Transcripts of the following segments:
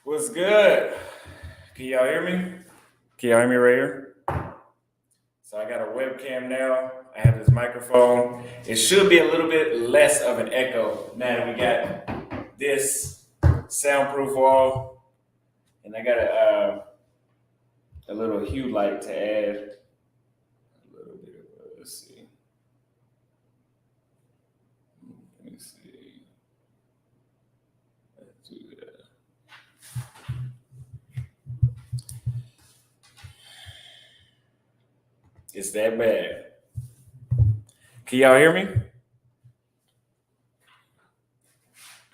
What's good? Can y'all hear me? Can y'all hear me right here? So I got a webcam now. I have this microphone. It should be a little bit less of an echo now that we got this soundproof wall, and I got a little hue light to add. A little bit of let's see. Let me see. Let's do that. It's that bad. Can y'all hear me?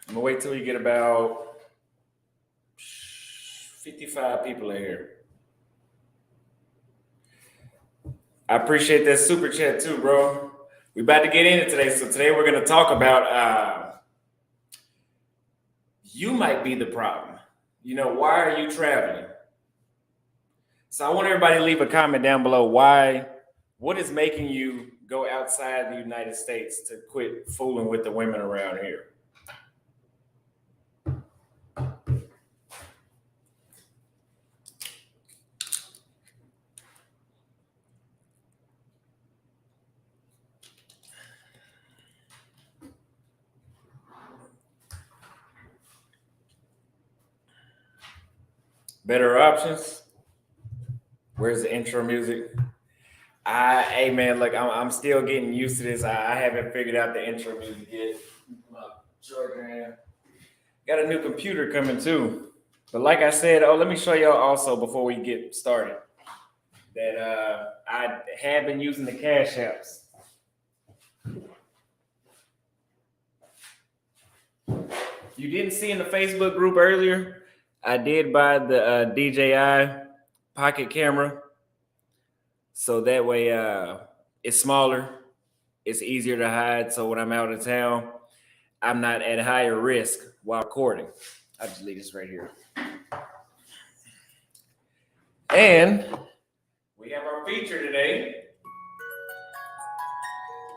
I'm gonna wait till we get about 55 people in here. I appreciate that super chat too, bro. We about to get in it today. So today we're gonna talk about you might be the problem. Why are you traveling? So I want everybody to leave a comment down below. What is making you go outside the United States to quit fooling with the women around here? Better options? Where's the intro music? Hey man, look, I'm still getting used to this. I haven't figured out the intro music yet. Got a new computer coming too. But like I said, let me show y'all also before we get started that I have been using the Cash Apps. You didn't see in the Facebook group earlier, I did buy the DJI pocket camera. So that way it's smaller, it's easier to hide. So when I'm out of town, I'm not at higher risk while recording. I'll just leave this right here. And we have our feature today.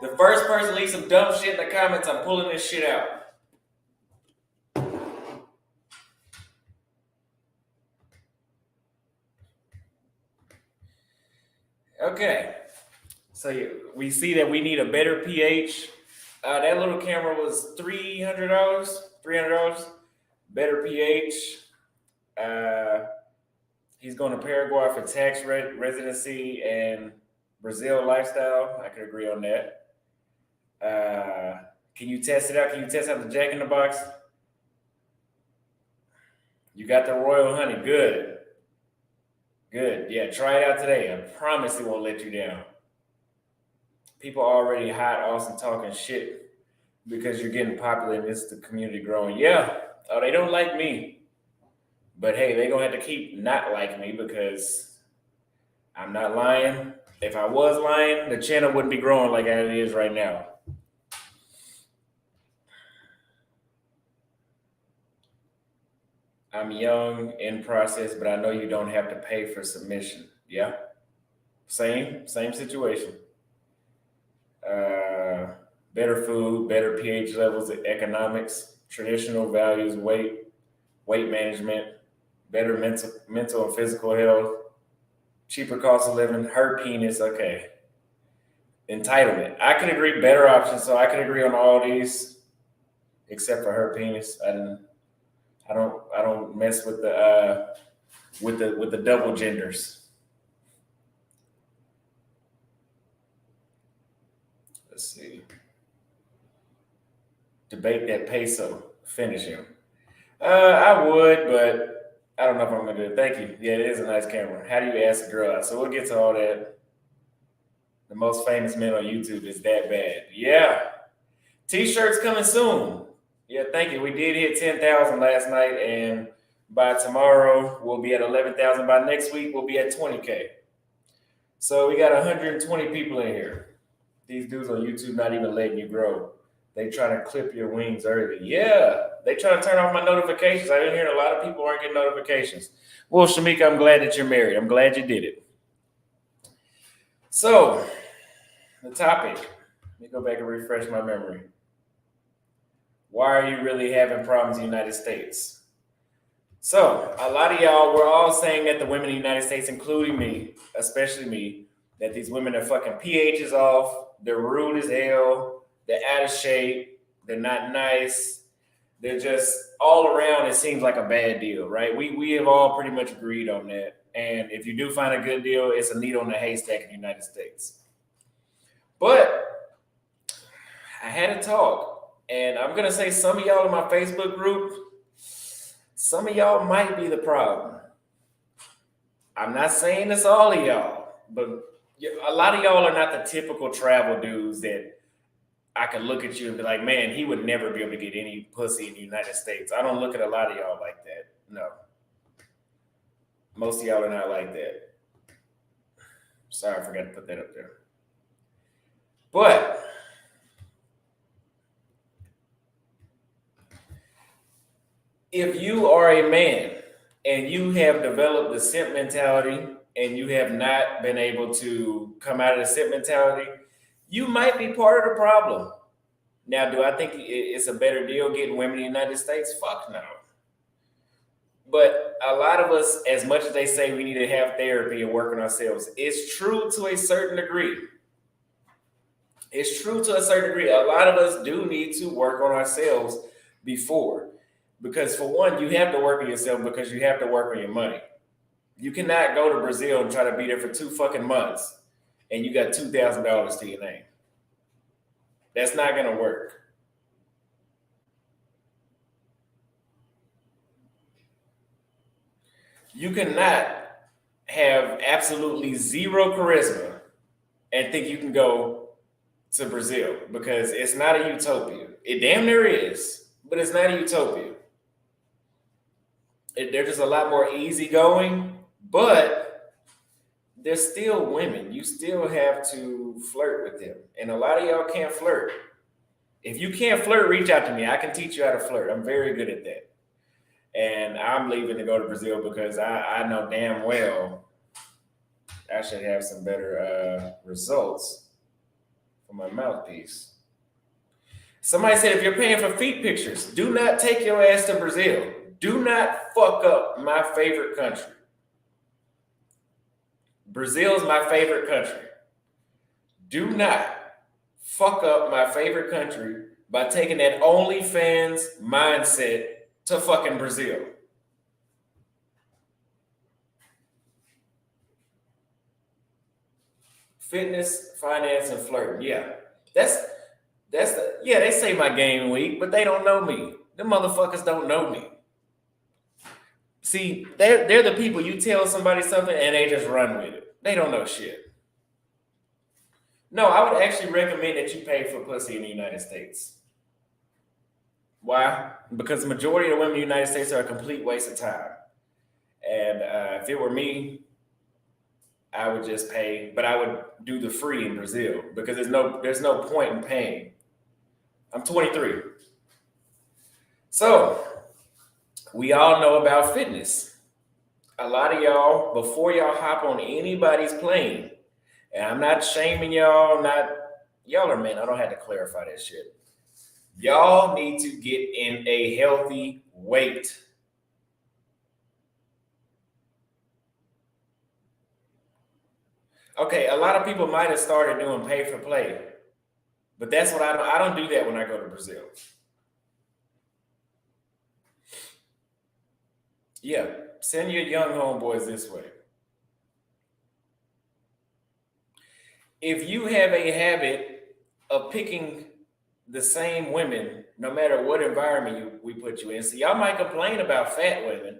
The first person leaves some dumb shit in the comments, I'm pulling this shit out. Okay, so we see that we need a better pH. That little camera was $300. Better pH. He's going to Paraguay for tax residency and Brazil lifestyle. I could agree on that. Can you test it out? Can you test out the Jack in the Box? You got the Royal Honey. Good. Yeah, try it out today. I promise it won't let you down. People are already hot, awesome, talking shit because you're getting popular and it's the community growing. Yeah. Oh, they don't like me. But hey, they're going to have to keep not liking me because I'm not lying. If I was lying, the channel wouldn't be growing like it is right now. I'm young in process, but I know you don't have to pay for submission. Yeah. Same situation. Better food, better pH levels, economics, traditional values, weight management, better mental and physical health, cheaper cost of living, her penis. Okay. Entitlement. I can agree, better options. So I can agree on all these except for her penis. I don't mess with the double genders. Let's see. Debate that peso. Finish him. I would, but I don't know if I'm gonna do it. Thank you. Yeah, it is a nice camera. How do you ask a girl out? So we'll get to all that. The most famous men on YouTube is that bad. Yeah. T-shirts coming soon. Yeah, thank you. We did hit 10,000 last night, and by tomorrow we'll be at 11,000. By next week we'll be at 20K. So we got 120 people in here. These dudes on YouTube not even letting you grow. They trying to clip your wings early. Yeah, they trying to turn off my notifications. I've been hearing a lot of people aren't getting notifications. Well, Shamika, I'm glad that you're married. I'm glad you did it. So, the topic. Let me go back and refresh my memory. Why are you really having problems in the United States? So a lot of y'all, we're all saying that the women in the United States, including me, especially me, that these women are fucking PHs off. They're rude as hell. They're out of shape. They're not nice. They're just all around. It seems like a bad deal, right? We have all pretty much agreed on that. And if you do find a good deal, it's a needle in a haystack in the United States. But I had a talk, and I'm gonna say some of y'all in my Facebook group, some of y'all might be the problem. I'm not saying it's all of y'all, but a lot of y'all are not the typical travel dudes that I could look at you and be like, man, he would never be able to get any pussy in the United States. I don't look at a lot of y'all like that. No. Most of y'all are not like that. Sorry, I forgot to put that up there. But if you are a man and you have developed the simp mentality and you have not been able to come out of the simp mentality, you might be part of the problem. Now, do I think it's a better deal getting women in the United States? Fuck no. But a lot of us, as much as they say we need to have therapy and work on ourselves, it's true to a certain degree. It's true to a certain degree. A lot of us do need to work on ourselves before. Because for one, you have to work on yourself because you have to work on your money. You cannot go to Brazil and try to be there for 2 fucking months and you got $2,000 to your name. That's not going to work. You cannot have absolutely zero charisma and think you can go to Brazil because it's not a utopia. It damn near is, but it's not a utopia. They're just a lot more easygoing, but they're still women. You still have to flirt with them. And a lot of y'all can't flirt. If you can't flirt, reach out to me. I can teach you how to flirt. I'm very good at that. And I'm leaving to go to Brazil because I know damn well I should have some better results for my mouthpiece. Somebody said if you're paying for feet pictures, do not take your ass to Brazil. Do not fuck up my favorite country. Brazil is my favorite country. Do not fuck up my favorite country by taking that OnlyFans mindset to fucking Brazil. Fitness, finance, and flirting. Yeah. They say my game weak, but they don't know me. Them motherfuckers don't know me. See, they're the people you tell somebody something and they just run with it. They don't know shit. No, I would actually recommend that you pay for pussy in the United States. Why? Because the majority of the women in the United States are a complete waste of time. And if it were me, I would just pay, but I would do the free in Brazil because there's no point in paying. I'm 23. So we all know about fitness. A lot of y'all, before y'all hop on anybody's plane, and I'm not shaming y'all, y'all are men. I don't have to clarify that shit. Y'all need to get in a healthy weight. Okay, a lot of people might have started doing pay for play, but that's what I don't do that when I go to Brazil. Yeah, send your young homeboys this way. If you have a habit of picking the same women, no matter what environment we put you in, so y'all might complain about fat women,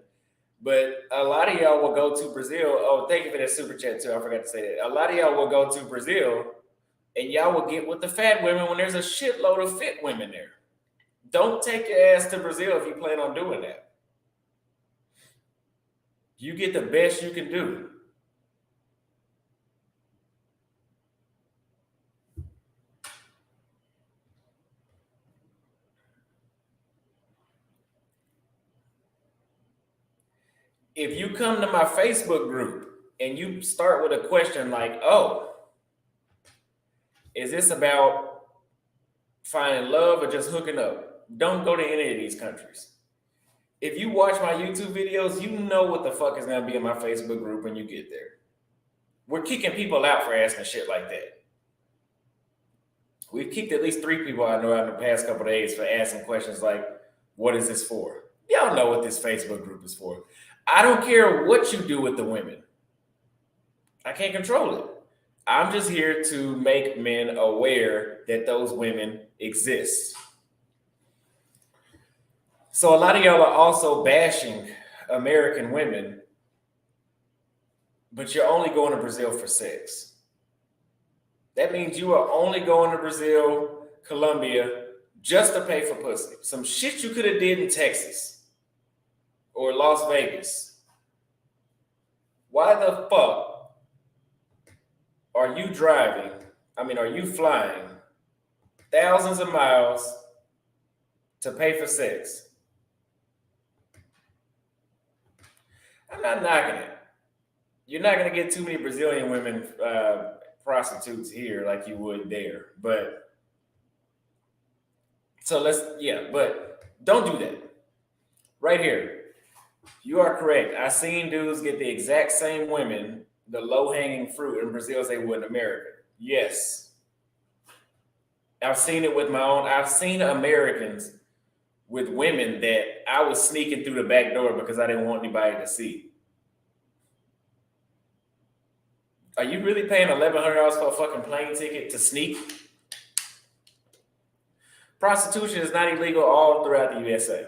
but a lot of y'all will go to Brazil. Oh, thank you for that super chat too. I forgot to say that. A lot of y'all will go to Brazil and y'all will get with the fat women when there's a shitload of fit women there. Don't take your ass to Brazil if you plan on doing that. You get the best you can do. If you come to my Facebook group and you start with a question like, oh, is this about finding love or just hooking up? Don't go to any of these countries. If you watch my YouTube videos, you know what the fuck is gonna be in my Facebook group when you get there. We're kicking people out for asking shit like that. We've kicked at least 3 people I know out in the past couple of days for asking questions like, what is this for? Y'all know what this Facebook group is for. I don't care what you do with the women. I can't control it. I'm just here to make men aware that those women exist. So a lot of y'all are also bashing American women, but you're only going to Brazil for sex. That means you are only going to Brazil, Colombia, just to pay for pussy. Some shit you could have did in Texas or Las Vegas. Why the fuck are you driving? Are you flying thousands of miles to pay for sex? I'm not knocking it. You're not going to get too many Brazilian women prostitutes here like you would there. But but don't do that. Right here. You are correct. I've seen dudes get the exact same women, the low-hanging fruit in Brazil as they would in America. Yes. I've seen it with my own. I've seen Americans with women that I was sneaking through the back door because I didn't want anybody to see. Are you really paying $1,100 for a fucking plane ticket to sneak? Prostitution is not illegal all throughout the USA.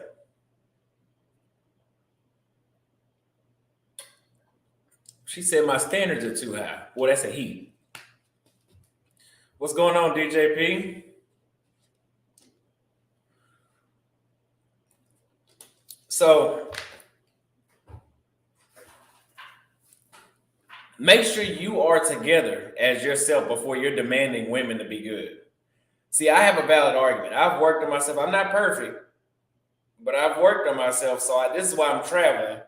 She said my standards are too high. Well, that's a he. What's going on, DJP? So make sure you are together as yourself before you're demanding women to be good. See, I have a valid argument. I've worked on myself. I'm not perfect, but I've worked on myself. So this is why I'm traveling,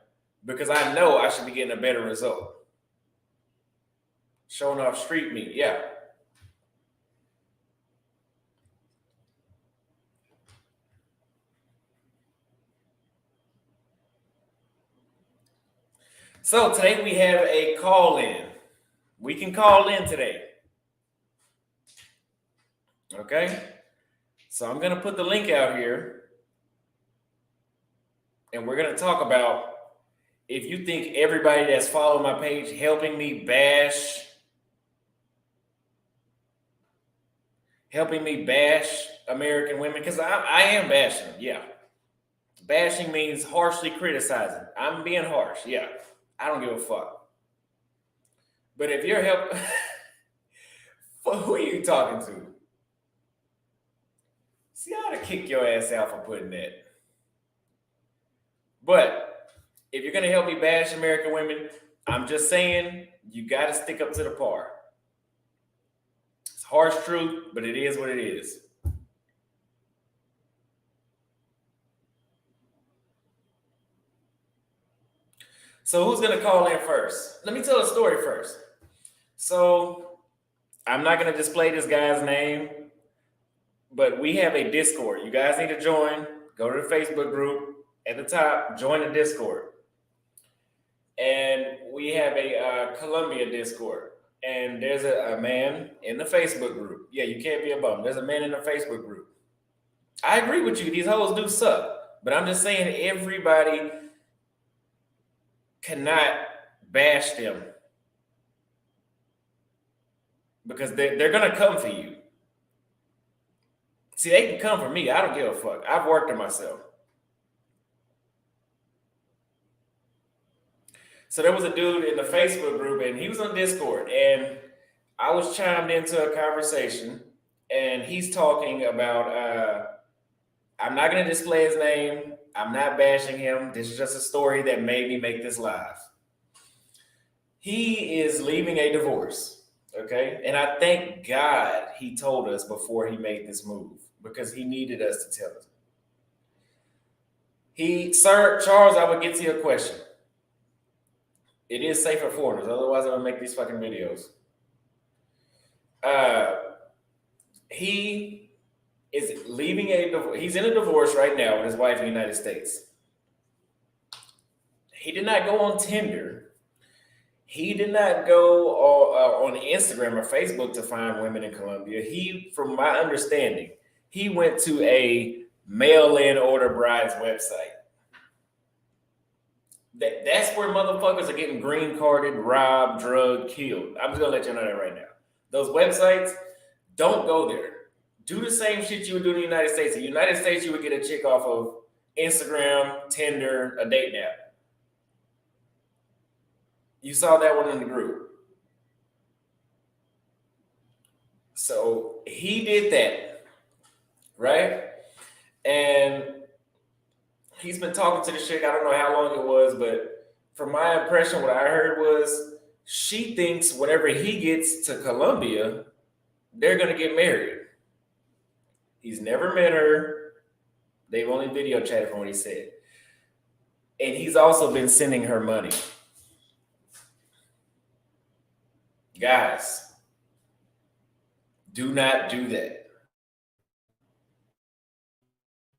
because I know I should be getting a better result. Showing off street meat, yeah. So today we have a call in. We can call in today. Okay? So I'm going to put the link out here. And we're going to talk about if you think everybody that's following my page helping me bash American women, because I am bashing them, yeah. Bashing means harshly criticizing. I'm being harsh, yeah. I don't give a fuck. But if you're helping, who are you talking to? See, I ought to kick your ass out for putting that. But if you're going to help me bash American women, I'm just saying you got to stick up to the par. It's harsh truth, but it is what it is. So who's going to call in first? Let me tell a story first. So I'm not going to display this guy's name, but we have a Discord. You guys need to join. Go to the Facebook group at the top. Join the Discord. And we have a Colombia Discord. And there's a man in the Facebook group. Yeah, you can't be a bum. There's a man in the Facebook group. I agree with you. These hoes do suck. But I'm just saying everybody cannot bash them, because they're going to come for you. See, they can come for me. I don't give a fuck. I've worked on myself. So there was a dude in the Facebook group, and he was on Discord, and I was chimed into a conversation, and he's talking about, I'm not going to display his name. I'm not bashing him. This is just a story that made me make this live. He is leaving a divorce, okay? And I thank God he told us before he made this move, because he needed us to tell us. Sir Charles, I would get to your question. It is safe for foreigners. Otherwise, I would make these fucking videos. He is leaving he's in a divorce right now with his wife in the United States. He did not go on Tinder. He did not go on Instagram or Facebook to find women in Colombia. He, from my understanding, he went to a mail-in order brides website. That's where motherfuckers are getting green carded, robbed, drugged, killed. I'm just gonna let you know that right now. Those websites, don't go there. Do the same shit you would do in the United States. In the United States, you would get a chick off of Instagram, Tinder, a date app. You saw that one in the group. So he did that, right? And he's been talking to the chick. I don't know how long it was, but from my impression, what I heard was she thinks whenever he gets to Colombia, they're gonna get married. He's never met her. They've only video chatted from what he said. And he's also been sending her money. Guys, do not do that.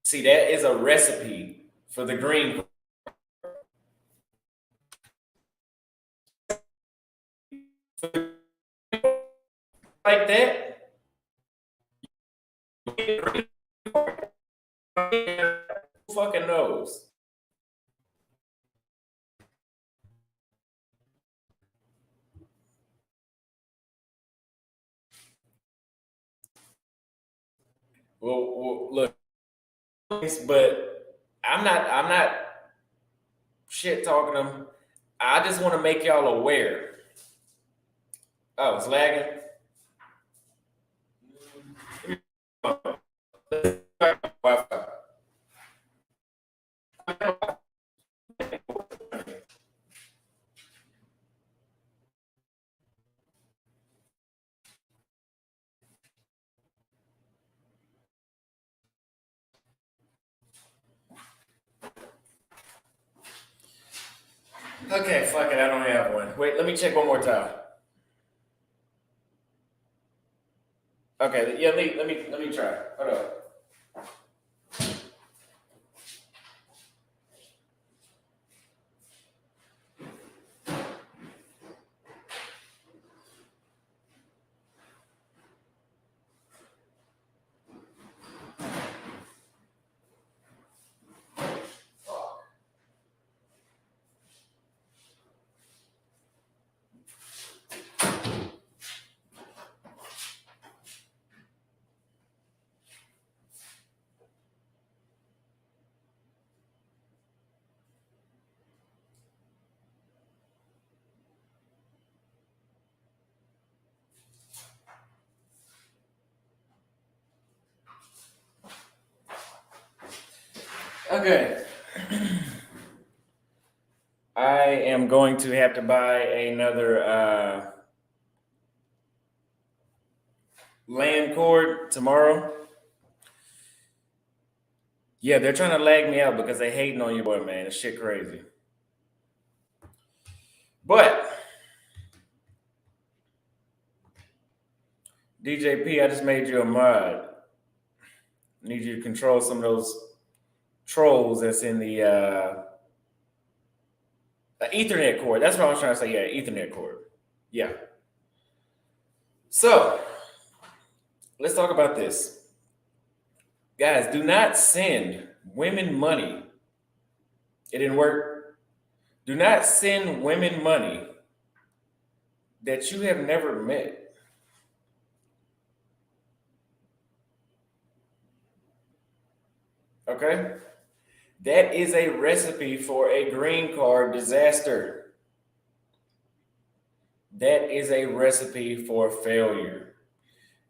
See, that is a recipe for the green like that. Who fucking knows? Well, look, but I'm not shit talking them. I just want to make y'all aware. Oh, it's lagging. Wi-Fi. Okay, fuck it. I don't have one. Wait, let me check one more time. Okay, yeah, let me try. Hold on. Okay. I am going to have to buy another LAN cord tomorrow. Yeah, they're trying to lag me out because they hating on your boy, man. It's shit crazy. But DJP, I just made you a mod. Need you to control some of those trolls that's in the Ethernet cord. That's what I was trying to say. Yeah, Ethernet cord. Yeah. So let's talk about this. Guys, do not send women money. It didn't work. Do not send women money that you have never met. Okay? That is a recipe for a green card disaster. That is a recipe for failure.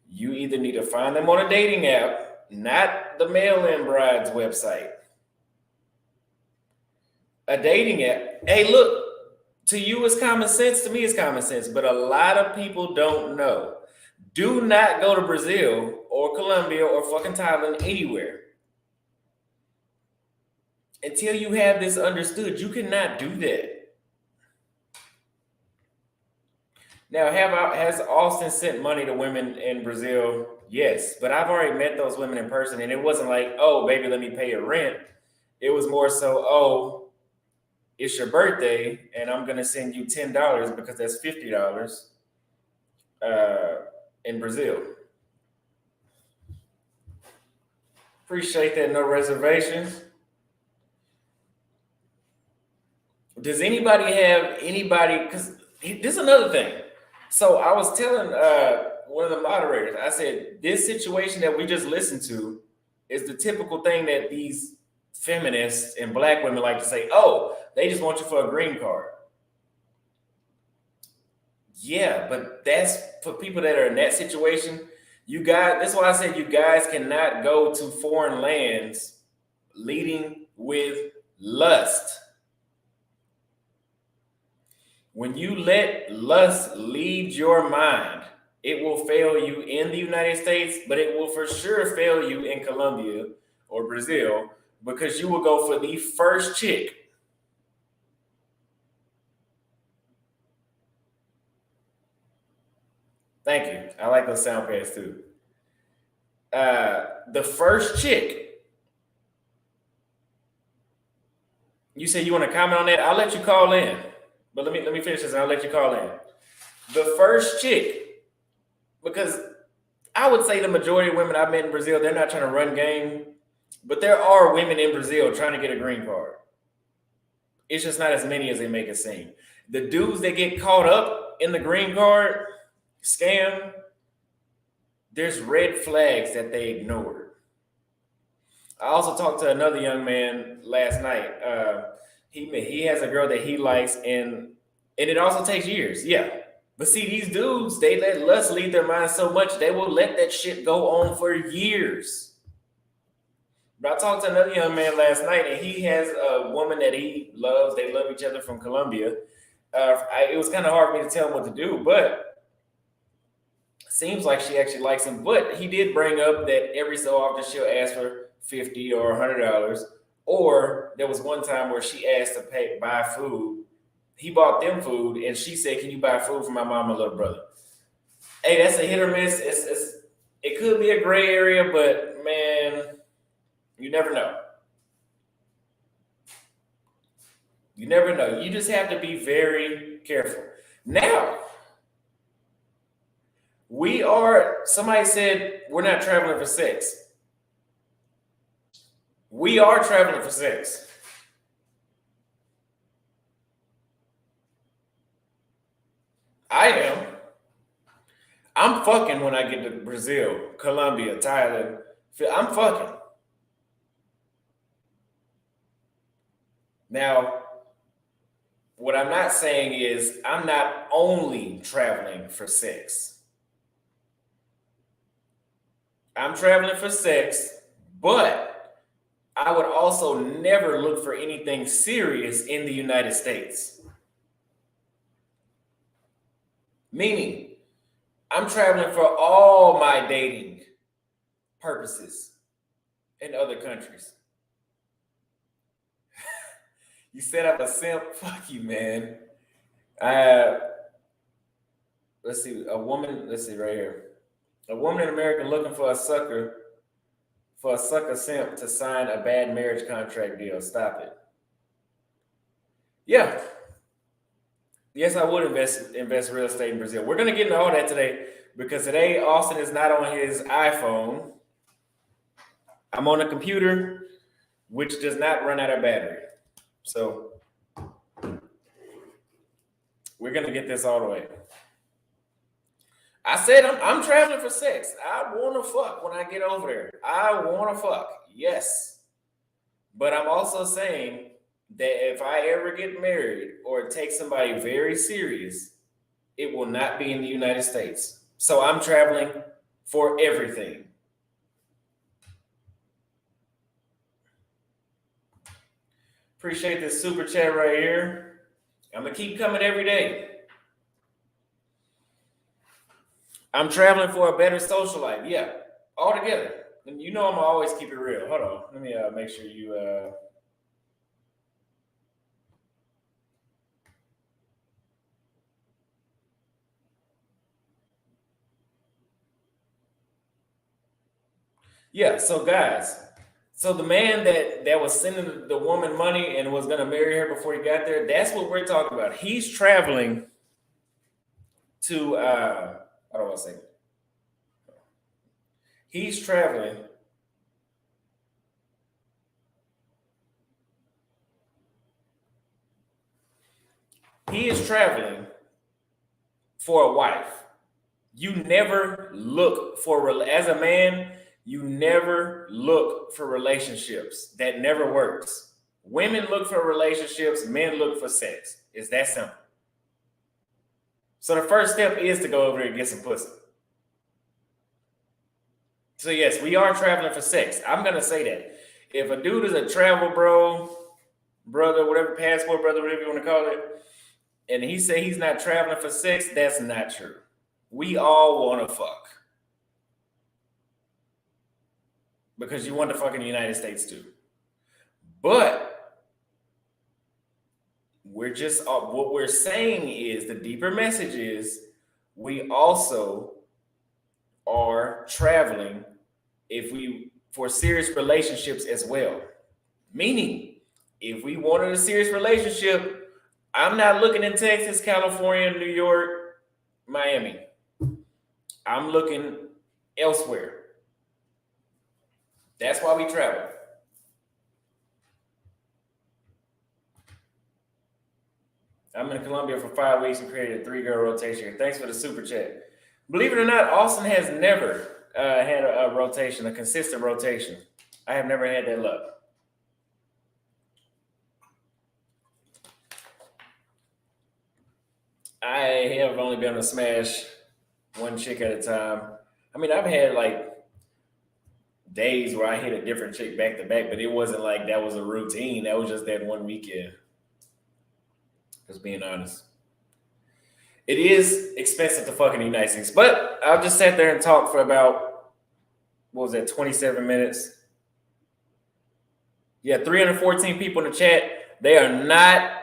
You either need to find them on a dating app, not the mail-in brides website. A dating app. Hey, look, to you it's common sense, to me it's common sense, but a lot of people don't know. Do not go to Brazil or Colombia or fucking Thailand, anywhere, until you have this understood. You cannot do that. Now, has Austin sent money to women in Brazil? Yes, but I've already met those women in person, and it wasn't like, oh, baby, let me pay your rent. It was more so, oh, it's your birthday, and I'm gonna send you $10 because that's $50 uh, in Brazil. Appreciate that. No reservations. Does anybody have anybody? Because this is another thing. So I was telling one of the moderators, I said, this situation that we just listened to is the typical thing that these feminists and black women like to say, oh, they just want you for a green card. Yeah, but that's for people that are in that situation. You guys, that's why I said you guys cannot go to foreign lands leading with lust. When you let lust lead your mind, it will fail you in the United States, but it will for sure fail you in Colombia or Brazil because you will go for the first chick. Thank you. I like those sound pads too. The first chick. You say you want to comment on that? I'll let you call in. But let me finish this and I'll let you call in. The first chick, because I would say the majority of women I've met in Brazil, they're not trying to run game, but there are women in Brazil trying to get a green card. It's just not as many as they make it seem. The dudes that get caught up in the green card scam, there's red flags that they ignored. I also talked to another young man last night. He has a girl that he likes, and it also takes years. Yeah, but see, these dudes, they let lust lead their minds so much they will let that shit go on for years. But I talked to another young man last night, and he has a woman that he loves. They love each other from Colombia. It was kind of hard for me to tell him what to do, but seems like she actually likes him. But he did bring up that every so often she'll ask for $50 or $100. Or there was one time where she asked to buy food. He bought them food, and she said, "Can you buy food for my mom and little brother?" Hey, that's a hit or miss. It could be a gray area, but man, you never know. You never know. You just have to be very careful. Now, somebody said we're not traveling for sex. We are traveling for sex. I am. I'm fucking when I get to Brazil, Colombia, Thailand. I'm fucking. Now, what I'm not saying is I'm not only traveling for sex. I'm traveling for sex, but I would also never look for anything serious in the United States. Meaning, I'm traveling for all my dating purposes in other countries. You said I'm a simp? Fuck you, man. Let's see, let's see right here. A woman in America looking for a sucker simp to sign a bad marriage contract deal. Stop it. Yeah. Yes, I would invest real estate in Brazil. We're gonna get into all that today because today Austin is not on his iPhone. I'm on a computer which does not run out of battery. So we're gonna get this all the way. I said I'm traveling for sex. I wanna fuck when I get over there. I wanna fuck. Yes. But I'm also saying that if I ever get married or take somebody very serious, it will not be in the United States. So I'm traveling for everything. Appreciate this super chat right here. I'm gonna keep coming every day. I'm traveling for a better social life. Yeah, all together. And you know I'm gonna always keep it real. Hold on. Let me make sure you Yeah, so guys, So the man that was sending the woman money and was gonna marry her before he got there, that's what we're talking about. He's traveling to I don't want to say it. He's traveling. He is traveling for a wife. You never look for as a man. You never look for relationships. That never works. Women look for relationships. Men look for sex. It's that simple. So the first step is to go over there and get some pussy. So yes, we are traveling for sex. I'm gonna say that. If a dude is a travel brother, whatever, passport brother, whatever you want to call it, and he say he's not traveling for sex, that's not true. We all want to fuck because you want to fuck in the United States too. But we're just what we're saying is the deeper message is we also are traveling for serious relationships as well. Meaning, if we wanted a serious relationship, I'm not looking in Texas, California, New York, Miami. I'm looking elsewhere. That's why we travel. I'm in Colombia for 5 weeks and created a 3-girl rotation. Thanks for the super chat. Believe it or not, Austin has never had a rotation, a consistent rotation. I have never had that luck. I have only been able to smash one chick at a time. I mean, I've had like days where I hit a different chick back to back, but it wasn't like that was a routine. That was just that one weekend. Just being honest. It is expensive to fuck in the United States, but I'll just sit there and talk for about, what was that, 27 minutes? Yeah, 314 people in the chat. They are not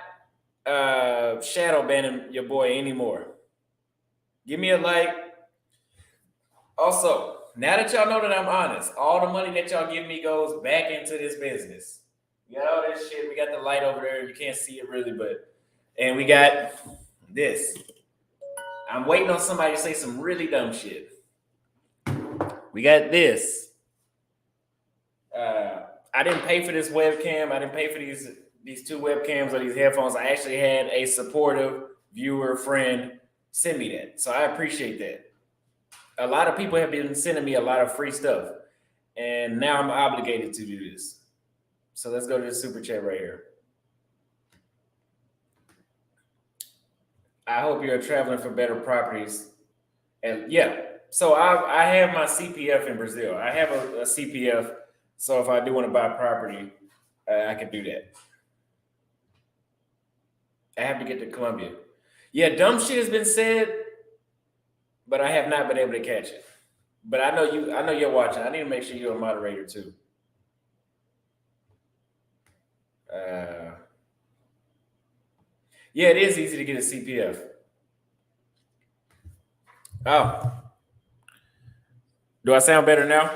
shadow banning your boy anymore. Give me a like. Also, now that y'all know that I'm honest, all the money that y'all give me goes back into this business. We got all this shit. We got the light over there. You can't see it really, and we got this. I'm waiting on somebody to say some really dumb shit. We got this. I didn't pay for this webcam. I didn't pay for these 2 webcams or these headphones. I actually had a supportive viewer friend send me that. So I appreciate that. A lot of people have been sending me a lot of free stuff. And now I'm obligated to do this. So let's go to the super chat right here. I hope you're traveling for better properties. And yeah, so I have my CPF in Brazil. I have a CPF. So if I do want to buy property, I can do that. I have to get to Colombia. Yeah, dumb shit has been said, but I have not been able to catch it. But I know you're watching. I need to make sure you're a moderator too. Yeah, it is easy to get a CPF. Oh. Do I sound better now?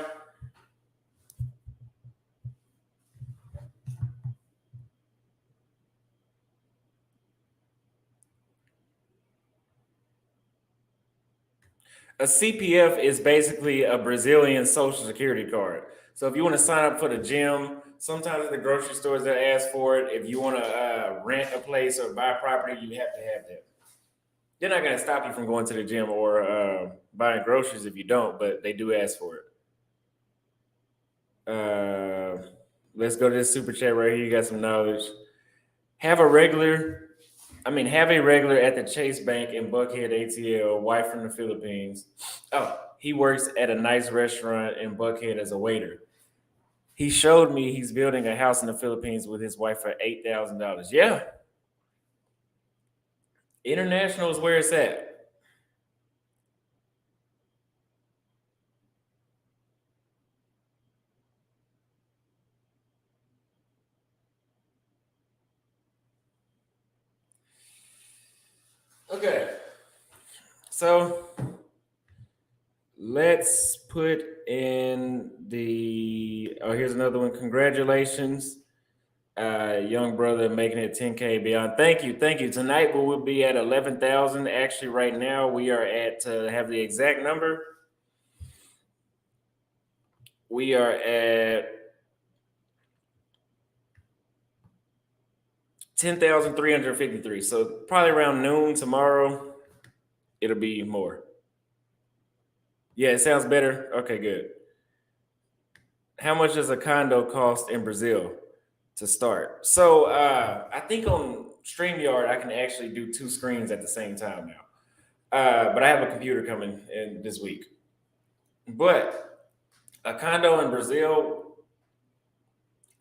A CPF is basically a Brazilian social security card. So if you want to sign up for the gym, sometimes at the grocery stores they ask for it. If you want to rent a place or buy property, you have to have that. They're not going to stop you from going to the gym or buying groceries if you don't, but they do ask for it. Let's go to this super chat right here. You got some knowledge. Have a regular at the Chase Bank in Buckhead, ATL, wife from the Philippines. Oh, he works at a nice restaurant in Buckhead as a waiter. He showed me he's building a house in the Philippines with his wife for $8,000. Yeah. International is where it's at. Okay. So let's put in Oh, here's another one. Congratulations, young brother, making it 10K beyond. Thank you, thank you. Tonight we will be at 11,000. Actually, right now we are at to have the exact number. We are at 10,353. So probably around noon tomorrow, it'll be more. Yeah, it sounds better. Okay, good. How much does a condo cost in Brazil to start? So I think on StreamYard I can actually do two screens at the same time now. But I have a computer coming in this week. But a condo in Brazil,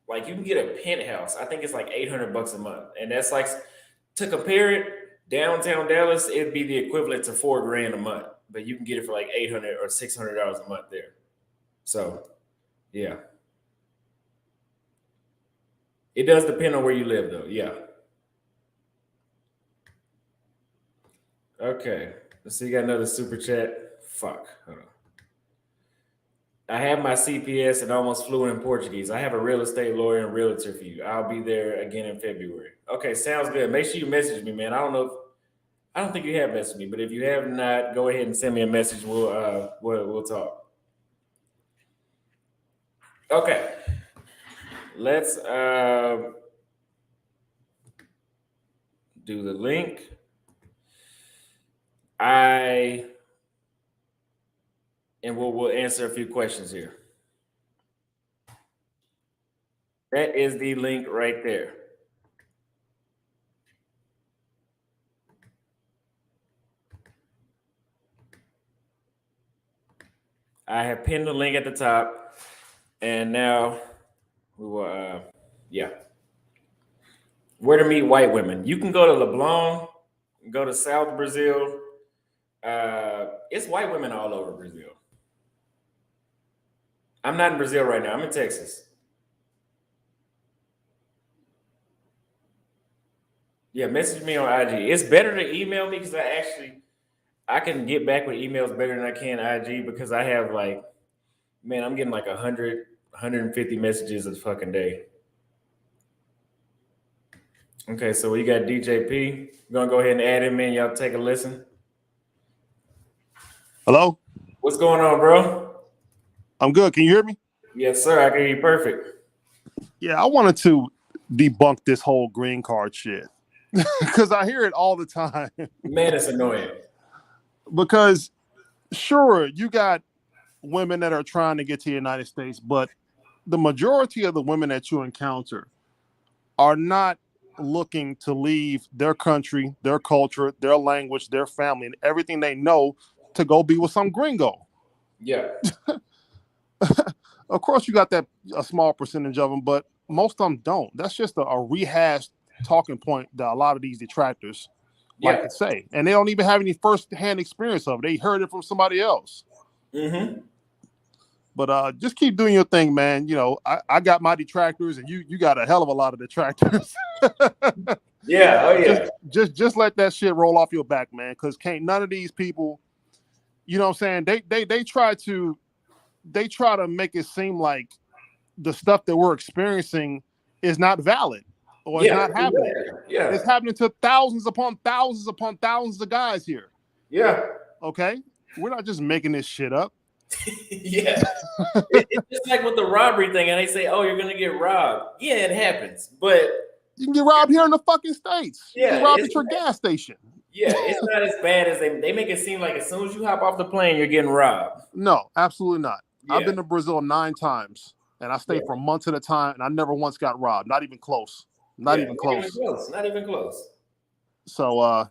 like you can get a penthouse. I think it's like $800 a month, and that's like to compare it. Downtown Dallas, it'd be the equivalent to $4 grand a month, but you can get it for like $800 or $600 a month there. So, yeah, it does depend on where you live, though. Yeah. Okay. Let's see. You got another super chat. Fuck. Hold on. I have my CPS and almost fluent in Portuguese. I have a real estate lawyer and realtor for you. I'll be there again in February. Okay, sounds good. Make sure you message me, man. I don't think you have messaged me, but if you have not, go ahead and send me a message. We'll talk. Okay. Let's do the link. And we'll answer a few questions here. That is the link right there. I have pinned the link at the top, and now we will, yeah. Where to meet white women? You can go to Leblon, go to South Brazil. It's white women all over Brazil. I'm not in Brazil right now. I'm in Texas. Yeah, message me on IG. It's better to email me because I can get back with emails better than I can IG because I have like, man, I'm getting like 100, 150 messages a fucking day. Okay, so we got DJP. We're gonna go ahead and add him in. Y'all take a listen. Hello? What's going on, bro? I'm good. Can you hear me? Yes, sir. I can hear you perfect. Yeah, I wanted to debunk this whole green card shit because I hear it all the time. Man, it's annoying. Because sure, you got women that are trying to get to the United States, but the majority of the women that you encounter are not looking to leave their country, their culture, their language, their family, and everything they know to go be with some gringo. Yeah. Of course, you got a small percentage of them, but most of them don't. That's just a rehashed talking point that a lot of these detractors like to say. And they don't even have any first-hand experience of it. They heard it from somebody else. Mm-hmm. But just keep doing your thing, man. You know, I got my detractors, and you got a hell of a lot of detractors. Yeah. Oh, yeah. Just let that shit roll off your back, man, because can't none of these people, you know what I'm saying, they try to make it seem like the stuff that we're experiencing is not valid or it's not happening. Yeah. It's happening to thousands upon thousands upon thousands of guys here. Yeah. Okay? We're not just making this shit up. Yeah. It's just like with the robbery thing, and they say, oh, you're going to get robbed. Yeah, it happens. But you can get robbed here in the fucking States. You can get robbed at your gas station. Yeah, it's not as bad as they make it seem like as soon as you hop off the plane, you're getting robbed. No, absolutely not. Yeah. I've been to Brazil 9 times, and I stayed for months at a time, and I never once got robbed. Not even close. Not even close. Not even close. So,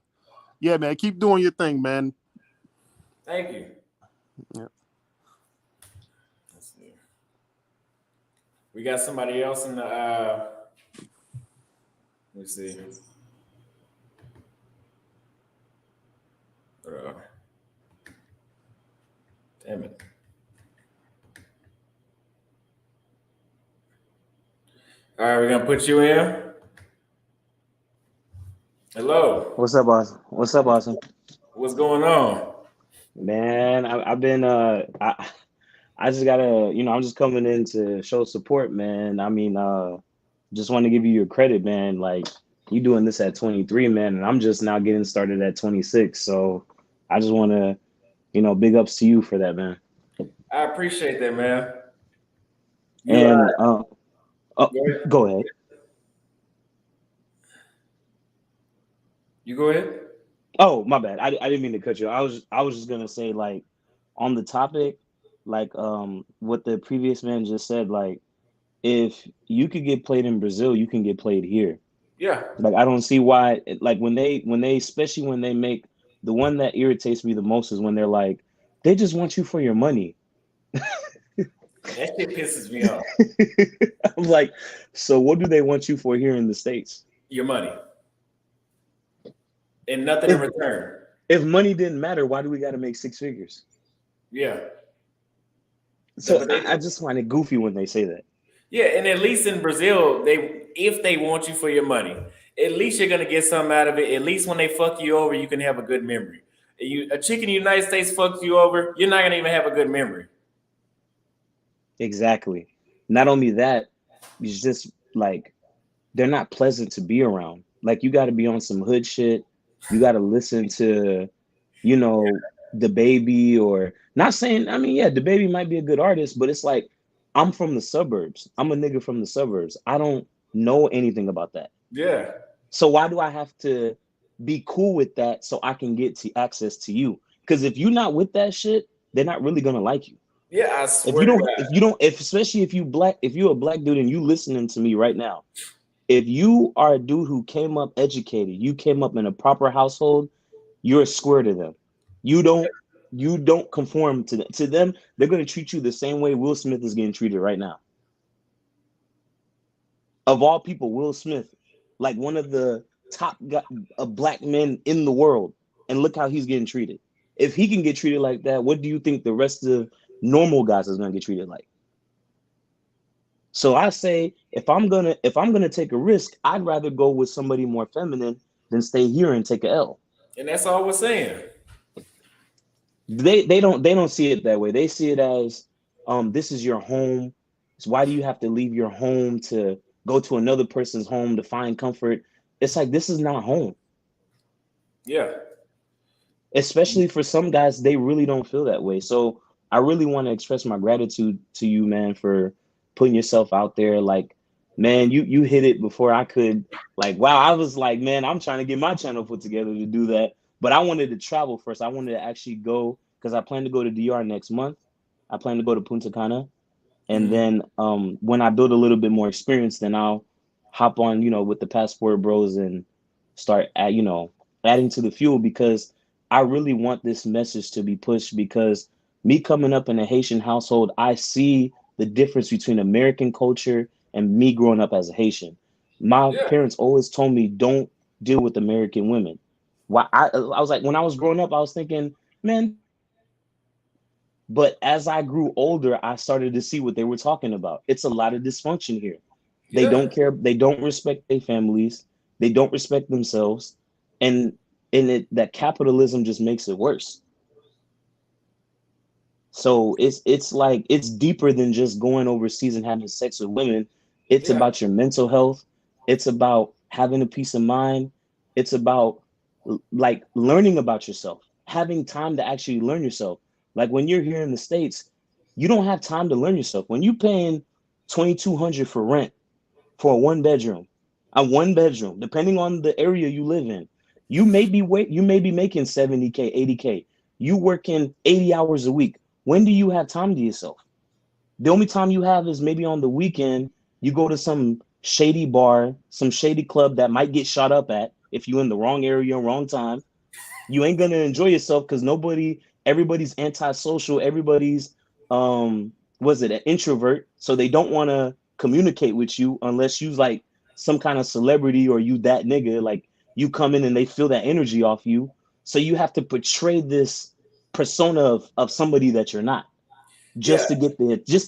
yeah, man, keep doing your thing, man. Thank you. Yeah. Let's see. We got somebody else in the. Let me see. Damn it. All right, we're gonna put you in. Hello. What's up, Awesome? What's up, Awesome? What's going on? Man, I've been I I just gotta, I'm just coming in to show support, man. I mean, just want to give you your credit, man. Like you doing this at 23, man, and I'm just now getting started at 26. So I just want to, big ups to you for that, man. I appreciate that, man. You And go ahead. go ahead. You go ahead. Oh, my bad. I didn't mean to cut you. I was just gonna say like on the topic, like what the previous man just said, like if you could get played in Brazil, you can get played here. Yeah. Like I don't see why like when they especially when they make the one that irritates me the most is when they're like they just want you for your money. That shit pisses me off. I'm like, so what do they want you for here in the States? Your money and nothing in If return. if money didn't matter, why do we got to make six figures? Yeah. So But I they, just find it goofy when they say that. yeah, and at least in Brazil, they if they want you for your money, at least you're gonna get something out of it. At least when they fuck you over, you can have a good memory. A chick in the United States fucks you over, you're not gonna even have a good memory. Exactly. Not only that, it's just like they're not pleasant to be around. Like you got to be on some hood shit. You got to listen to, you know, the baby or not saying. I mean, yeah, the baby might be a good artist, but it's like I'm from the suburbs. I'm a nigga from the suburbs. I don't know anything about that. Yeah. So why do I have to be cool with that so I can get to access to you? Because if you're not with that shit, they're not really gonna like you. Yeah, I If swear you to don't, God. if you don't, if especially if you're a black dude and you listening to me right now, if you are a dude who came up educated, you came up in a proper household, you're a square to them. You don't conform to them. To them, they're gonna treat you the same way Will Smith is getting treated right now. Of all people, Will Smith, like one of the top black men in the world, and look how he's getting treated. If he can get treated like that, what do you think the rest of normal guys is gonna get treated like? So I say if I'm gonna take a risk, I'd rather go with somebody more feminine than stay here and take a L. And that's all we're saying. They don't see it that way. They see it as this is your home. So why do you have to leave your home to go to another person's home to find comfort? It's like this is not home. Yeah. Especially for some guys, they really don't feel that way. So I really want to express my gratitude to you, man, for putting yourself out there. Like, man, you hit it before I could. Like, wow, I was like, man, I'm trying to get my channel put together to do that. But I wanted to travel first. I wanted to actually go because I plan to go to DR next month. I plan to go to Punta Cana, and Mhm. then when I build a little bit more experience, then I'll hop on, with the passport bros and start adding to the fuel because I really want this message to be pushed because me coming up in a Haitian household, I see the difference between American culture and me growing up as a Haitian. My Yeah. parents always told me don't deal with American women. Why I was like when I was growing up, I was thinking, man, they're not that bad. But as I grew older, I started to see what they were talking about. It's a lot of dysfunction here. They Yeah. don't care. They don't respect their families. They don't respect themselves, and that capitalism just makes it worse. So it's like it's deeper than just going overseas and having sex with women. It's Yeah. about your mental health. It's about having a peace of mind. It's about like learning about yourself, having time to actually learn yourself. Like when you're here in the States, you don't have time to learn yourself. When you're paying 2,200 for rent for a one bedroom, depending on the area you live in, you may be making 70K, 80K. You working 80 hours a week. When do you have time to yourself? The only time you have is maybe on the weekend. You go to some shady bar, some shady club that might get shot up at if you in the wrong area, wrong time. You ain't gonna enjoy yourself because everybody's antisocial, everybody's was it an introvert, so they don't want to communicate with you unless you like some kind of celebrity or you that nigga, like you come in and they feel that energy off you. So you have to portray this persona of somebody that you're not Yeah. just to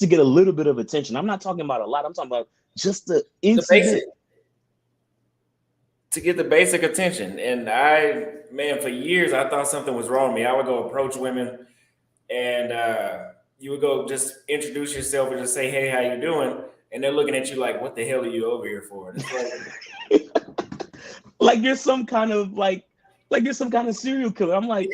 get a little bit of attention. I'm not talking about a lot, I'm talking about just the The instant basic bit. to get the basic attention. And man, for years I thought something was wrong with me. I would go approach women and you would go just introduce yourself and just say, "Hey, how you doing?" And they're looking at you like, "What the hell are you over here for?" And it's Like you're some kind of like you're some kind of serial killer. I'm like,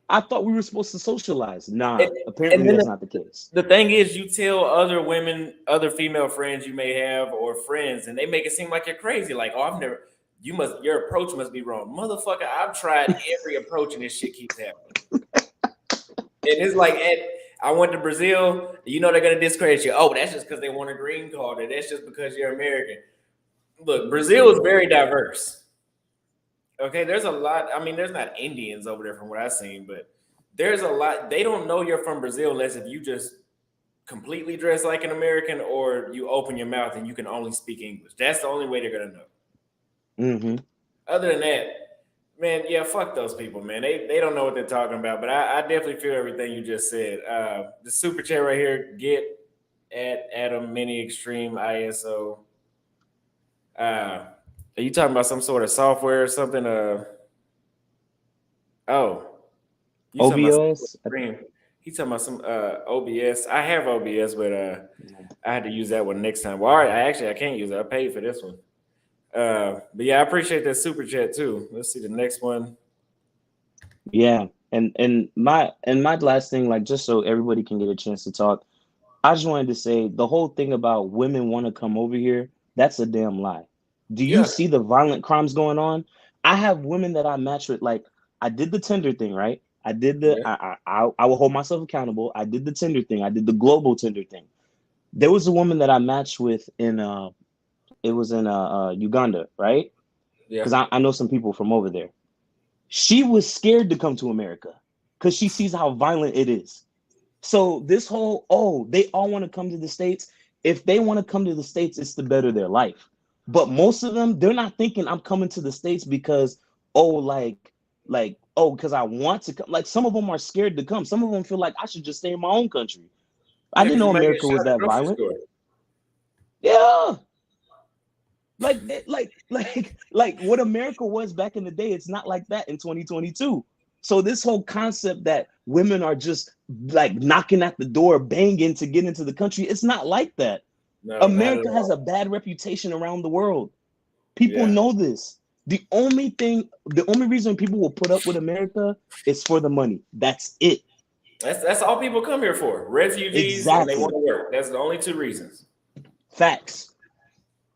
I thought we were supposed to socialize. Nah, and, apparently then that's not the case. the thing is, you tell other women, other female friends you may have, or friends, and they make it seem like you're crazy. Like, oh, I've never. Your approach must be wrong, motherfucker. I've tried every approach, and this shit keeps happening. And it's like, I went to Brazil. You know they're gonna discredit you. Oh, that's just because they want a green card, or that's just because you're American. Look, Brazil is very diverse. Okay, there's a lot. I mean, there's not Indians over there from what I've seen, but there's a lot. They don't know you're from Brazil unless if you just completely dress like an American or you open your mouth and you can only speak English. That's the only way they're gonna know. Mm-hmm. Other than that, man, yeah, fuck those people, man. They don't know what they're talking about. But I definitely feel everything you just said. The super chat right here, get at Adam Mini Extreme ISO. Are you talking about some sort of software or something? Oh, you talking about some OBS. screen? He's talking about some OBS. I have OBS, but I had to use that one next time. Well, all right, I can't use it. I paid for this one. But yeah, I appreciate that super chat too. Let's see the next one. Yeah, and my last thing, like just so everybody can get a chance to talk, I just wanted to say the whole thing about women want to come over here, that's a damn lie. Do you Yeah. see the violent crimes going on? I have women that I match with, like I did the Tinder thing, right? I did the I will hold myself accountable. I did the Tinder thing. I did the global Tinder thing. There was a woman that I matched with in it was in Uganda, right? Yeah. Because I know some people from over there. She was scared to come to America because she sees how violent it is. So this whole, oh, they all want to come to the States. If they want to come to the States, it's to better their life. But most of them, they're not thinking I'm coming to the States because, oh, oh, because I want to come. Like some of them are scared to come. Some of them feel like I should just stay in my own country. I Yeah, didn't because know you might get America shot was at the that grocery violent. store. Yeah. Like what America was back in the day, it's not like that in 2022. So this whole concept that women are just like knocking at the door, banging to get into the country, it's not like that. No, not at America has all. a bad reputation around the world. People Yeah. know this. The only reason people will put up with America is for the money. That's it. That's all people come here for. Refugees and they Exactly. want to work. That's the only two reasons. Facts.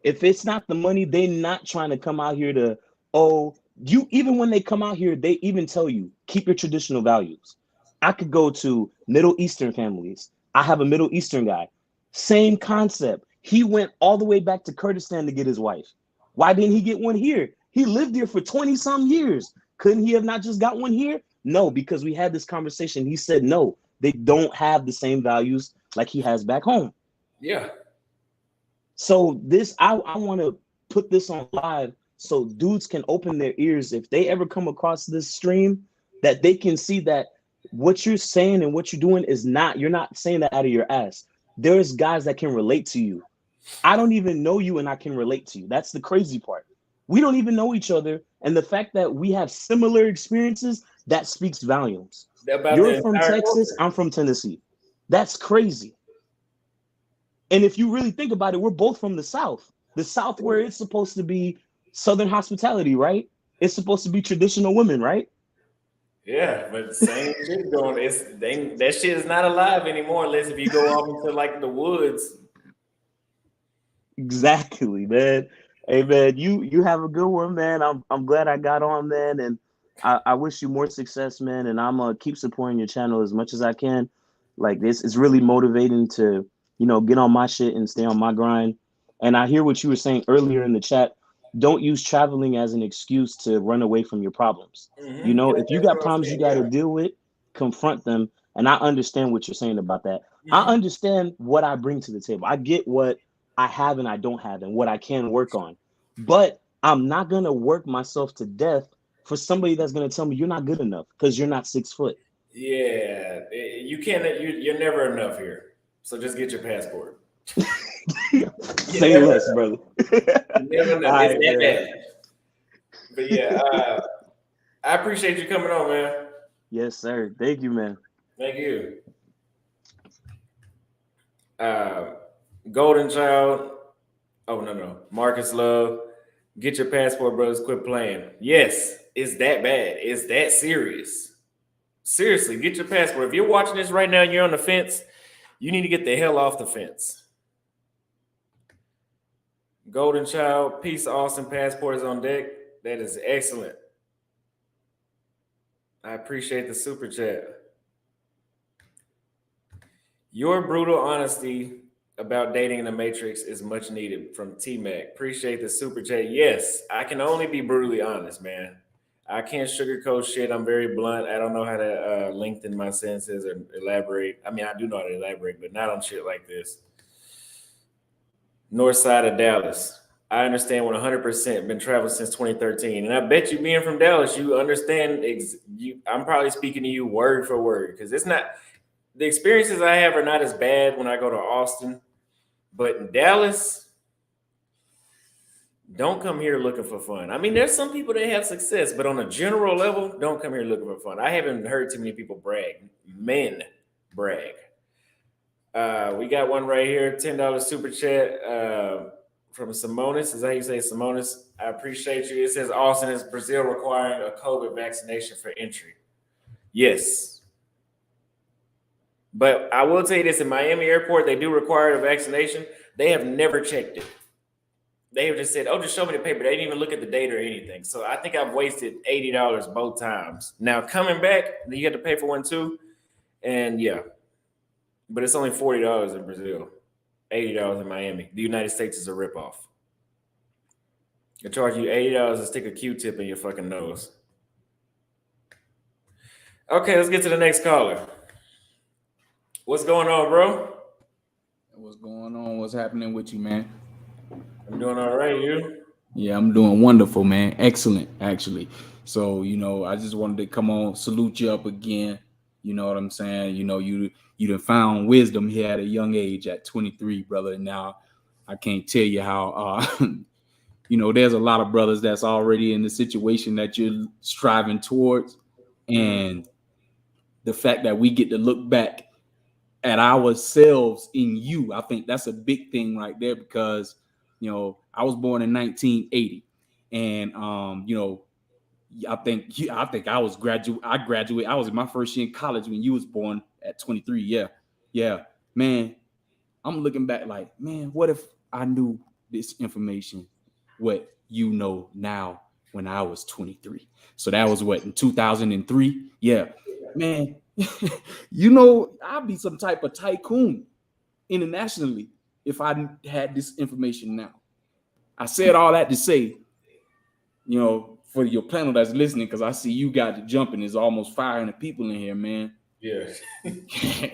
If it's not the money, they're not trying to come out here to, oh, you even when they come out here, they even tell you, keep your traditional values. I could go to Middle Eastern families. I have a Middle Eastern guy. Same concept. He went all the way back to Kurdistan to get his wife. Why didn't he get one here? He lived here for 20 some years. Couldn't he have not just got one here? No, because we had this conversation. He said, no, they don't have the same values like he has back home. Yeah. So I want to put this on live so dudes can open their ears if they ever come across this stream, that they can see that what you're saying and what you're doing is not, you're not saying that out of your ass. There's guys that can relate to you. I don't even know you and I can relate to you. That's the crazy part. We don't even know each other. And the fact that we have similar experiences, that speaks volumes. About You're the from entire Texas, culture. I'm from Tennessee. That's crazy. And if you really think about it, we're both from the South. The South where it's supposed to be Southern hospitality, right? It's supposed to be traditional women, right? Yeah, but same shit going. That shit is not alive anymore unless if you go off into like the woods. Exactly, man. Hey man, you have a good one, man. I'm glad I got on, man, and I wish you more success, man. And I'm gonna keep supporting your channel as much as I can. Like this is really motivating to, get on my shit and stay on my grind. And I hear what you were saying earlier in the chat. Don't use traveling as an excuse to run away from your problems. Yeah, If you that's got what I'm problems you saying. got to Yeah. deal with, confront them. And I understand what you're saying about that. I Mhm. understand what I bring to the table. I get what I have and I don't have and what I can work on. But I'm not going to work myself to death for somebody that's going to tell me you're not good enough because you're not 6 foot. Yeah, you can't. You're never enough here. So just get your passport. You're Say never less, enough. brother. You're never All enough. It's right, that man. bad. But yeah, I appreciate you coming on, man. Yes, sir. Thank you, man. Thank you. Uh, Golden Child. Oh no. Marcus Love. Get your passport, brothers. Quit playing. Yes, it's that bad. It's that serious. Seriously, get your passport. If you're watching this right now and you're on the fence, you need to get the hell off the fence. Golden Child, peace, Austin. Passport is on deck. That is excellent. I appreciate the super chat. Your brutal honesty about dating in the Matrix is much needed from T Mac. Appreciate the super chat. Yes, I can only be brutally honest, man. I can't sugarcoat shit. I'm very blunt. I don't know how to lengthen my sentences or elaborate. I mean, I do know how to elaborate, but not on shit like this. North side of Dallas. I understand 100%. Been traveling since 2013, and I bet you, being from Dallas, you understand. I'm probably speaking to you word for word because it's not. The experiences I have are not as bad when I go to Austin, but in Dallas, don't come here looking for fun. I mean, there's some people that have success, but on a general level, don't come here looking for fun. I haven't heard too many people brag. Men brag. We got one right here, $10 super chat from Simonis. Is that how you say Simonis? I appreciate you. It says Austin is Brazil requiring a COVID vaccination for entry. Yes. But I will tell you this, in Miami airport, they do require a vaccination. They have never checked it. They have just said, oh, just show me the paper. They didn't even look at the date or anything. So I think I've wasted $80 both times. Now coming back, you have to pay for one too. And yeah. But it's only $40 in Brazil, $80 in Miami. The United States is a ripoff. They charge you $80 to stick a Q-tip in your fucking nose. Okay, let's get to the next caller. What's going on, bro? What's going on? What's happening with you, man? I'm doing all right. You? Yeah, I'm doing wonderful, man. Excellent, actually. So, I just wanted to come on, salute you up again. You know what I'm saying? You done found wisdom here at a young age at 23, brother. And now I can't tell you how, there's a lot of brothers that's already in the situation that you're striving towards. And the fact that we get to look back at ourselves in you, I think that's a big thing right there because, I was born in 1980 and, I think I was I graduated. I was in my first year in college when you was born at 23. Yeah, man. I'm looking back like, man, what if I knew this information, what you know now when I was 23? So that was what, in 2003? Yeah, man. I'd be some type of tycoon internationally if I had this information now. I said all that to say, for your panel that's listening, because I see you got to jumping. There's almost 500 people in here, man. Yeah.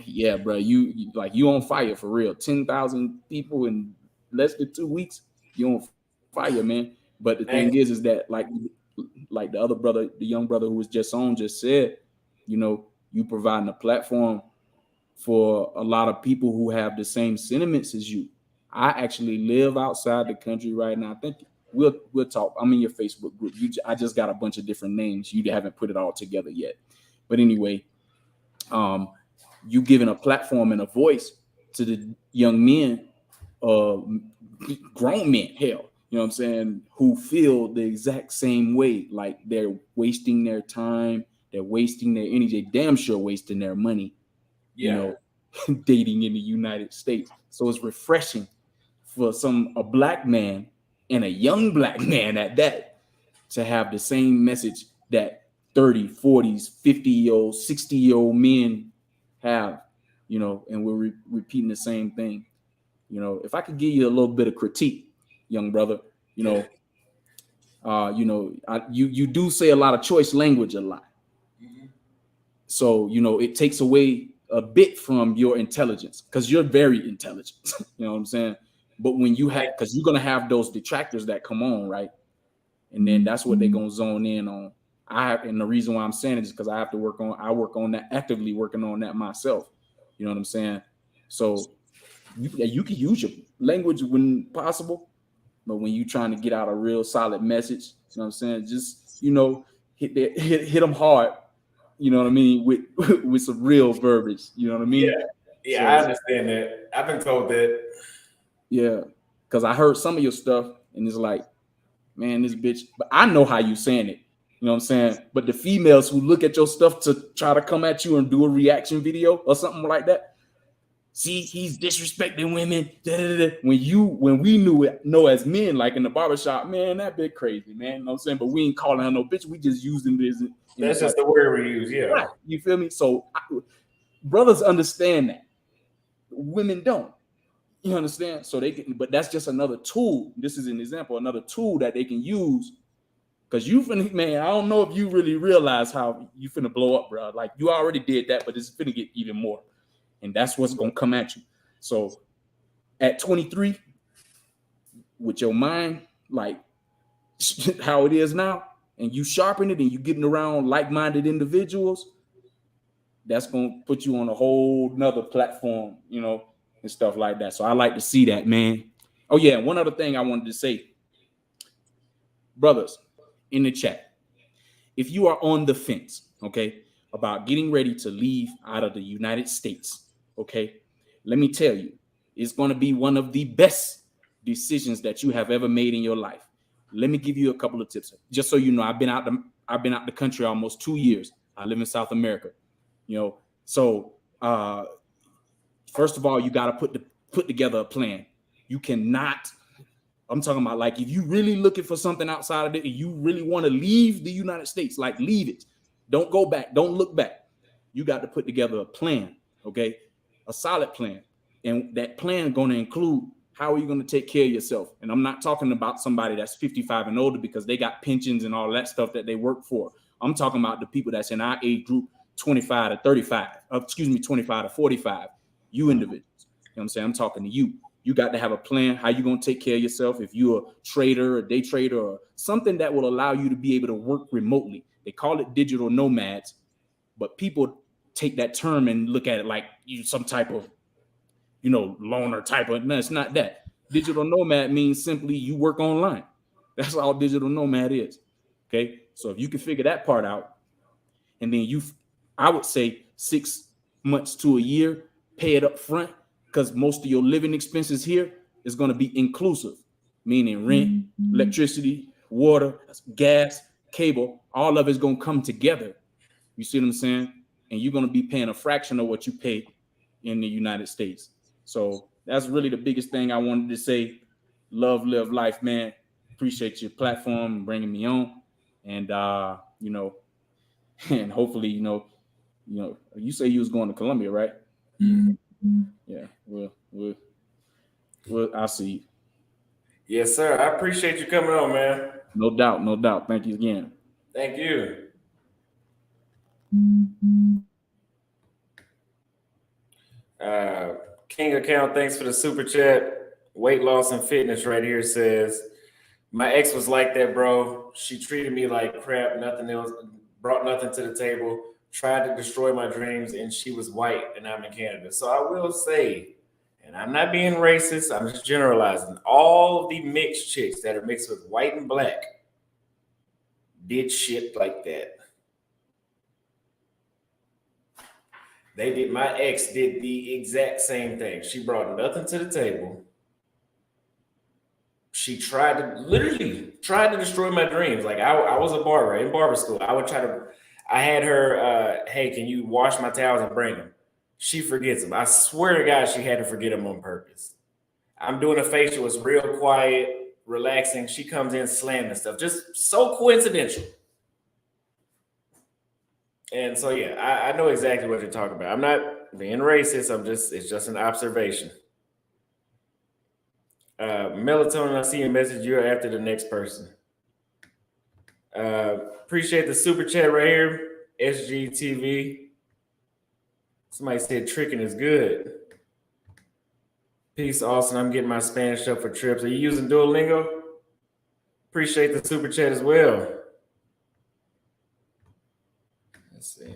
Yeah, bro. You on fire for real. 10,000 people in less than 2 weeks. You on fire, man. But the thing is that like the other brother, the young brother who was just on, just said, you providing a platform for a lot of people who have the same sentiments as you. I actually live outside the country right now. I think we'll talk. I'm in your Facebook group. I just got a bunch of different names. You haven't put it all together yet. But anyway, you giving a platform and a voice to the young men, grown men, hell, you know what I'm saying, who feel the exact same way, like they're wasting their time, they're wasting their energy, they're damn sure wasting their money, dating in the United States. So it's refreshing for a black man and a young black man at that to have the same message that 30, 40s, 50-year-old, 60-year-old men have, and we're repeating the same thing. If I could give you a little bit of critique, young brother, you do say a lot of choice language a lot. So, it takes away a bit from your intelligence because you're very intelligent. You know what I'm saying? But when you have, because you're going to have those detractors that come on, right? And then that's what they're going to zone in on. And the reason why I'm saying it is because I work on that, actively working on that myself. You know what I'm saying? So you can use your language when possible, but when you're trying to get out a real solid message, you know what I'm saying? Just, hit them hard, you know what I mean? With some real verbiage, you know what I mean? Yeah, So I understand that. I've been told that. Yeah, because I heard some of your stuff, and it's like, man, this bitch. But I know how you saying it. You know what I'm saying? But the females who look at your stuff to try to come at you and do a reaction video or something like that, see, he's disrespecting women. Da, da, da. When we know as men, like in the barbershop, man, that bit crazy, man. You know what I'm saying? But we ain't calling her no bitch. We just using this. That's just the word we use, yeah. Right. You feel me? So brothers understand that. Women don't. You understand? So they can, but that's just another tool. This is an example, another tool that they can use. Because you finna, man, I don't know if you really realize how you finna blow up, bro. Like you already did that, but it's finna get even more. And that's what's gonna come at you. So at 23, with your mind like how it is now, and you sharpen it and you getting around like-minded individuals, that's gonna put you on a whole nother platform, you know, and stuff like that. So I like to see that, man. Oh yeah, one other thing I wanted to say, brothers in the chat, if you are on the fence, okay, about getting ready to leave out of the United States, okay, let me tell you, it's going to be one of the best decisions that you have ever made in your life. Let me give you a couple of tips, just so you know. I've been out the country almost 2 years. I live in South America, you know. So first of all, you got to put together a plan. You cannot. I'm talking about like if you really looking for something outside of it and you really want to leave the United States, like leave it. Don't go back. Don't look back. You got to put together a plan, okay? A solid plan. And that plan going to include how are you going to take care of yourself? And I'm not talking about somebody that's 55 and older because they got pensions and all that stuff that they work for. I'm talking about the people that's in our age group, 25 to 35, 25 to 45, you individuals. You know what I'm saying? I'm talking to you. You got to have a plan. How you going to take care of yourself? If you're a trader, a day trader, or something that will allow you to be able to work remotely. They call it digital nomads, but people take that term and look at it like you some type of, you know, loner type of. No, it's not that. Digital nomad means simply you work online. That's all digital nomad is. Okay, so if you can figure that part out, and then I would say 6 months to a year, pay it up front. Because most of your living expenses here is going to be inclusive, meaning rent, electricity, water, gas, cable, all of it's going to come together. You see what I'm saying? And you're going to be paying a fraction of what you pay in the United States. So that's really the biggest thing I wanted to say. Love, live life, man. Appreciate your platform and bringing me on. And, you know, and hopefully, you know, you say you was going to Colombia, right? Yeah, well, I'll see you. Yes, sir. I appreciate you coming on, man. No doubt, no doubt. Thank you again. Thank you. King Account, thanks for the super chat. Weight loss and fitness right here says, my ex was like that, bro. She treated me like crap, nothing else, brought nothing to the table, tried to destroy my dreams, and she was white, and I'm in Canada. So I will say, and I'm not being racist, I'm just generalizing, all of the mixed chicks that are mixed with white and black did shit like that. My ex did the exact same thing. She brought nothing to the table. She literally tried to destroy my dreams. Like I was a barber in barber school. I had her, hey, can you wash my towels and bring them? She forgets them. I swear to God, she had to forget them on purpose. I'm doing a facial. It's real quiet, relaxing. She comes in slamming stuff. Just so coincidental. And so, yeah, I know exactly what you're talking about. I'm not being racist. It's just an observation. Melatonin, I see your message. You're after the next person. Appreciate the super chat right here. SGTV. Somebody said tricking is good. Peace, Austin. I'm getting my Spanish up for trips. Are you using Duolingo? Appreciate the super chat as well. Let's see.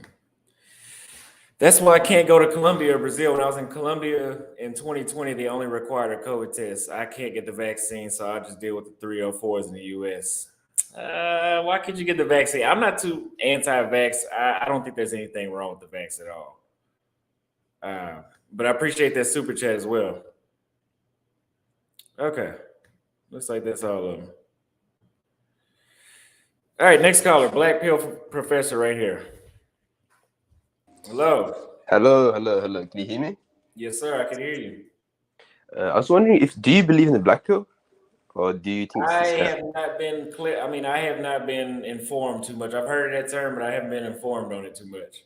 That's why I can't go to Colombia or Brazil. When I was in Colombia in 2020, they only required a COVID test. I can't get the vaccine, so I just deal with the 304s in the U.S. Why can't you get the vaccine? I'm not too anti-vax. I don't think there's anything wrong with the vax at all. But I appreciate that super chat as well. Okay. Looks like that's all of them. All right, next caller, Black Pill Professor right here. Hello. Hello. Can you hear me? Yes, sir. I can hear you. I was wondering do you believe in the black pill, or do you think it's I a scam? have not been clear. I mean, I have not been informed too much. I've heard of that term, but I haven't been informed on it too much.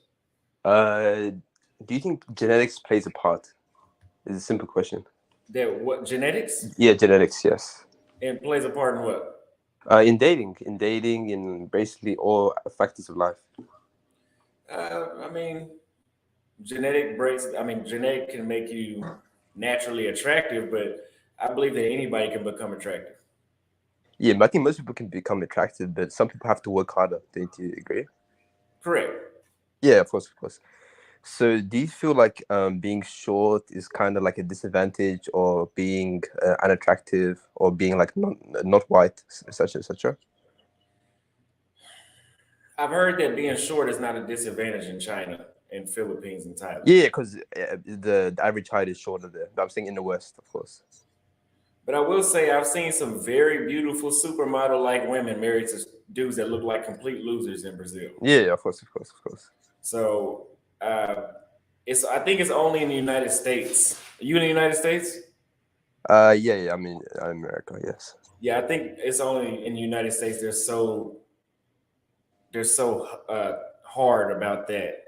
Do you think genetics plays a part? It's a simple question. That what genetics? Yeah, genetics, yes. And plays a part in what? In dating, in basically all factors of life. I mean, genetic can make you naturally attractive, but I believe that anybody can become attractive. Yeah, but I think most people can become attractive, but some people have to work harder. Don't you agree? Correct. Yeah, of course. So, do you feel like being short is kind of like a disadvantage, or being unattractive, or being like not white, etc.? I've heard that being short is not a disadvantage in China and Philippines and Thailand. Yeah, because the average height is shorter there. But I'm saying in the West, of course. But I will say I've seen some very beautiful supermodel-like women married to dudes that look like complete losers in Brazil. Yeah, of course. So I think it's only in the United States. Are you in the United States? Yeah. I mean, America, yes. Yeah, I think it's only in the United States. They're so hard about that.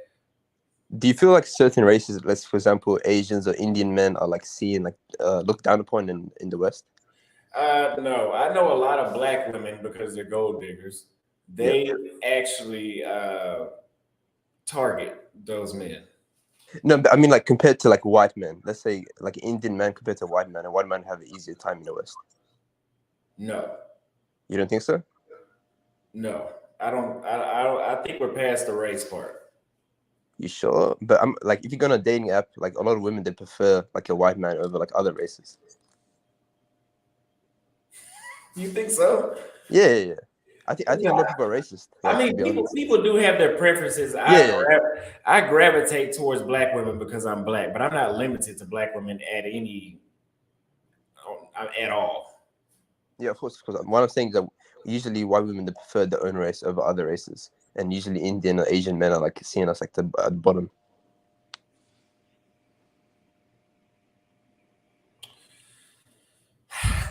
Do you feel like certain races, let's for example, Asians or Indian men, are like seen like looked down upon in the West? No, I know a lot of black women because they're gold diggers. They actually target those men. No, but I mean like compared to like white men. Let's say like Indian man compared to white man, and white man have an easier time in the West. No, You don't think so? no, I don't. I think we're past the race part. You sure? But I'm like, if you go on a dating app, like a lot of women, they prefer like a white man over like other races. You think so? Yeah. I think a lot of people are racist. I Like, mean, to be honest. people do have their preferences. I gravitate towards black women because I'm black, but I'm not limited to black women at all. Yeah, of course. What I'm saying is that usually white women, they prefer their own race over other races, and usually Indian or Asian men are like seen as like the bottom.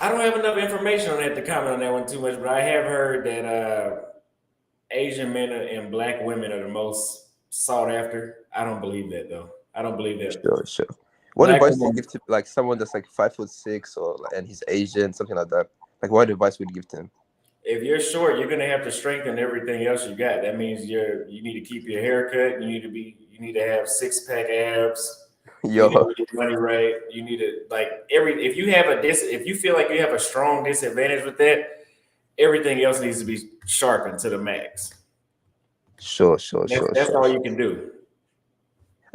I don't have enough information on that to comment on that one too much, but I have heard that Asian men and black women are the most sought after. I don't believe that though. I don't believe that. Sure. What Black advice do you women- give to like someone that's like 5'6" and he's Asian, something like that? Like, what advice would you give to him? If you're short, you're gonna have to strengthen everything else you got. That means you need to keep your hair cut. You need to have 6-pack abs. You need Yo, to get your money right. You need to if you feel like you have a strong disadvantage with that, everything else needs to be sharpened to the max. sure. That's all you can do.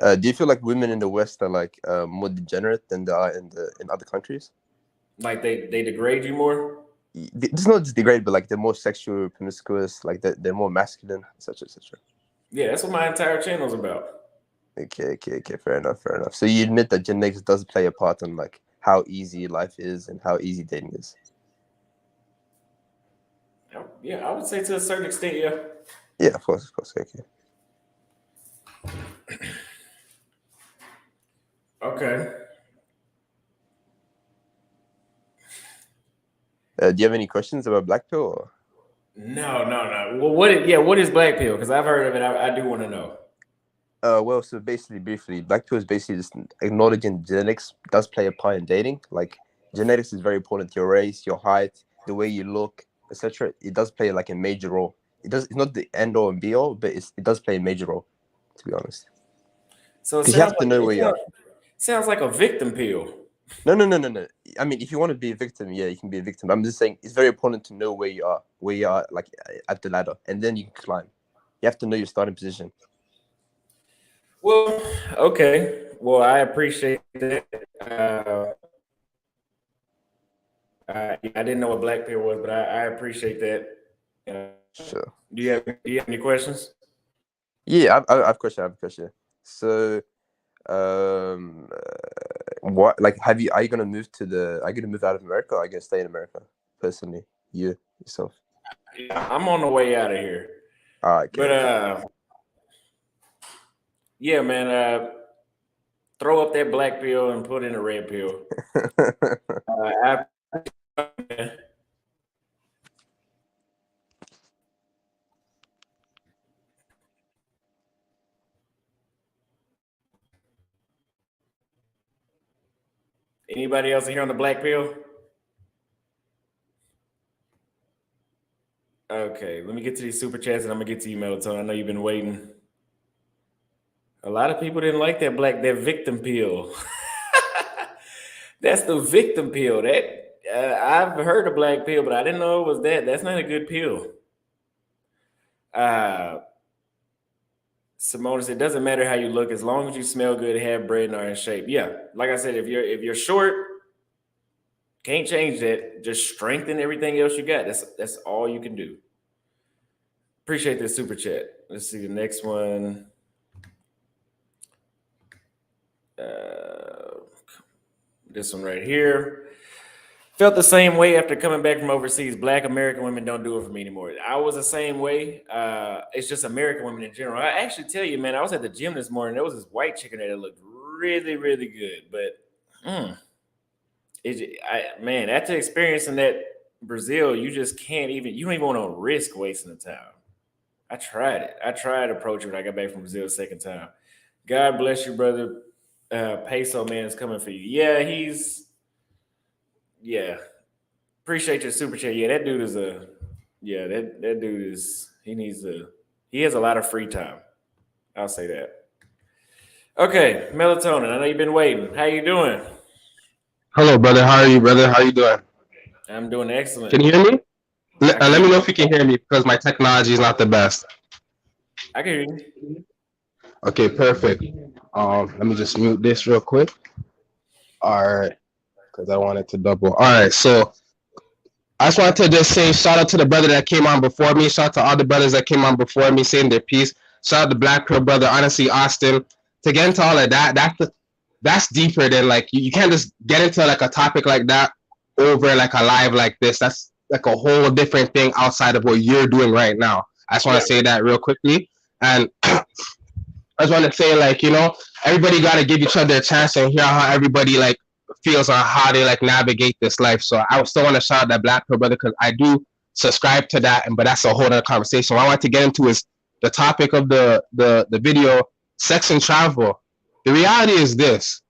Do you feel like women in the West are like more degenerate than they are in other countries? Like they degrade you more? It's not just degrade, but like they're more sexual, promiscuous, like they're more masculine, etc. Yeah, that's what my entire channel's about. Okay. Fair enough. So you admit that genetics does play a part in like how easy life is and how easy dating is. Yeah, I would say to a certain extent, yeah. Yeah, of course. Okay. Okay. Do you have any questions about black pill? Or? No. Well, what is black pill? Because I've heard of it. I do want to know. Well, so basically, briefly, black pill is basically just acknowledging genetics does play a part in dating. Like genetics is very important. Your race, your height, the way you look, etc. It does play like a major role. It's not the end all and be all, but it does play a major role, to be honest. So Because you have to know where you are. Sounds like a victim pill. No. I mean, if you want to be a victim, yeah, you can be a victim. I'm just saying it's very important to know where you are like at the ladder, and then you can climb. You have to know your starting position. Well, okay. Well, I appreciate that. I didn't know what black pill was, but I appreciate that. Sure. Do you have any questions? Yeah, I have a question. So, What like are you gonna move are you gonna move out of America or are you gonna stay in America? Personally, yourself. I'm on the way out of here. All right, But yeah, man, throw up that black pill and put in a red pill. Anybody else here on the black pill? Okay, let me get to these super chats and I'm gonna get to you, Melatonin. I know you've been waiting. A lot of people didn't like that victim pill. That's the victim pill. That I've heard of black pill, but I didn't know it was that. That's not a good pill. Simone said, it doesn't matter how you look as long as you smell good, have bread, and are in shape. Yeah, like I said, if you're short, can't change that. Just strengthen everything else you got. That's all you can do. Appreciate this super chat. Let's see the next one. This one right here. Felt the same way after coming back from overseas. Black American women don't do it for me anymore. I was the same way. It's just American women in general. I actually tell you, man, I was at the gym this morning. There was this white chicken there that looked really, really good. But man, after experiencing that Brazil, you just can't even. You don't even want to risk wasting the time. I tried it. I tried approaching when I got back from Brazil the second time. God bless you, brother. Peso man is coming for you. Yeah. Appreciate your super chat. Yeah, that dude is that dude is, he has a lot of free time. I'll say that. Okay, Melatonin, I know you've been waiting. How you doing? Hello, brother. How are you, brother? How you doing? I'm doing excellent. Can you hear me? Let me know if you can hear me because my technology is not the best. I can hear you. Okay, perfect. Let me just mute this real quick. All right, because I wanted to double. All right, so I just wanted to just say shout out to the brother that came on before me. Shout out to all the brothers that came on before me saying their piece. Shout out to Black Pearl brother. Honestly, Austin, to get into all of that, that's deeper than like you can't just get into like a topic like that over like a live like this. That's like a whole different thing outside of what you're doing right now. I just want to say that real quickly. And I just want to say, like, everybody got to give each other a chance and hear how everybody like feels on how they like navigate this life. So I still want to shout out that Black Pearl brother because I do subscribe to that, but that's a whole other conversation. What I want to get into is the topic of the video, sex and travel. The reality is this: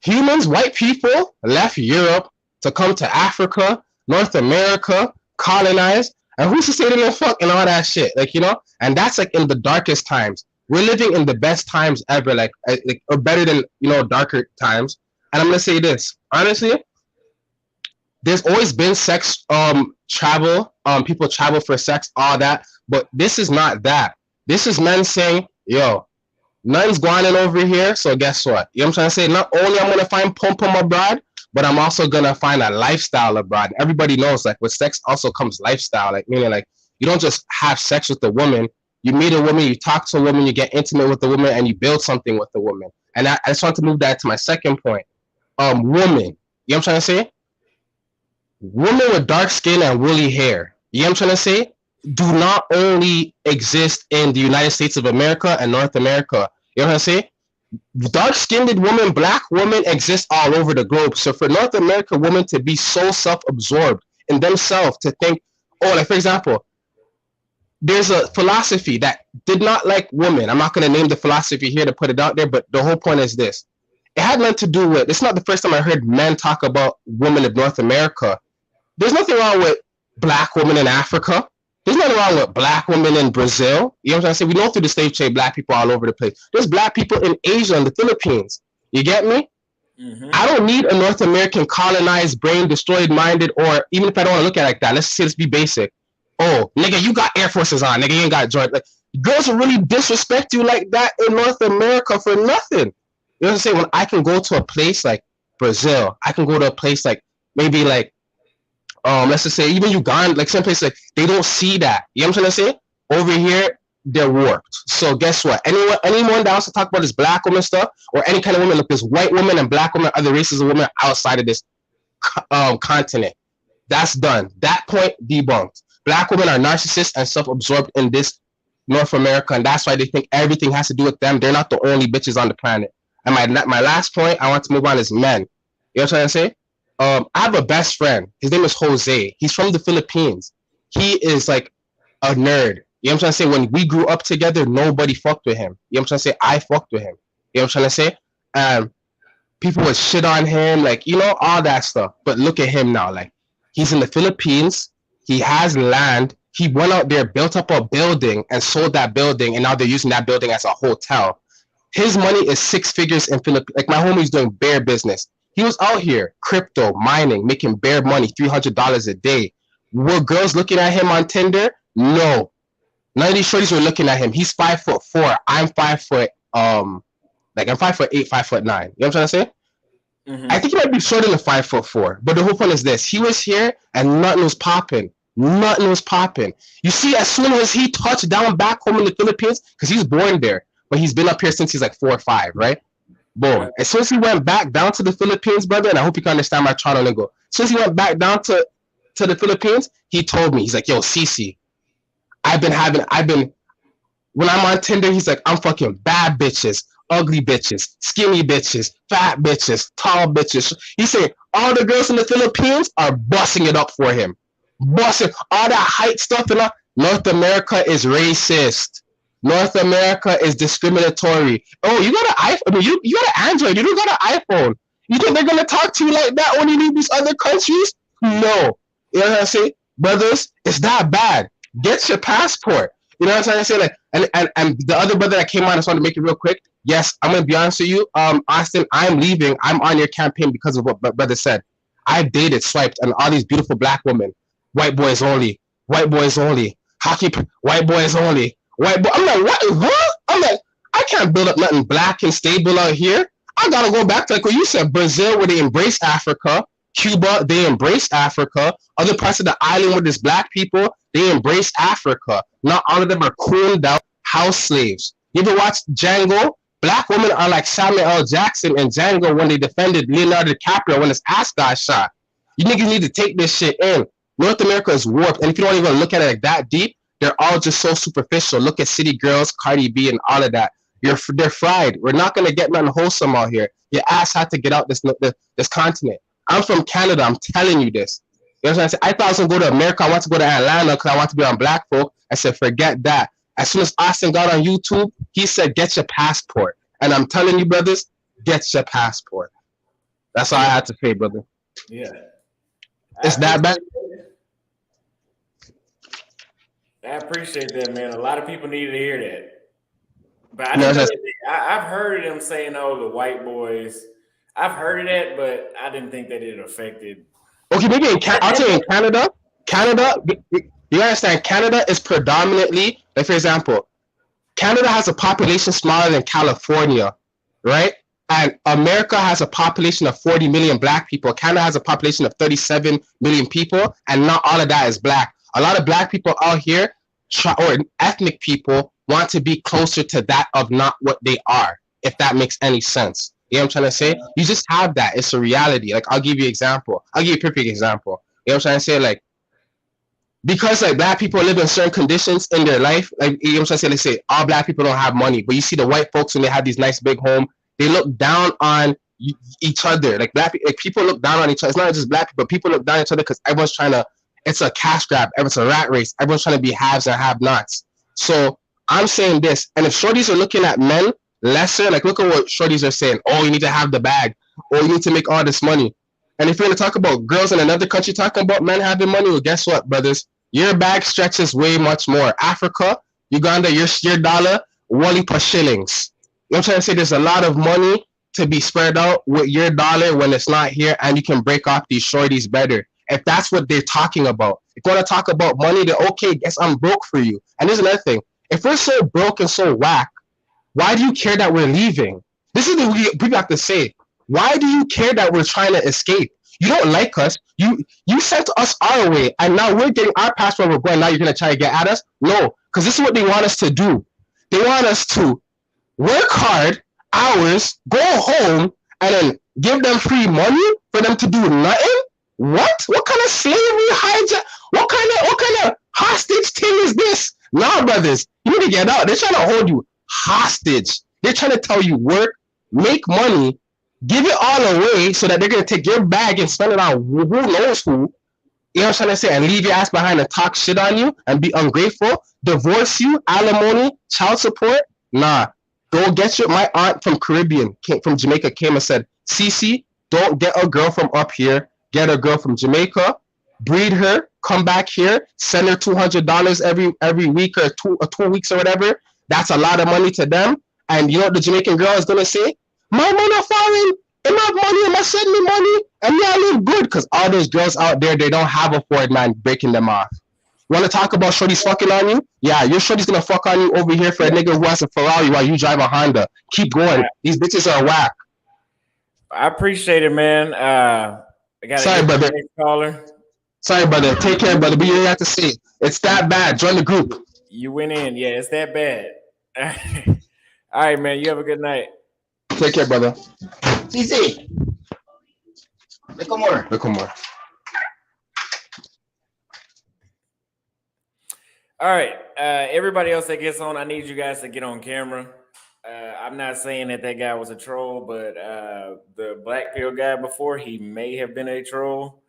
humans, white people, left Europe to come to Africa, North America, colonize, and who's to say they don't fuck and all that shit, and that's like in the darkest times. We're living in the best times ever, or better than darker times. And I'm gonna say this honestly: there's always been sex travel, people travel for sex, all that, but this is not that. This is men saying, yo, nothing's going on over here, so guess what? You know what I'm trying to say? Not only I'm gonna find pom pom abroad, but I'm also gonna find a lifestyle abroad. Everybody knows, like, with sex also comes lifestyle, like meaning like you don't just have sex with a woman. You meet a woman, you talk to a woman, you get intimate with the woman, and you build something with the woman. And I just want to move that to my second point. Women, you know what I'm trying to say? Women with dark skin and woolly hair, you know what I'm trying to say? Do not only exist in the United States of America and North America. You know what I'm saying? Dark-skinned women, black women exist all over the globe. So for North American women to be so self-absorbed in themselves, to think, like for example, there's a philosophy that did not like women. I'm not going to name the philosophy here to put it out there, but the whole point is this. It had nothing to do with, it's not the first time I heard men talk about women of North America. There's nothing wrong with black women in Africa. There's nothing wrong with black women in Brazil. You know what I'm saying? We know through the slave trade, black people all over the place. There's black people in Asia and the Philippines. You get me? Mm-hmm. I don't need a North American colonized, brain destroyed, minded, or even if I don't want to look at it like that, let's be basic. Oh, nigga, you got Air Forces on. Nigga, you ain't got joint. Like, girls will really disrespect you like that in North America for nothing. You know what I'm saying? When I can go to a place like Brazil, I can go to a place like maybe like let's just say even Uganda, like some place like they don't see that. You know what I'm trying to say? Over here, they're warped. So guess what? Anyone that wants to talk about this black woman stuff or any kind of woman, look, this white woman and black woman, other races of women outside of this continent. That's done. That point debunked. Black women are narcissists and self-absorbed in this North America, and that's why they think everything has to do with them. They're not the only bitches on the planet. And my last point I want to move on is men. You know what I'm trying to say? I have a best friend. His name is Jose. He's from the Philippines. He is like a nerd. You know what I'm trying to say? When we grew up together, nobody fucked with him. You know what I'm trying to say? I fucked with him. You know what I'm trying to say? People would shit on him, like, you know, all that stuff. But look at him now. Like, he's in the Philippines. He has land. He went out there, built up a building, and sold that building, and now they're using that building as a hotel. His money is 6 figures in Philippines. Like, my homie's doing bear business. He was out here, crypto, mining, making bear money, $300 a day. Were girls looking at him on Tinder? No. None of these shorties were looking at him. He's 5'4". I'm 5 foot, I'm 5'8", 5'9". You know what I'm trying to say? Mm-hmm. I think he might be shorter than 5'4". But the whole point is this: he was here and nothing was popping. Nothing was popping. You see, as soon as he touched down back home in the Philippines, because he's born there, but he's been up here since he's like 4 or 5, right? Boom. As soon as he went back down to the Philippines, brother, and I hope you can understand my Toronto lingo. As soon as he went back down to the Philippines, he told me, he's like, yo, Cece, when I'm on Tinder, he's like, I'm fucking bad bitches, ugly bitches, skinny bitches, fat bitches, tall bitches. He said all the girls in the Philippines are busting it up for him. Busting all that height stuff and all. North America is racist. North America is discriminatory. Oh, you got an iPhone? I mean, you got an Android. You don't got an iPhone. You think they're gonna talk to you like that when you leave these other countries? No. You know what I'm saying? Brothers, it's that bad. Get your passport. You know what I'm trying to say? Like, and the other brother that came on, I just want to make it real quick. Yes, I'm gonna be honest with you. Austin, I'm leaving. I'm on your campaign because of what my brother said. I dated, swiped, and all these beautiful black women. White boys only. White boys only. Hockey. White boys only. White boy. I'm like, what? I'm like, I can't build up nothing black and stable out here. I gotta go back to like what you said, Brazil, where they embrace Africa. Cuba, they embrace Africa. Other parts of the island where there's black people, they embrace Africa. Not all of them are cooled out house slaves. You ever watch Django? Black women are like Samuel L. Jackson and Django when they defended Leonardo DiCaprio when his ass got shot. You niggas need to take this shit in. North America is warped, and if you don't even look at it like that deep, they're all just so superficial. Look at City Girls, Cardi B, and all of that. They're fried. We're not gonna get nothing wholesome out here. Your ass had to get out this continent. I'm from Canada. I'm telling you this. You know what I'm saying? I thought I was gonna go to America. I want to go to Atlanta because I want to be on black folk. I said, forget that. As soon as Austin got on YouTube, he said, get your passport. And I'm telling you, brothers, get your passport. That's all I had to say, brother. Yeah. It's that bad. I appreciate that, man. A lot of people needed to hear that. But I've heard them saying, oh, the white boys. I've heard of that, but I didn't think that it affected. Okay, maybe I'll tell you, in Canada, you understand, Canada is predominantly, like for example, Canada has a population smaller than California, right? And America has a population of 40 million black people. Canada has a population of 37 million people, and not all of that is black. A lot of black people out here, or ethnic people, want to be closer to that of not what they are, if that makes any sense. You know what I'm trying to say? You just have that. It's a reality. Like, I'll give you an example. I'll give you a perfect example. You know what I'm trying to say? Like, because like black people live in certain conditions in their life, like, you know what I'm trying to say? Let's say all black people don't have money, but you see the white folks when they have these nice big homes, they look down on each other. Like people look down on each other. It's not just black people. People look down on each other because everyone's trying to. It's a cash grab. It's a rat race. Everyone's trying to be haves and have-nots. So I'm saying this, and if shorties are looking at men lesser, like look at what shorties are saying. Oh, you need to have the bag. Or you need to make all this money. And if you're going to talk about girls in another country talking about men having money, well, guess what, brothers? Your bag stretches way much more. Africa, Uganda, your dollar, wally per shillings. You know what I'm trying to say? There's a lot of money to be spread out with your dollar when it's not here, and you can break off these shorties better. If that's what they're talking about. If you want to talk about money, then okay, guess I'm broke for you. And there's another thing. If we're so broke and so whack, why do you care that we're leaving? This is what people have to say. Why do you care that we're trying to escape? You don't like us. You sent us our way, and now we're getting our passport. We're going. Now you're gonna try to get at us? No, because this is what they want us to do. They want us to work hard, hours, go home, and then give them free money for them to do nothing. What kind of slavery hijack? What kind of hostage thing is this? Nah, brothers, you need to get out. They're trying to hold you hostage. They're trying to tell you work, make money, give it all away so that they're gonna take your bag and spend it on who knows who. You know what I'm trying to say? And leave your ass behind and talk shit on you and be ungrateful, divorce you, alimony, child support. Nah. Go get my aunt from from Jamaica came and said, Cece, don't get a girl from up here. Get a girl from Jamaica, breed her, come back here, send her $200 every week or 2 weeks or whatever. That's a lot of money to them. And you know what the Jamaican girl is gonna say? My money foreign, and my money, and send me money, and yeah, I live good. Because all those girls out there, they don't have a Ford man breaking them off. Want to talk about shorties fucking on you? Yeah, your shorty's gonna fuck on you over here for a nigga who has a Ferrari while you drive a Honda. Keep going. These bitches are whack. I appreciate it, man. I got Sorry, brother. Caller. Sorry, brother. Take care, brother. But you have to say it's that bad. Join the group. You went in. Yeah, it's that bad. All right, man. You have a good night. Take care, brother. CC. Look more. All right. Everybody else that gets on, I need you guys to get on camera. I'm not saying that guy was a troll, but the black pill guy before, he may have been a troll.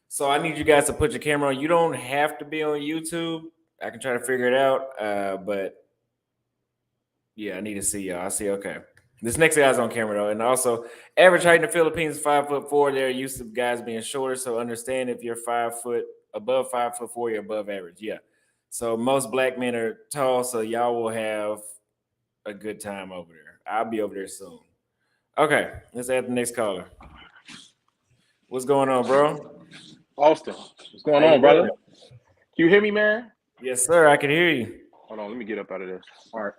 So I need you guys to put your camera on. You don't have to be on YouTube. I can try to figure it out. But yeah, I need to see y'all. I see. Okay. This next guy's on camera though. And also, average height in the Philippines is 5'4". They're used to guys being shorter. So understand if you're above 5'4", you're above average. Yeah. So most black men are tall. So y'all will have a good time over there. I'll be over there soon. Okay, let's add the next caller. What's going on, bro? Austin, what's going on, brother? Can you hear me, man? Yes, sir. I can hear you. Hold on, let me get up out of this. All right.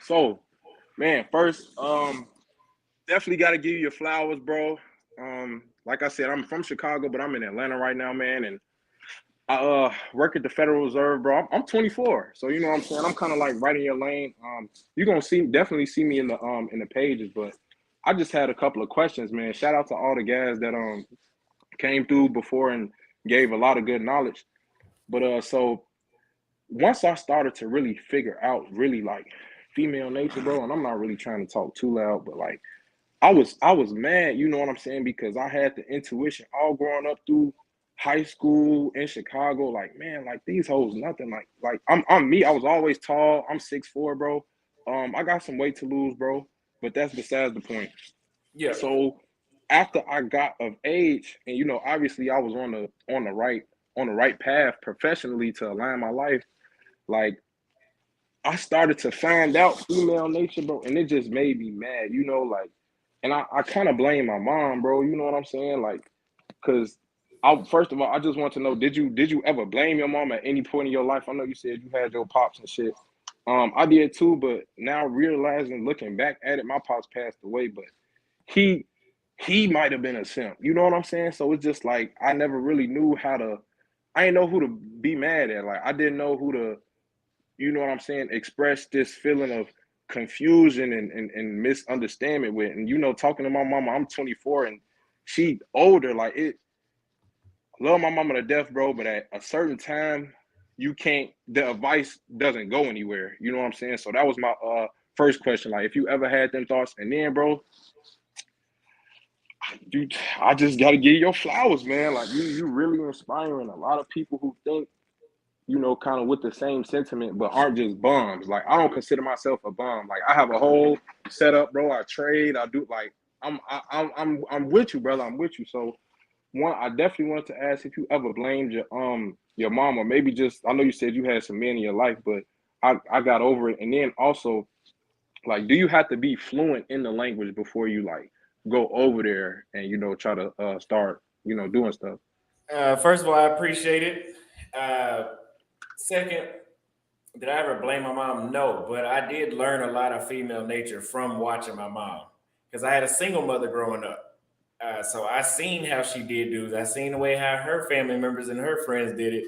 So, man, first, definitely got to give you your flowers, bro. Like I said, I'm from Chicago, but I'm in Atlanta right now, man, and I work at the Federal Reserve, bro. I'm 24, so you know what I'm saying. I'm kind of like right in your lane. You're gonna definitely see me in the pages, but I just had a couple of questions, man. Shout out to all the guys that came through before and gave a lot of good knowledge. But so once I started to really figure out really like female nature, bro, and I'm not really trying to talk too loud, but like I was mad, you know what I'm saying, because I had the intuition all growing up through high school in Chicago, like, man, like these hoes nothing, like I'm me. I was always tall. I'm 6'4", bro. I got some weight to lose, bro, but that's besides the point. Yeah. So after I got of age, and you know, obviously I was on the right path professionally to align my life, like I started to find out female nature, bro, and it just made me mad, you know, like, and I kind of blame my mom, bro, you know what I'm saying, like, because first of all, I just want to know, did you ever blame your mom at any point in your life? I know you said you had your pops and shit. I did too, but now realizing, looking back at it, my pops passed away, but he might have been a simp. You know what I'm saying? So it's just like I never really knew I didn't know who to be mad at. Like I didn't know who to, you know what I'm saying, express this feeling of confusion and misunderstanding with. And you know, talking to my mama, I'm 24 and she older, like it. Love my mama to death, bro, but at a certain time, the advice doesn't go anywhere. You know what I'm saying? So that was my first question. Like, if you ever had them thoughts, and then, bro, dude, I just gotta give you your flowers, man. Like, you really inspiring a lot of people who think, you know, kind of with the same sentiment, but aren't just bums. Like, I don't consider myself a bum. Like, I have a whole setup, bro. I trade. I do like. I'm with you, brother. I'm with you. So. One, I definitely wanted to ask if you ever blamed your mom, or maybe just, I know you said you had some men in your life, but I got over it. And then also, like, do you have to be fluent in the language before you like go over there and you know try to start doing stuff? First of all, I appreciate it. Second, did I ever blame my mom? No, but I did learn a lot of female nature from watching my mom because I had a single mother growing up. So I seen how she did dudes. I seen the way how her family members and her friends did it.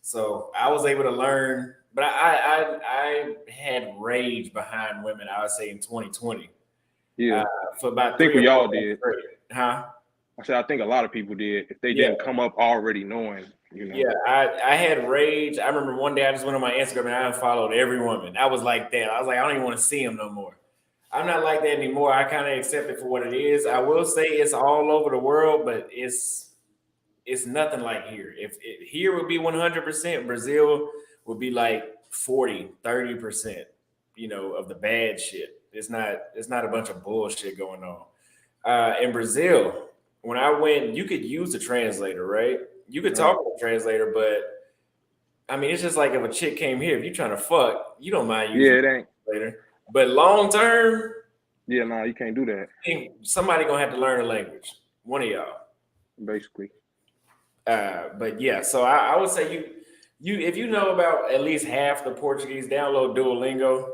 So I was able to learn. But I had rage behind women. I would say in 2020 Yeah, for I about think 3 or we 4 all months did. straight. Huh? I said I think a lot of people did if they Yeah. didn't come up already knowing, you know. Yeah, I had rage. I remember one day I just went on my Instagram and I unfollowed every woman. I was like that. I was like, I don't even want to see them no more. I'm not like that anymore. I kind of accept it for what it is. I will say it's all over the world, but it's nothing like here. If here would be 100%, Brazil would be like 40, 30%, of the bad shit. It's not a bunch of bullshit going on. In Brazil, when I went, you could use the translator, right? You could talk to the translator, but I mean, it's just like if a chick came here, if you're trying to fuck, you don't mind using Yeah, the it ain't. translator. But long term, Yeah, nah, you can't do that. somebody gonna have to learn the language. One of y'all. Basically. But yeah, so I would say you if you know about at least half the Portuguese, download Duolingo.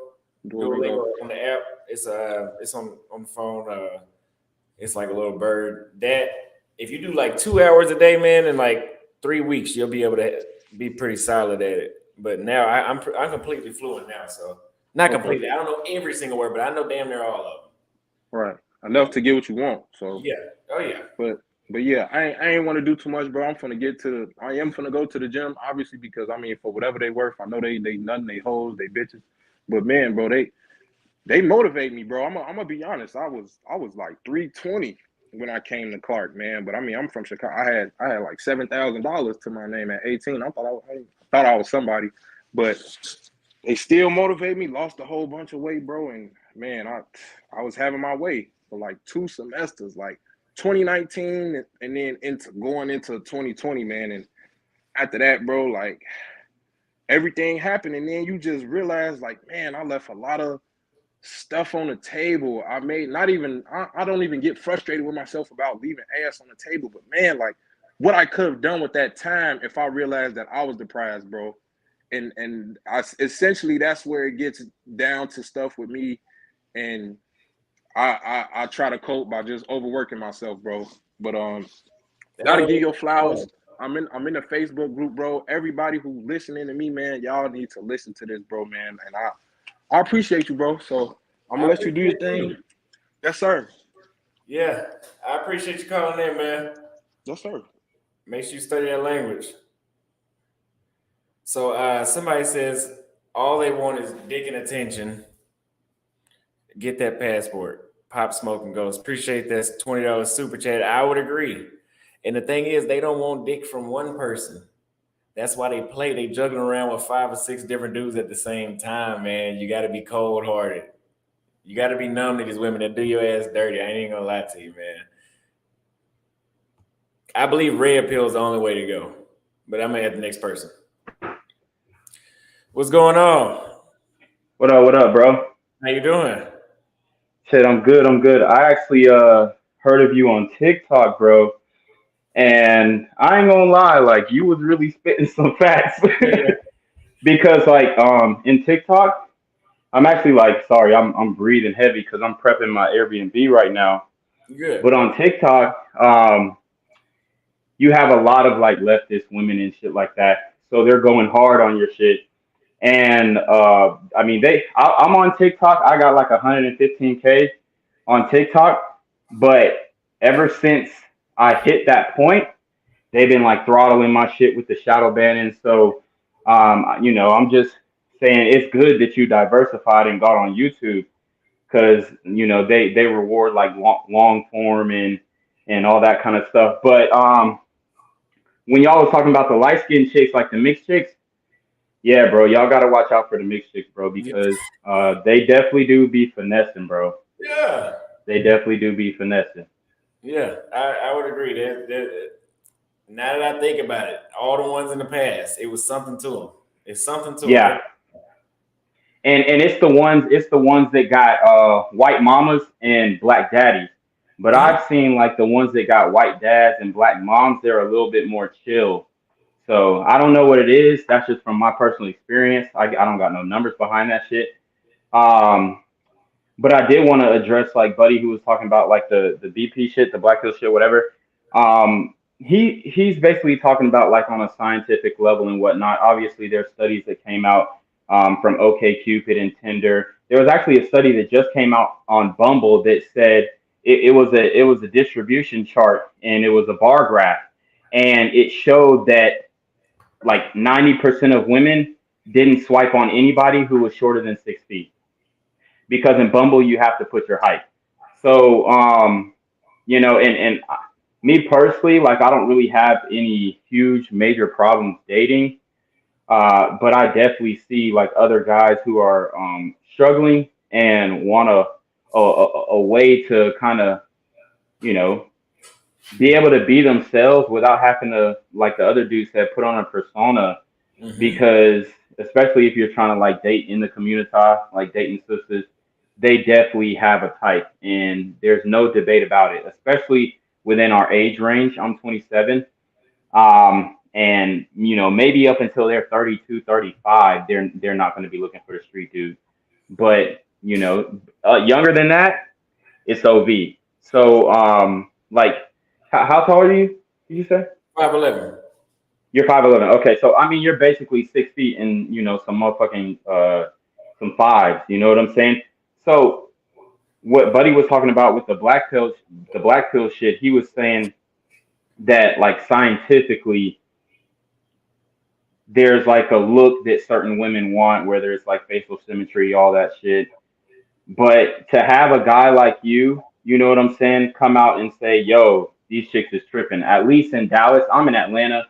Duolingo on the app. It's on the phone. It's like a little bird. That if you do like 2 hours a day, man, in like 3 weeks, you'll be able to be pretty solid at it. But now I'm completely fluent now, so not Okay. completely. I don't know every single word, but I know damn near all of them. Right. Enough to get what you want. So Yeah. Oh yeah. But yeah, I ain't want to do too much, bro. I am finna go to the gym, obviously, because I mean, for whatever they worth, I know they nothing, they hoes, they bitches. But man, bro, they motivate me, bro. I'm gonna be honest. I was like 320 when I came to Clark, man. But I mean, I'm from Chicago. I had like $7,000 to my name at 18. I thought I was somebody, but they still motivate me. Lost a whole bunch of weight, bro. And man, I was having my way for like 2 semesters, like 2019 and then going into 2020, man. And after that, bro, like everything happened, and then you just realize, like, man, I left a lot of stuff on the table. I don't even get frustrated with myself about leaving ass on the table, but man, like what I could have done with that time if I realized that I was deprived, bro. And essentially that's where it gets down to stuff with me, and I try to cope by just overworking myself, bro. But gotta give your flowers. I'm in the Facebook group, bro. Everybody who listening to me, man, y'all need to listen to this, bro, man. And I appreciate you, bro. So I'm gonna let you do your thing. Yes, sir. Yeah, I appreciate you calling in, man. Yes, sir. Make sure you study that language. So somebody says all they want is dick and attention. Get that passport. Pop Smoke and Ghost. Appreciate this $20 super chat. I would agree. And the thing is, they don't want dick from one person. That's why they play. They juggling around with 5 or 6 different dudes at the same time, man. You got to be cold hearted. You got to be numb to these women that do your ass dirty. I ain't even gonna lie to you, man. I believe red pill is the only way to go. But I'm gonna have the next person. What's going on? What up, bro? How you doing? Shit, I'm good. I actually heard of you on TikTok, bro. And I ain't gonna lie, like you was really spitting some facts. Yeah. Because like in TikTok, I'm actually like sorry, I'm breathing heavy because I'm prepping my Airbnb right now. Good. But on TikTok, you have a lot of like leftist women and shit like that. So they're going hard on your shit. And I mean, I'm on TikTok. I got like 115K on TikTok, but ever since I hit that point, they've been like throttling my shit with the shadow banning. So, I'm just saying it's good that you diversified and got on YouTube because they reward like long form and all that kind of stuff. But when y'all was talking about the light skinned chicks, like the mixed chicks. Yeah, bro, y'all gotta watch out for the mixed chicks, bro, because they definitely do be finessing, bro. Yeah. They definitely do be finessing. Yeah, I would agree. Now that I think about it, all the ones in the past, it was something to them. It's something to them. Yeah, and it's the ones that got white mamas and black daddies. But I've seen like the ones that got white dads and black moms. They're a little bit more chill. So I don't know what it is. That's just from my personal experience. I don't got no numbers behind that shit. But I did want to address like Buddy who was talking about like the BP shit, the black pill shit, whatever. He's basically talking about like on a scientific level and whatnot. Obviously, there's studies that came out from OKCupid and Tinder. There was actually a study that just came out on Bumble that said it was a distribution chart and it was a bar graph, and it showed that like 90% of women didn't swipe on anybody who was shorter than 6 feet because in Bumble you have to put your height. So and me personally, like I don't really have any huge major problems dating, but I definitely see like other guys who are struggling and want a way to kind of you know be able to be themselves without having to like the other dudes have put on a persona Mm-hmm. because especially if you're trying to like date in the community, like dating sisters, they definitely have a type, and there's no debate about it. Especially within our age range, I'm 27, and maybe up until they're 32, 35, they're not going to be looking for the street dude. But younger than that, it's OV. So like, how tall are you? Did you say? 5'11". You're 5'11". Okay, so I mean you're basically 6 feet and some motherfucking some fives. You know what I'm saying? So what Buddy was talking about with the black pill shit, he was saying that like scientifically there's like a look that certain women want, whether it's like facial symmetry, all that shit. But to have a guy like you know what I'm saying, come out and say, yo, these chicks is tripping. At least in Dallas, I'm in Atlanta.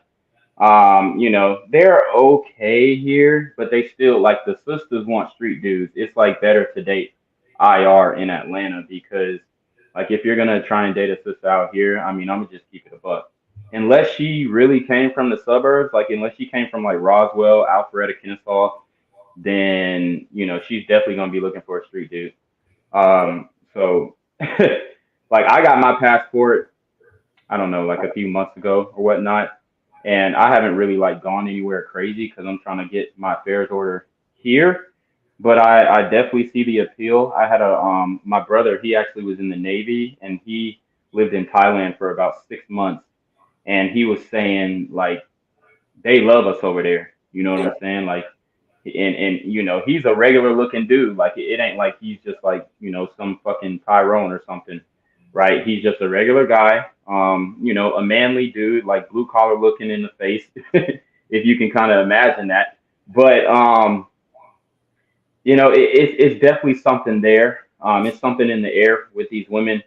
They're okay here, but they still like the sisters want street dudes. It's like better to date IR in Atlanta because like if you're gonna try and date a sister out here, I mean I'm gonna just keep it a buck. Unless she really came from the suburbs, like unless she came from like Roswell, Alpharetta, Kennesaw, then she's definitely gonna be looking for a street dude. So like I got my passport, I don't know, like a few months ago or whatnot. And I haven't really like gone anywhere crazy because I'm trying to get my affairs order here. But I definitely see the appeal. I had a my brother, he actually was in the Navy and he lived in Thailand for about 6 months. And he was saying like they love us over there. You know what Yeah. I'm saying? Like and he's a regular looking dude. Like it ain't like he's just like some fucking Tyrone or something, right? He's just a regular guy, a manly dude, like blue collar looking in the face, if you can kind of imagine that. But it's definitely something there. It's something in the air with these women.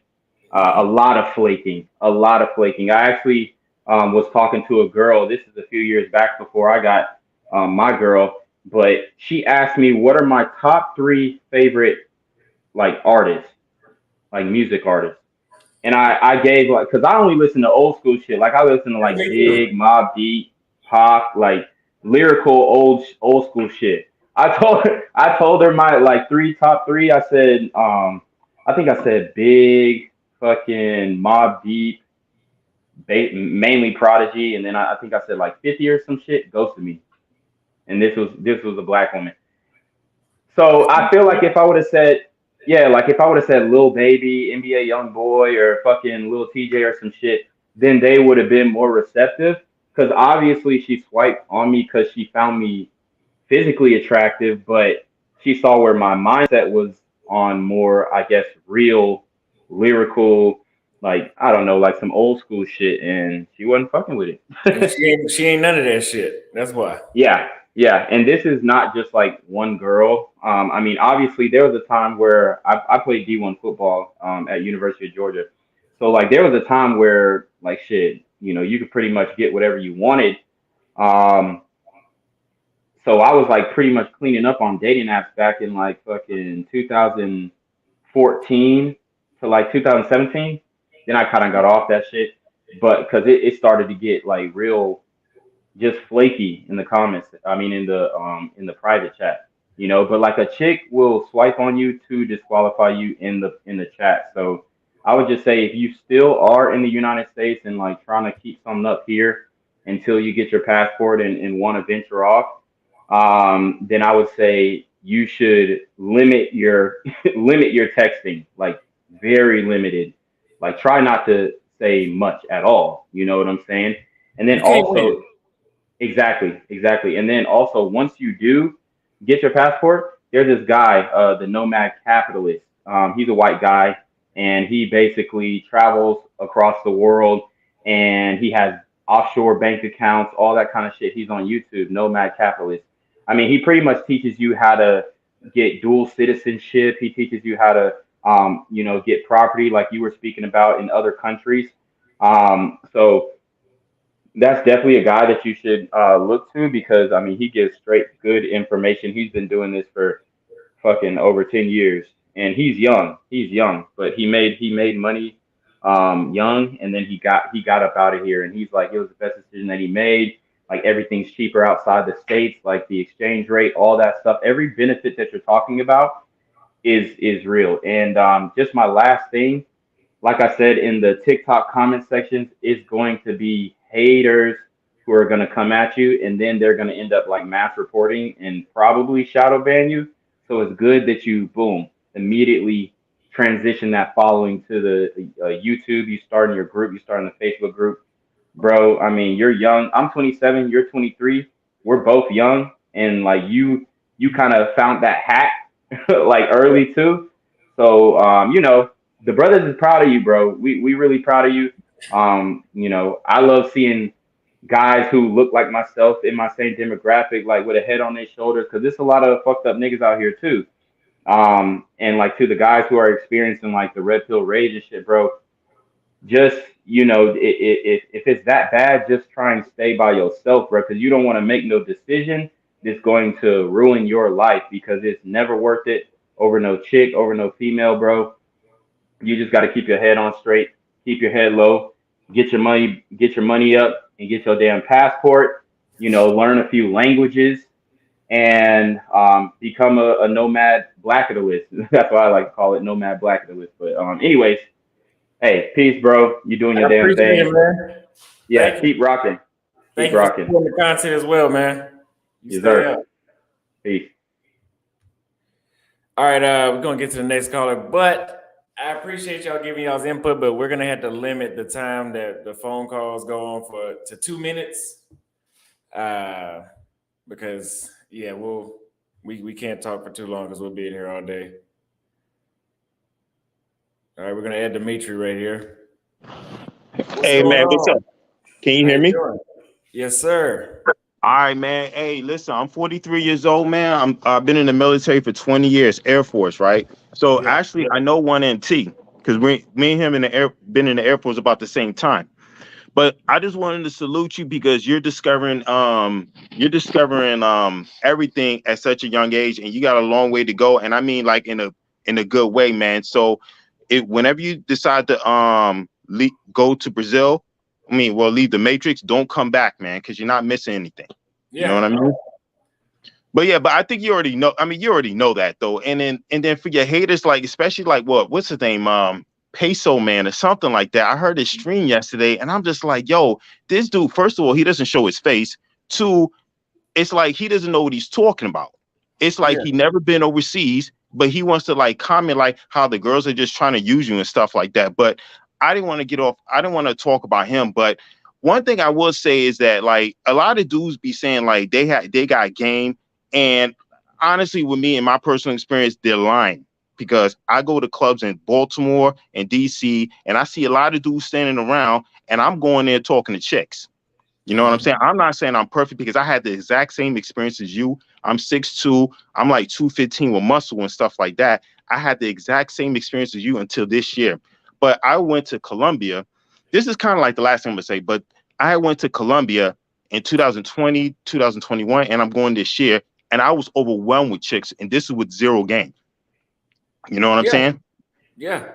A lot of flaking, a lot of flaking. I actually was talking to a girl. This is a few years back before I got my girl, but she asked me what are my top three favorite like artists, like music artists. And I gave like, cause I only listen to old school shit. Like I listen to like Me too. Big, Mob Deep, Pop, like lyrical old school shit. I told her my like top three. I said I think I said Big, fucking Mob Deep, mainly Prodigy, and then I think I said like 50 or some shit. Ghosted me, and this was a black woman. So I feel like if I would have said, yeah, like if I would have said Lil Baby, NBA Young Boy, or fucking Lil TJ or some shit, then they would have been more receptive. Because obviously she swiped on me because she found me physically attractive, but she saw where my mindset was on more, I guess, real lyrical, like I don't know, like some old school shit, and she wasn't fucking with And it. she ain't none of that shit. That's why. Yeah, yeah, and this is not just like one girl. I mean, obviously, there was a time where I played D1 football at University of Georgia, so like there was a time where like shit, you could pretty much get whatever you wanted. Um, so I was like pretty much cleaning up on dating apps back in like fucking 2014 to like 2017. Then I kind of got off that shit, but because it started to get like real just flaky in the comments. I mean, in the private chat, But like a chick will swipe on you to disqualify you in the chat. So I would just say if you still are in the United States and like trying to keep something up here until you get your passport and want to venture off, then I would say you should limit your limit your texting, like very limited. Like try not to say much at all. You know what I'm saying? And then You can't win. also, exactly. And then also, once you do get your passport, there's this guy, the Nomad Capitalist. He's a white guy, and he basically travels across the world, and he has offshore bank accounts, all that kind of shit. He's on YouTube, Nomad Capitalist. I mean, he pretty much teaches you how to get dual citizenship. He teaches you how to, get property, like you were speaking about in other countries. So that's definitely a guy that you should look to because I mean he gives straight good information. He's been doing this for fucking over 10 years and he's young. He's young, but he made money young and then he got up out of here and he's like it was the best decision that he made. Like everything's cheaper outside the states, like the exchange rate, all that stuff. Every benefit that you're talking about is real. And just my last thing, like I said in the TikTok comment sections, is going to be haters who are going to come at you, and then they're going to end up like mass reporting and probably shadow ban you. So it's good that you boom immediately transition that following to the YouTube. You start in your group, you start in the Facebook group, bro. I mean, you're young. I'm 27. You're 23. We're both young, and like you kind of found that hack like early too. So the brothers is proud of you, bro. We really proud of you. I love seeing guys who look like myself in my same demographic, like with a head on their shoulders, because there's a lot of fucked up niggas out here too. And like to the guys who are experiencing like the red pill rage and shit, bro. Just if it's that bad, just try and stay by yourself, bro, because you don't want to make no decision that's going to ruin your life because it's never worth it over no chick, over no female, bro. You just got to keep your head on straight, keep your head low, get your money up, and get your damn passport. Learn a few languages, and become a nomad blackatalist. That's why I like to call it nomad blackatalist. But anyways, hey, peace, bro. You doing your I damn appreciate thing. it, man. Yeah, Thank keep rocking. Thank Keep you for rocking. supporting the content as well, man. You Yes, stay sir. up. Peace. All right, we're gonna get to the next caller, but I appreciate y'all giving y'all's input, but we're gonna have to limit the time that the phone calls go on to 2 minutes. Because we can't talk for too long because we'll be in here all day. All right, we're gonna add Dimitri right here. Hey man, what's up? Can you hear me? Yes, sir. All right, man. Hey, listen, I'm 43 years old, man. I've been in the military for 20 years, Air Force, right? So actually, I know 1NT because me and him been in the Air Force about the same time. But I just wanted to salute you because you're discovering everything at such a young age, and you got a long way to go. And I mean, like in a good way, man. So, whenever you decide to go to Brazil, leave the Matrix, don't come back, man, because you're not missing anything. Yeah. You know what I mean? But I think you already know. I mean, you already know that though. And then for your haters, like especially like what's his name? Peso Man or something like that. I heard his stream yesterday, and I'm just like, yo, this dude. First of all, he doesn't show his face. Two, it's like he doesn't know what he's talking about. It's like he never been overseas, but he wants to like comment like how the girls are just trying to use you and stuff like that. But I didn't want to get off. I didn't want to talk about him. But one thing I will say is that like a lot of dudes be saying like they got game, and honestly, with me in my personal experience, they're lying. Because I go to clubs in Baltimore and DC, and I see a lot of dudes standing around, and I'm going there talking to chicks. You know what I'm saying? I'm not saying I'm perfect because I had the exact same experience as you. I'm 6'2", I'm like 215 with muscle and stuff like that. I had the exact same experience as you until this year. But I went to Colombia. This is kind of like the last thing I'm gonna say, but I went to Colombia in 2020, 2021, and I'm going this year, and I was overwhelmed with chicks, and this is with zero game. You know what I'm saying? Yeah.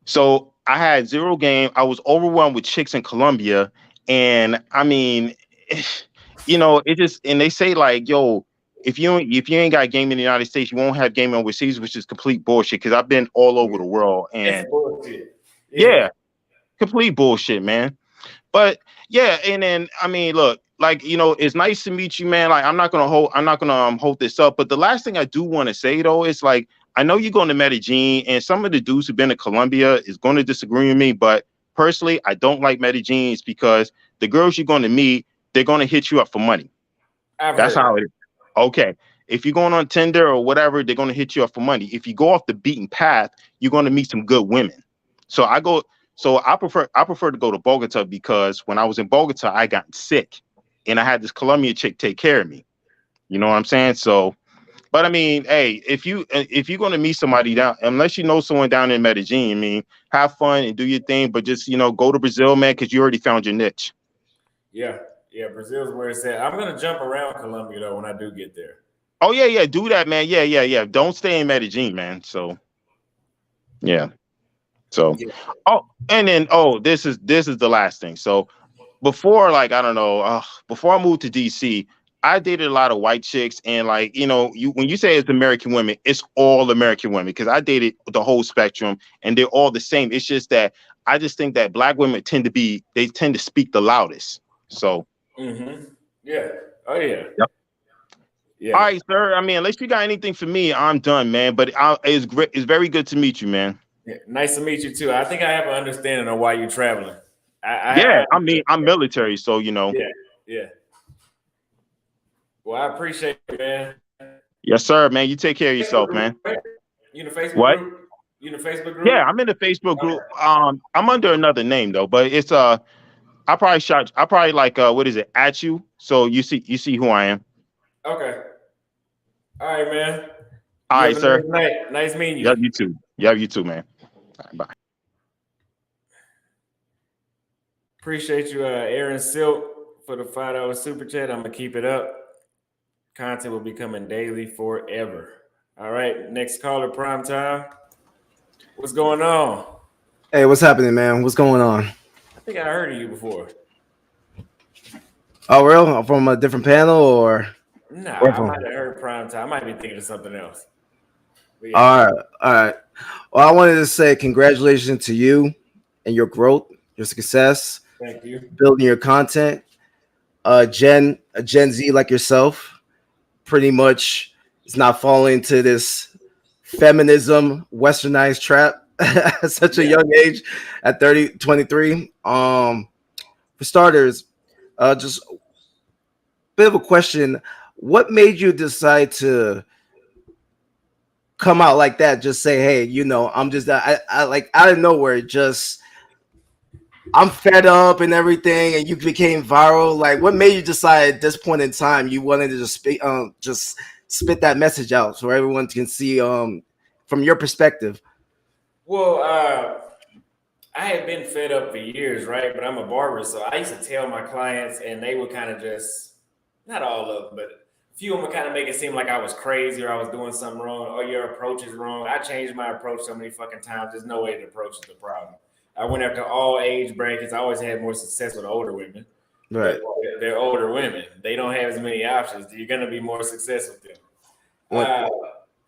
So I had zero game. I was overwhelmed with chicks in Colombia. And I mean, it just, and they say like, yo, if you ain't got game in the United States, you won't have game overseas, which is complete bullshit. Cause I've been all over the world and bullshit. Yeah, complete bullshit, man. But yeah, and then I mean, look, like it's nice to meet you, man. Like I'm not gonna hold this up. But the last thing I do want to say though is like I know you're going to Medellin, and some of the dudes who've been to Colombia is going to disagree with me, but personally, I don't like Medellin because the girls you're going to meet, they're going to hit you up for money. I've That's heard. how it is. Okay. If you're going on Tinder or whatever, they're going to hit you up for money. If you go off the beaten path, you're going to meet some good women. So I prefer to go to Bogota because when I was in Bogota, I got sick and I had this Colombian chick take care of me. You know what I'm saying? So, but I mean, hey, if you're going to meet somebody down, unless you know someone down in Medellin, I mean, have fun and do your thing, but just go to Brazil, man, because you already found your niche. Yeah, yeah. Brazil's where it's at. I'm gonna jump around Colombia though when I do get there. Oh yeah, do that, man. Yeah. Don't stay in Medellin, man. So yeah. So Yeah. and then this is the last thing. So before, like, I don't know, before I moved to DC, I dated a lot of white chicks, and like, you when you say it's American women, it's all American women because I dated the whole spectrum, and they're all the same. It's just that I just think that black women tend to speak the loudest. So Yeah. Oh yeah. yep. Yeah. All right, sir. I mean, unless you got anything for me, I'm done, man. But it's great. It's very good to meet you, man. Yeah. Nice to meet you too. I think I have an understanding of why you're traveling. Yeah, I mean, I'm military, so Yeah. Yeah. Well, I appreciate it, man. Yes, sir, man. You take care of yourself, man. You in the Facebook What? group? You in the Facebook group? Yeah, I'm in the Facebook group. I'm under another name though, but it's I probably like what is it, at you. So you see who I am. Okay. All right, man. All right, sir. Nice night. Nice meeting you. Yep, you too. Yep, you too, man. All right, bye. Appreciate you, Aaron Silk, for the $5 super chat. I'm gonna keep it up. Content will be coming daily forever. All right, next caller, prime time. What's going on? Hey, what's happening, man? What's going on? I think I heard of you before. Oh, real? From a different panel or? Nah, Or I from- might have heard prime time. I might be thinking of something else. But yeah. All right. Well, I wanted to say congratulations to you and your growth, your success, Thank you. building your content. A Gen Z like yourself, pretty much is not falling into this feminism westernized trap at such a young age at 23. For starters, just a bit of a question. What made you decide to come out like that? Just say, hey, I'm just I like out of nowhere, just I'm fed up and everything, and you became viral. Like, what made you decide at this point in time you wanted to just spit that message out so everyone can see from your perspective? Well, I had been fed up for years, right? But I'm a barber, so I used to tell my clients, and they would kind of just, not all of them, but a few of them would kind of make it seem like I was crazy or I was doing something wrong, or your approach is wrong. I changed my approach so many fucking times. There's no way to approach the problem. I went after all age brackets. I always had more success with older women. Right. They're older women. They don't have as many options. You're going to be more successful with them.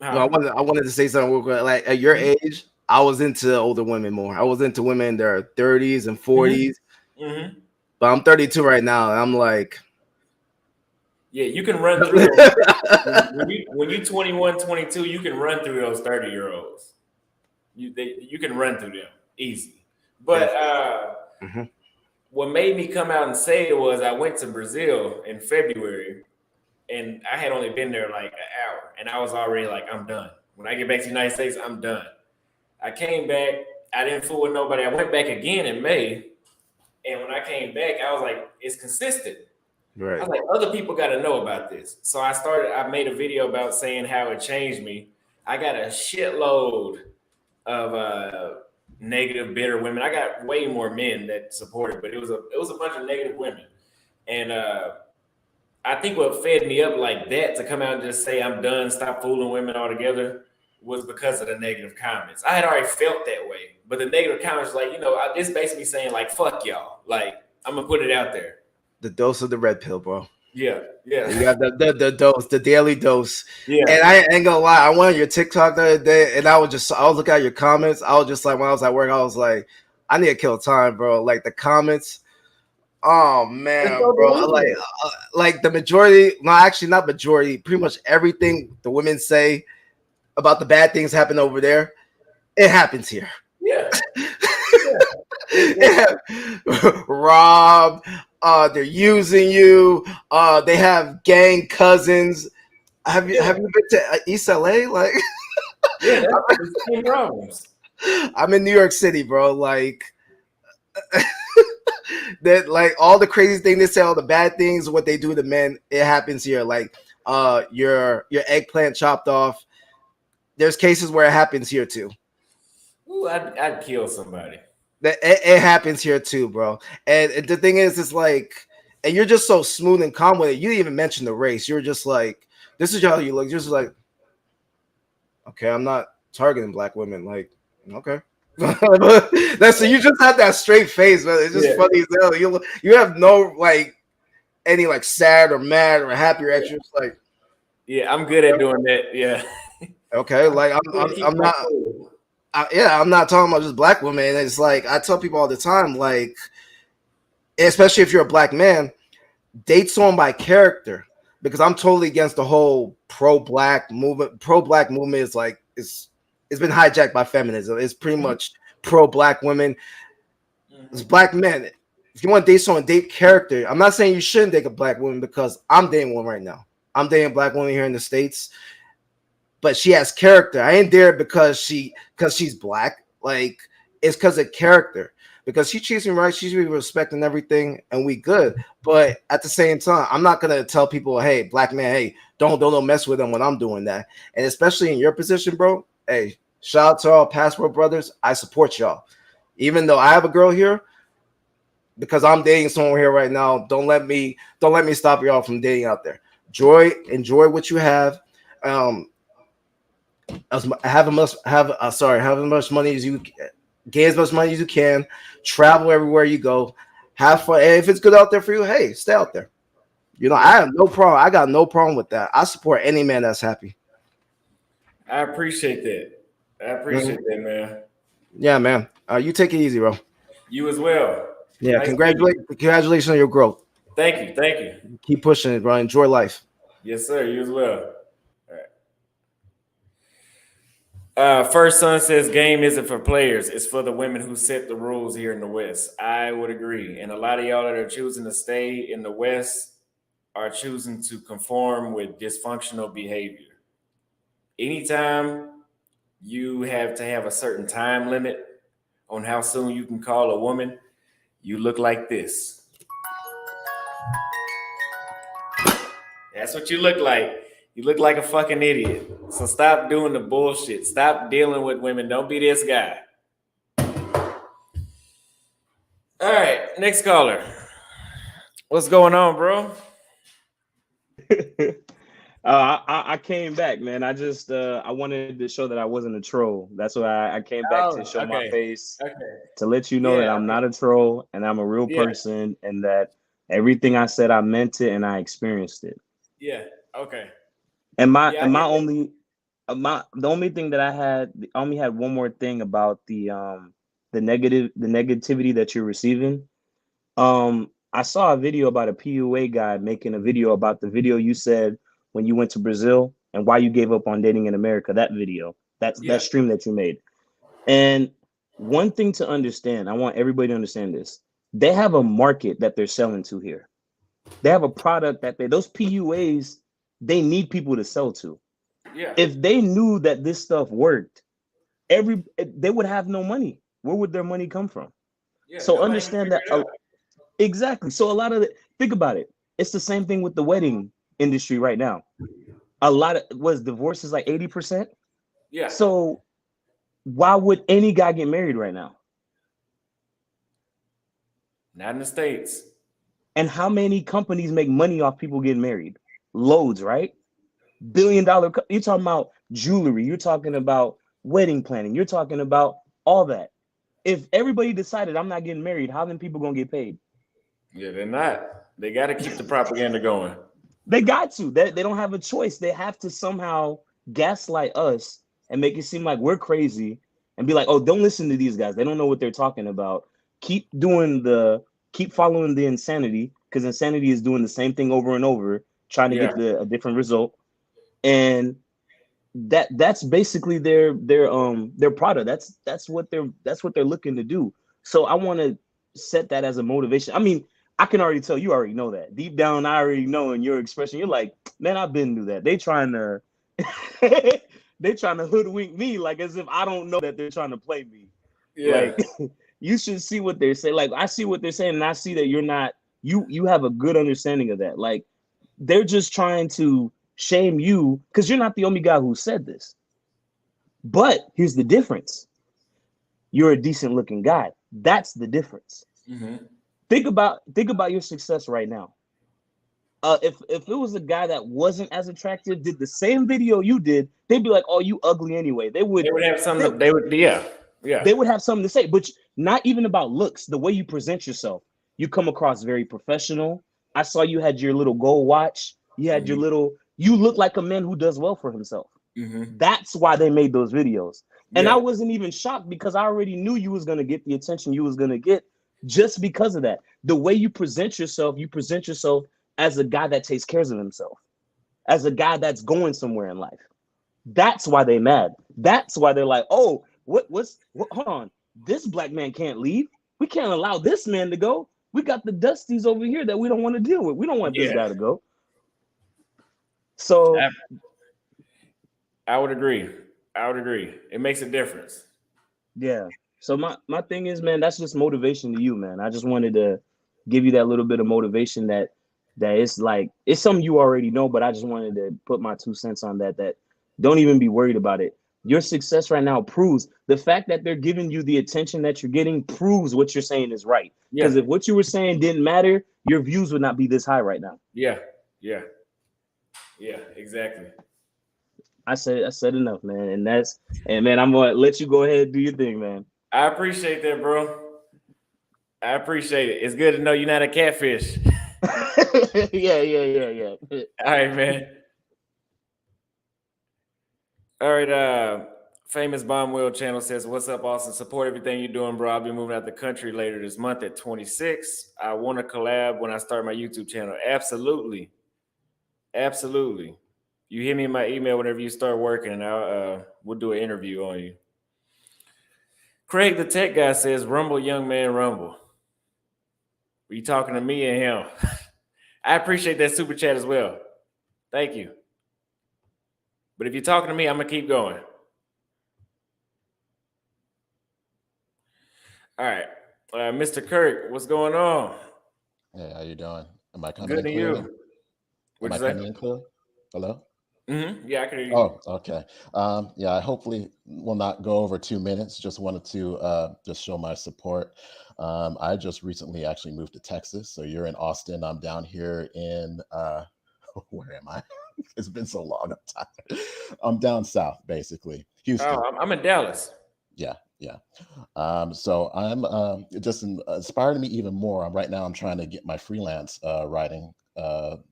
I wanted to say something real quick. Like, at your age, I was into older women more. I was into women in their 30s and 40s. Mm-hmm. But I'm 32 right now, and I'm like, yeah, you can run through those. when you 21, 22, you can run through those 30-year-olds. You can run through them easy. But what made me come out and say it was I went to Brazil in February, and I had only been there like an hour, and I was already like, I'm done. When I get back to the United States, I'm done. I came back. I didn't fool with nobody. I went back again in May, and when I came back, I was like, it's consistent. right. I was like, other people got to know about this. So I made a video about saying how it changed me. I got a shitload of negative, bitter women. I got way more men that supported, but it was a bunch of negative women. And I think what fed me up like that to come out and just say I'm done, stop fooling women altogether, was because of the negative comments. I had already felt that way, but the negative comments, like, this basically saying like, fuck y'all. Like, I'm gonna put it out there. The dose of the red pill, bro. Yeah. You got the dose, the daily dose. Yeah. And I ain't gonna lie, I went on your TikTok the other day, and I was looking at your comments. I was just like, when I was at work, I was like, I need to kill time, bro. Like, the comments, Oh It's man, so bro. delusional. Like the majority, no, actually not majority. Pretty much everything the women say about the bad things happen over there, it happens here. Yeah. Rob, they're using you. They have gang cousins. Have you been to East LA? Like, Yeah, that's the same problems. I'm in New York City, bro. Like that, like all the crazy thing they say, all the bad things, what they do to men, it happens here. Like, your eggplant chopped off. There's cases where it happens here too. Ooh, I'd kill somebody. It happens here too, bro. And the thing is, it's like, and you're just so smooth and calm with it. You didn't even mention the race. You're just like, this is how you look. You're just like, okay, I'm not targeting black women. Like, okay. That's so you just have that straight face, man. It's just funny as hell. You have no like any like sad or mad or happy reaction. It's like, yeah, I'm good at doing that. Yeah. okay, like I'm not. I'm not talking about just black women. It's like I tell people all the time, like, especially if you're a black man, date someone by character, because I'm totally against the whole pro-black movement. Pro-black movement is like it's been hijacked by feminism. It's pretty much pro-black women. It's black men. If you want to date someone, date character. I'm not saying you shouldn't date a black woman because I'm dating one right now. I'm dating a black woman here in the States, but she has character. I ain't there because she's black. Like, it's because of character. Because she treats me right, she's respecting everything, and we good. But at the same time, I'm not gonna tell people, hey, black man, hey, don't mess with them when I'm doing that. And especially in your position, bro. Hey, shout out to all passport brothers. I support y'all. Even though I have a girl here, because I'm dating someone here right now, don't let me stop y'all from dating out there. Enjoy what you have. Have as much money as you get, as much money as you can, travel everywhere you go, have fun. And if it's good out there for you, hey, stay out there. You know, I have no problem. I got no problem with that. I support any man that's happy. I appreciate that. I appreciate that, man. Yeah, man. You take it easy, bro. You as well. Yeah, Nice congratulations on your growth. Thank you. Thank you. Keep pushing it, bro. Enjoy life. Yes, sir. You as well. All right. First Son says game isn't for players. It's for the women who set the rules here in the West. I would agree. And a lot of y'all that are choosing to stay in the West are choosing to conform with dysfunctional behavior. Anytime you have to have a certain time limit on how soon you can call a woman, you look like this. That's what you look like. You look like a fucking idiot. So stop doing the bullshit. Stop dealing with women. Don't be this guy. All right, next caller. What's going on, bro? I came back, man. I just I wanted to show that I wasn't a troll. That's why I came back to show my face, to let you know that I'm not a troll and I'm a real person, and that everything I said, I meant it and I experienced it. Yeah. Okay. And the only thing that I only had one more thing about the negativity that you're receiving. I saw a video about a PUA guy making a video about the video you said when you went to Brazil and why you gave up on dating in America. That video, that stream that you made. And one thing to understand, I want everybody to understand this. They have a market that they're selling to here. They have a product that those PUAs, they need people to sell to. Yeah. If they knew that this stuff worked, they would have no money. Where would their money come from? Yeah, so understand that. Exactly. So a lot of think about it. It's the same thing with the wedding industry right now. A lot of divorce is like 80%. Yeah. So why would any guy get married right now? Not in the States. And how many companies make money off people getting married? Loads, right? $1 billion. You're talking about jewelry. You're talking about wedding planning. You're talking about all that. If everybody decided I'm not getting married, how then people gonna get paid? Yeah, they're not. They got to keep the propaganda going. They got to. They don't have a choice. They have to somehow gaslight us and make it seem like we're crazy and be like, oh, don't listen to these guys. They don't know what they're talking about. Keep doing the keep following the insanity, because insanity is doing the same thing over and over, trying to get a different result. And that's basically their product. That's what they're looking to do. So I want to set that as a motivation. I mean, I can already tell you already know that. Deep down, I already know in your expression, you're like, man, I've been through that. They trying to hoodwink me, like as if I don't know that they're trying to play me. Yeah. Like you should see what they're saying. Like I see what they're saying, and I see that you're not, you have a good understanding of that. Like they're just trying to shame you because you're not the only guy who said this. But here's the difference. You're a decent looking guy. That's the difference. Mm-hmm. Think about your success right now. If it was a guy that wasn't as attractive, did the same video you did, they'd be like, "Oh, you ugly anyway." They would have something. They would have something to say, but not even about looks. The way you present yourself, you come across very professional. I saw you had your little gold watch. You had your little. You look like a man who does well for himself. Mm-hmm. That's why they made those videos. And Yeah. I wasn't even shocked because I already knew you was gonna get the attention you was gonna get just because of that. The way you present yourself as a guy that takes care of himself, as a guy that's going somewhere in life. That's why they mad. That's why they're like, oh, what's hold on. This black man can't leave. We can't allow this man to go. We got the Dusties over here that we don't want to deal with. We don't want this guy to go. So I would agree. It makes a difference. Yeah. So my thing is, man, that's just motivation to you, man. I just wanted to give you that little bit of motivation that it's like it's something you already know, but I just wanted to put my 2 cents on that. That don't even be worried about it. Your success right now proves the fact that they're giving you the attention that you're getting proves what you're saying is right. Because if what you were saying didn't matter, your views would not be this high right now. Yeah, exactly. I said enough, man. And man, I'm gonna let you go ahead and do your thing, man. I appreciate that, bro. I appreciate it. It's good to know you're not a catfish. Yeah. All right, man. All right, Famous Bomb Wheel channel says, "What's up, Austin? Support everything you're doing, bro. I'll be moving out the country later this month at 26. I want to collab when I start my YouTube channel. Absolutely. You hit me in my email whenever you start working, and we'll do an interview on you." Craig the Tech Guy says, "Rumble, young man, rumble." Are you talking to me and him? I appreciate that super chat as well. Thank you. But if you're talking to me, I'm going to keep going. All right. Mr. Kirk, what's going on? Hey, how you doing? Am I coming Good in to clearly? you. Am I coming in clearly? Hello? Mm-hmm. Yeah, I can hear you. Oh, okay. Yeah, I hopefully will not go over 2 minutes. Just wanted to just show my support. I just recently actually moved to Texas. So you're in Austin. I'm down here in, where am I? It's been so long. I'm tired. I'm down south, basically. Houston. Oh, I'm in Dallas. Yeah. So I'm just inspired me even more. Right now I'm trying to get my freelance writing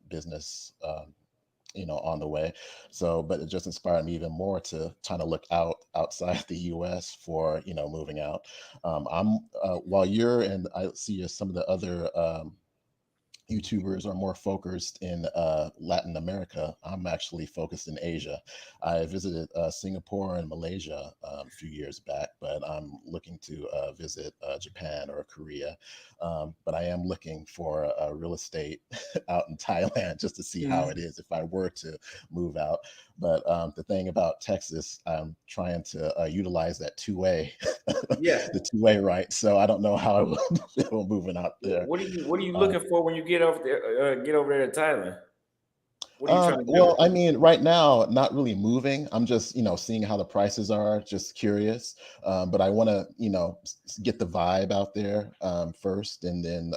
business on the way. So, but it just inspired me even more to try to look outside the US for, moving out. I'm while you're, and I see some of the other YouTubers are more focused in Latin America. I'm actually focused in Asia. I visited Singapore and Malaysia a few years back, but I'm looking to visit Japan or Korea. But I am looking for real estate out in Thailand just to see how it is if I were to move out. But the thing about Texas, I'm trying to utilize that two-way, the two-way right. So I don't know how I will feel moving out there. What are you looking for when you get over there? Get over there to Thailand. What are you trying to do? Well, I mean, right now, not really moving. I'm just, seeing how the prices are, just curious. But I want to, get the vibe out there first, and then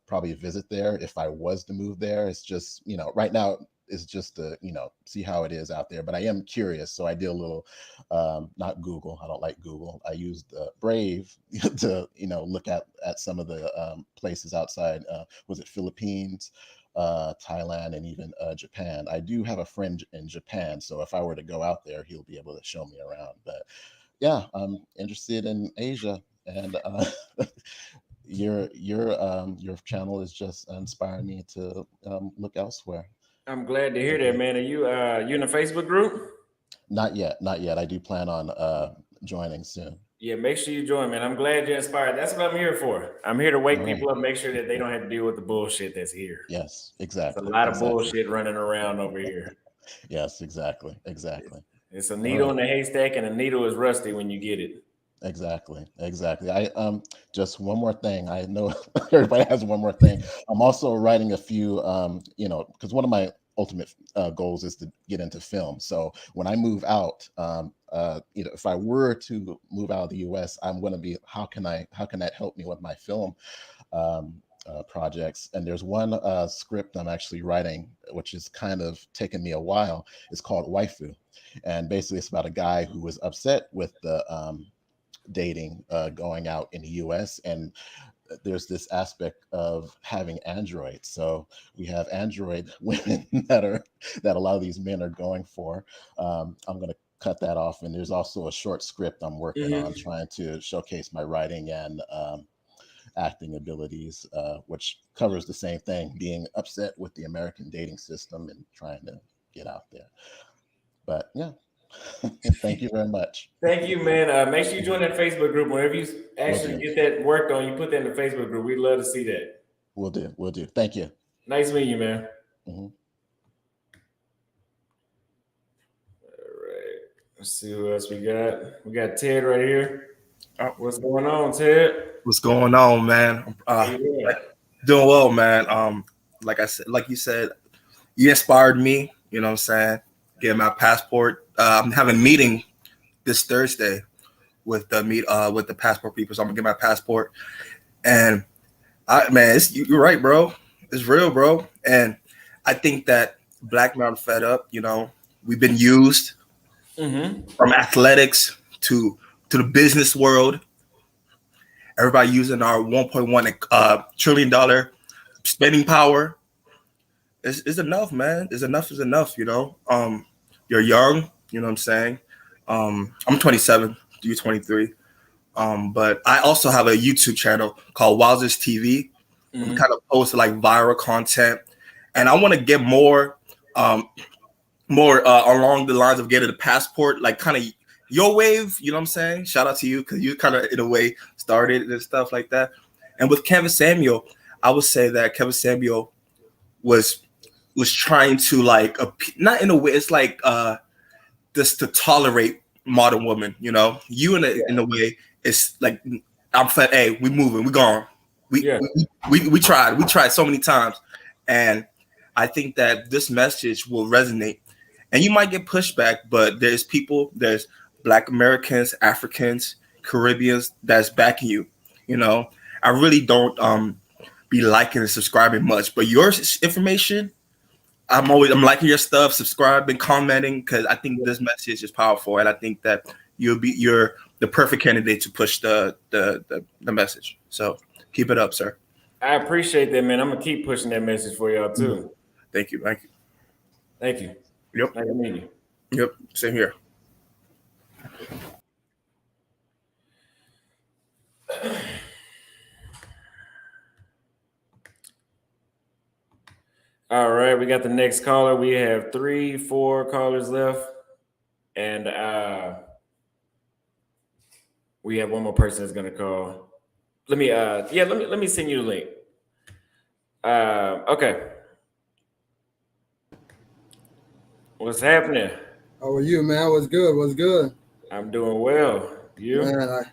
probably visit there if I was to move there. It's just, right now it's just to, see how it is out there. But I am curious, so I did a little, not Google. I don't like Google. I used Brave to, look at some of the places outside. Was it Philippines? Thailand, and even Japan. I do have a friend in Japan, so if I were to go out there, he'll be able to show me around. But yeah, I'm interested in Asia, and your channel is just inspiring me to look elsewhere. I'm glad to hear that, man. Are you you in a Facebook group? Not yet, not yet. I do plan on joining soon. Yeah, make sure you join, man. I'm glad you're inspired. That's what I'm here for. I'm here to wake All people right. up, make sure that they don't have to deal with the bullshit that's here. Yes, There's exactly. a lot of Exactly. bullshit running around over here. Yes, exactly. Exactly. It's a needle in a haystack, and a needle is rusty when you get it. Exactly. Exactly. I just one more thing. I know everybody has one more thing. I'm also writing a few because one of my ultimate goals is to get into film. So when I move out, if I were to move out of the US, I'm going to be how can that help me with my film projects? And there's one script I'm actually writing, which is kind of taken me a while. It's called Waifu, and basically it's about a guy who was upset with the dating going out in the US, and there's this aspect of having androids. So we have android women that a lot of these men are going for. I'm going to cut that off, and there's also a short script I'm working on trying to showcase my writing and acting abilities, which covers the same thing, being upset with the American dating system and trying to get out there. But yeah. Thank you very much. Thank you, man. Make sure you join that Facebook group. Whenever you actually get that worked on, you put that in the Facebook group. We'd love to see that. We'll do. We'll do. Thank you. Nice meeting you, man. Mm-hmm. All right. Let's see who else we got. We got Ted right here. What's going on, Ted? What's going on, man? Doing well, man. Like you said, you inspired me. You know what I'm saying? Getting my passport. I'm having a meeting this Thursday with the passport people. So I'm gonna get my passport. And you're right, bro. It's real, bro. And I think that black men are fed up. You know, we've been used from athletics to the business world. Everybody using our $1.1 trillion spending power. It's enough, man. Enough is enough, you know. You're young, you know what I'm saying? I'm 27, you're 23. But I also have a YouTube channel called Wowzers TV. I'm kind of post like viral content. And I want to get more along the lines of getting a passport, like kind of your wave, you know what I'm saying? Shout out to you because you kind of in a way started and stuff like that. And with Kevin Samuel, I would say that Kevin Samuel was trying to like not in a way, it's like just to tolerate modern women, you know. You in a way, it's like I'm fed. Hey, we moving, we gone. We tried so many times, and I think that this message will resonate. And you might get pushback, but there's Black Americans, Africans, Caribbeans that's backing you. You know, I really don't be liking and subscribing much, but your information, I'm liking your stuff, subscribing, commenting, because I think this message is powerful, and I think that you're the perfect candidate to push the message. So keep it up, sir. I appreciate that, man. I'm gonna keep pushing that message for y'all too. Thank you. Yep. Nice to meet you. Yep. Same here. All right, we got the next caller. We have 3-4 callers left, and we have one more person that's gonna call. Let me send you the link. Okay. What's happening? How are you, man? What's good? I'm doing well. You? Man,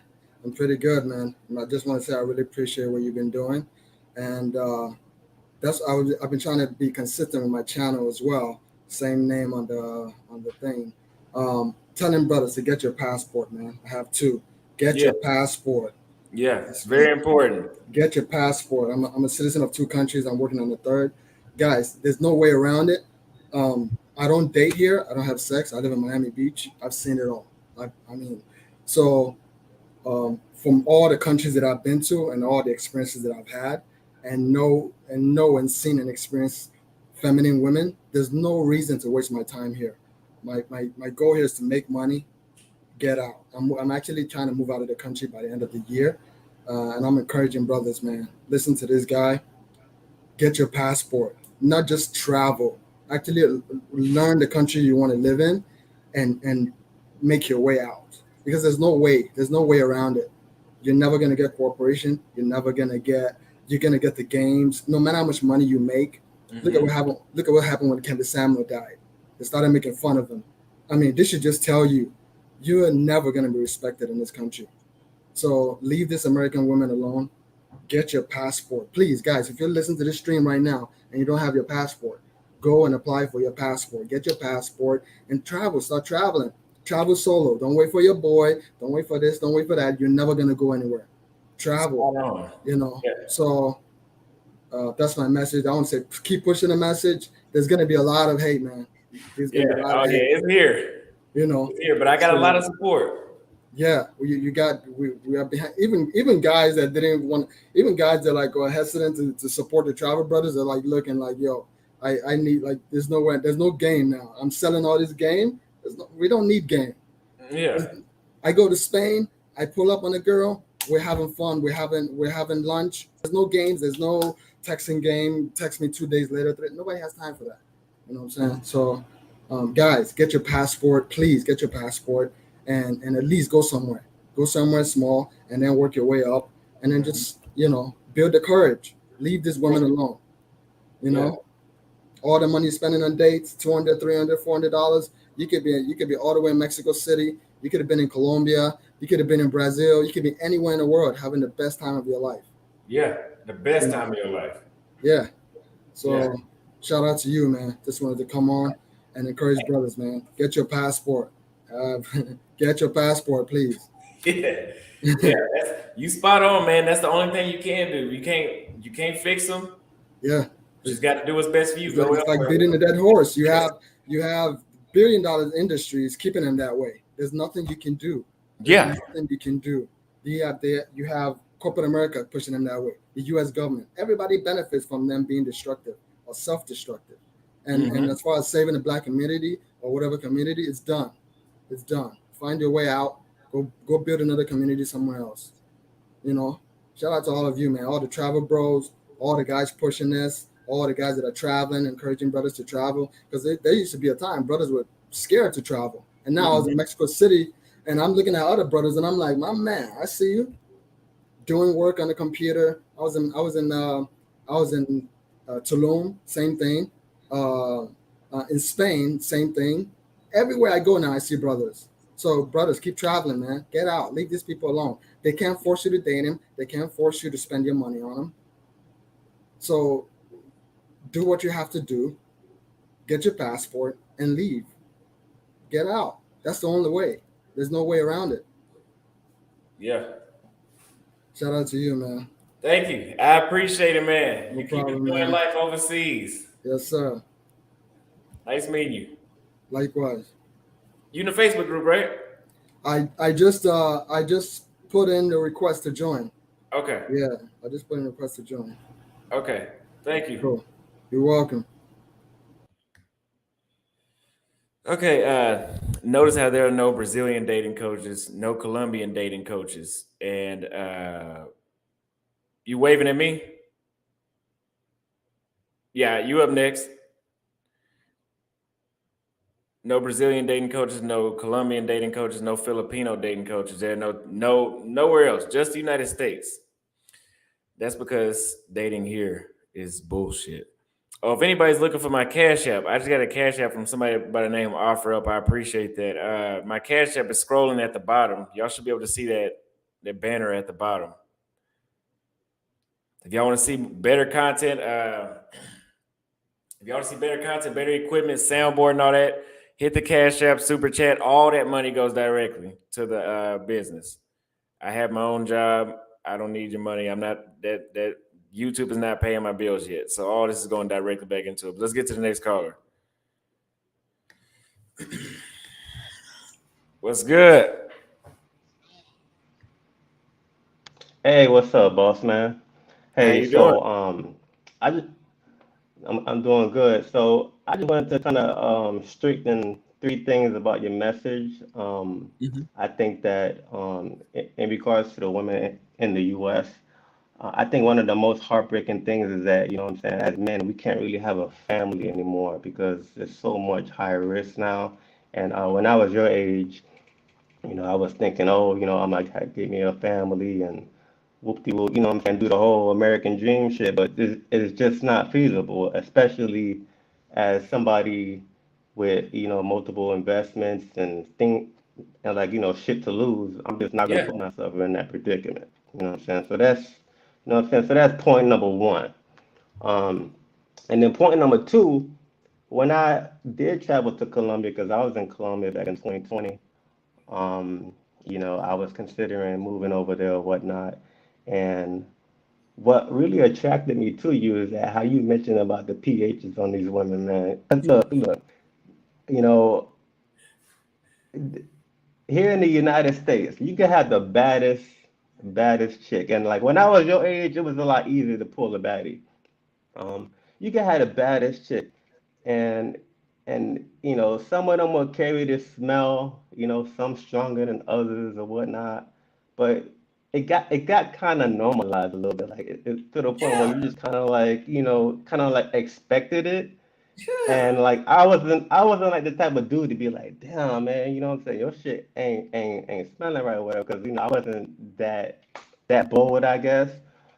I'm pretty good, man. And I just want to say I really appreciate what you've been doing, and I've been trying to be consistent with my channel as well. Same name on the thing. Telling brothers to get your passport, man. I have two. Get your passport. Yeah, it's very important. Get your passport. I'm a citizen of two countries. I'm working on the third. Guys, there's no way around it. I don't date here. I don't have sex. I live in Miami Beach. I've seen it all. From all the countries that I've been to and all the experiences that I've had, and know and seen and experienced feminine women, there's no reason to waste my time here. My goal here is to make money, get out. I'm actually trying to move out of the country by the end of the year. And I'm encouraging brothers, man. Listen to this guy. Get your passport. Not just travel. Actually, learn the country you want to live in, and make your way out. Because there's no way. There's no way around it. You're never gonna get cooperation. You're never gonna get. You're gonna get the games. No matter how much money you make. Look at what happened. Look at what happened when Kevin Samuel died. They started making fun of him. I mean, this should just tell you, you are never gonna be respected in this country. So leave this American woman alone. Get your passport. Please, guys, if you're listening to this stream right now and you don't have your passport, go and apply for your passport. Get your passport and travel. Start traveling. Travel solo. Don't wait for your boy. Don't wait for this. Don't wait for that. You're never going to go anywhere. Travel, you know. Yeah. So that's my message. I want to say keep pushing the message. There's going to be a lot of hate, man. There's going to be a lot of hate. It's here. You know. It's here, but I got a lot of support. Yeah, we are behind. Even guys that didn't want, even guys that like are hesitant to support the Travel Brothers are like looking like, yo, I need, like, there's no game now. I'm selling all this game. We don't need game. Yeah. I go to Spain. I pull up on a girl. We're having fun. We're having lunch. There's no games. There's no texting game. Text me 2 days later. Nobody has time for that. You know what I'm saying? So, guys, get your passport. Please get your passport. And at least go somewhere small, and then work your way up, and then just, you know, build the courage. Leave this woman alone. You know, all the money you're spending on dates, $200, $300, $400. You could be all the way in Mexico City. You could have been in Colombia. You could have been in Brazil. You could be anywhere in the world having the best time of your life. Yeah, the best time of your life. Yeah. So shout out to you, man. Just wanted to come on and encourage brothers, man. Get your passport. Get your passport, please. Yeah, you spot on, man. That's the only thing you can do. You can't fix them. Yeah, you just got to do what's best for you. It's like beating a dead horse. You have $1 billion industries keeping them that way. There's nothing you can do. There's nothing you can do. You have corporate America pushing them that way. The U.S. government, everybody benefits from them being destructive or self-destructive. And as far as saving the Black community or whatever community, it's done. It's done. Find your way out. Go build another community somewhere else. You know, shout out to all of you, man. All the travel bros, all the guys pushing this, all the guys that are traveling, encouraging brothers to travel. Because there used to be a time brothers were scared to travel. And now I was in Mexico City, and I'm looking at other brothers, and I'm like, my man, I see you doing work on the computer. I was in Tulum, same thing. In Spain, same thing. Everywhere I go now, I see brothers. So brothers, keep traveling, man. Get out. Leave these people alone. They can't force you to date them. They can't force you to spend your money on them. So do what you have to do. Get your passport and leave. Get out. That's the only way. There's no way around it. Yeah. Shout out to you, man. Thank you. I appreciate it, man. No You problem, keep enjoying man. life overseas. Yes, sir. Nice meeting you. Likewise. You in the Facebook group, right? I just put in the request to join. Okay. Yeah, I just put in a request to join. Okay. Thank you. Cool. You're welcome. Okay. Notice how there are no Brazilian dating coaches, no Colombian dating coaches, and you waving at me? Yeah, you up next. No Brazilian dating coaches, no Colombian dating coaches, no Filipino dating coaches. There are nowhere else, just the United States. That's because dating here is bullshit. Oh, if anybody's looking for my Cash App, I just got a Cash App from somebody by the name Offer Up. I appreciate that. My Cash App is scrolling at the bottom. Y'all should be able to see that banner at the bottom. If y'all want to see better content, better equipment, soundboard and all that, hit the Cash App, Super Chat. All that money goes directly to the business. I have my own job. I don't need your money. I'm not that YouTube is not paying my bills yet. So all this is going directly back into it. But let's get to the next caller. What's good? Hey, what's up, boss man? How Hey, you doing? I'm doing good. So I just wanted to kind of strengthen three things about your message. Mhm. I think that in regards to the women in the U.S., I think one of the most heartbreaking things is that, you know what I'm saying, as men, we can't really have a family anymore because there's so much higher risk now. And when I was your age, I was thinking, oh, I might get me a family and whoop-de whoop, you know what I'm saying, do the whole American dream shit, but it's just not feasible, especially as somebody with, multiple investments and like, shit to lose. I'm just not gonna Yeah. put myself in that predicament. You know what I'm saying? So that's, you know what I'm saying? So that's point number one. Um, and then point number two, when I did travel to Colombia, because I was in Colombia back in 2020, um, I was considering moving over there or whatnot. And what really attracted me to you is that how you mentioned about the pHs on these women, man. 'Cause look, you know, here in the United States, you can have the baddest chick. And like when I was your age, it was a lot easier to pull a baddie. You can have the baddest chick. and some of them will carry this smell, some stronger than others or whatnot, but it got kind of normalized a little bit, like to the point where Yeah. you just kind of like expected it. Yeah. And like I wasn't like the type of dude to be like, damn man, you know what I'm saying, your shit ain't smelling right or whatever, because I wasn't that bold, I guess.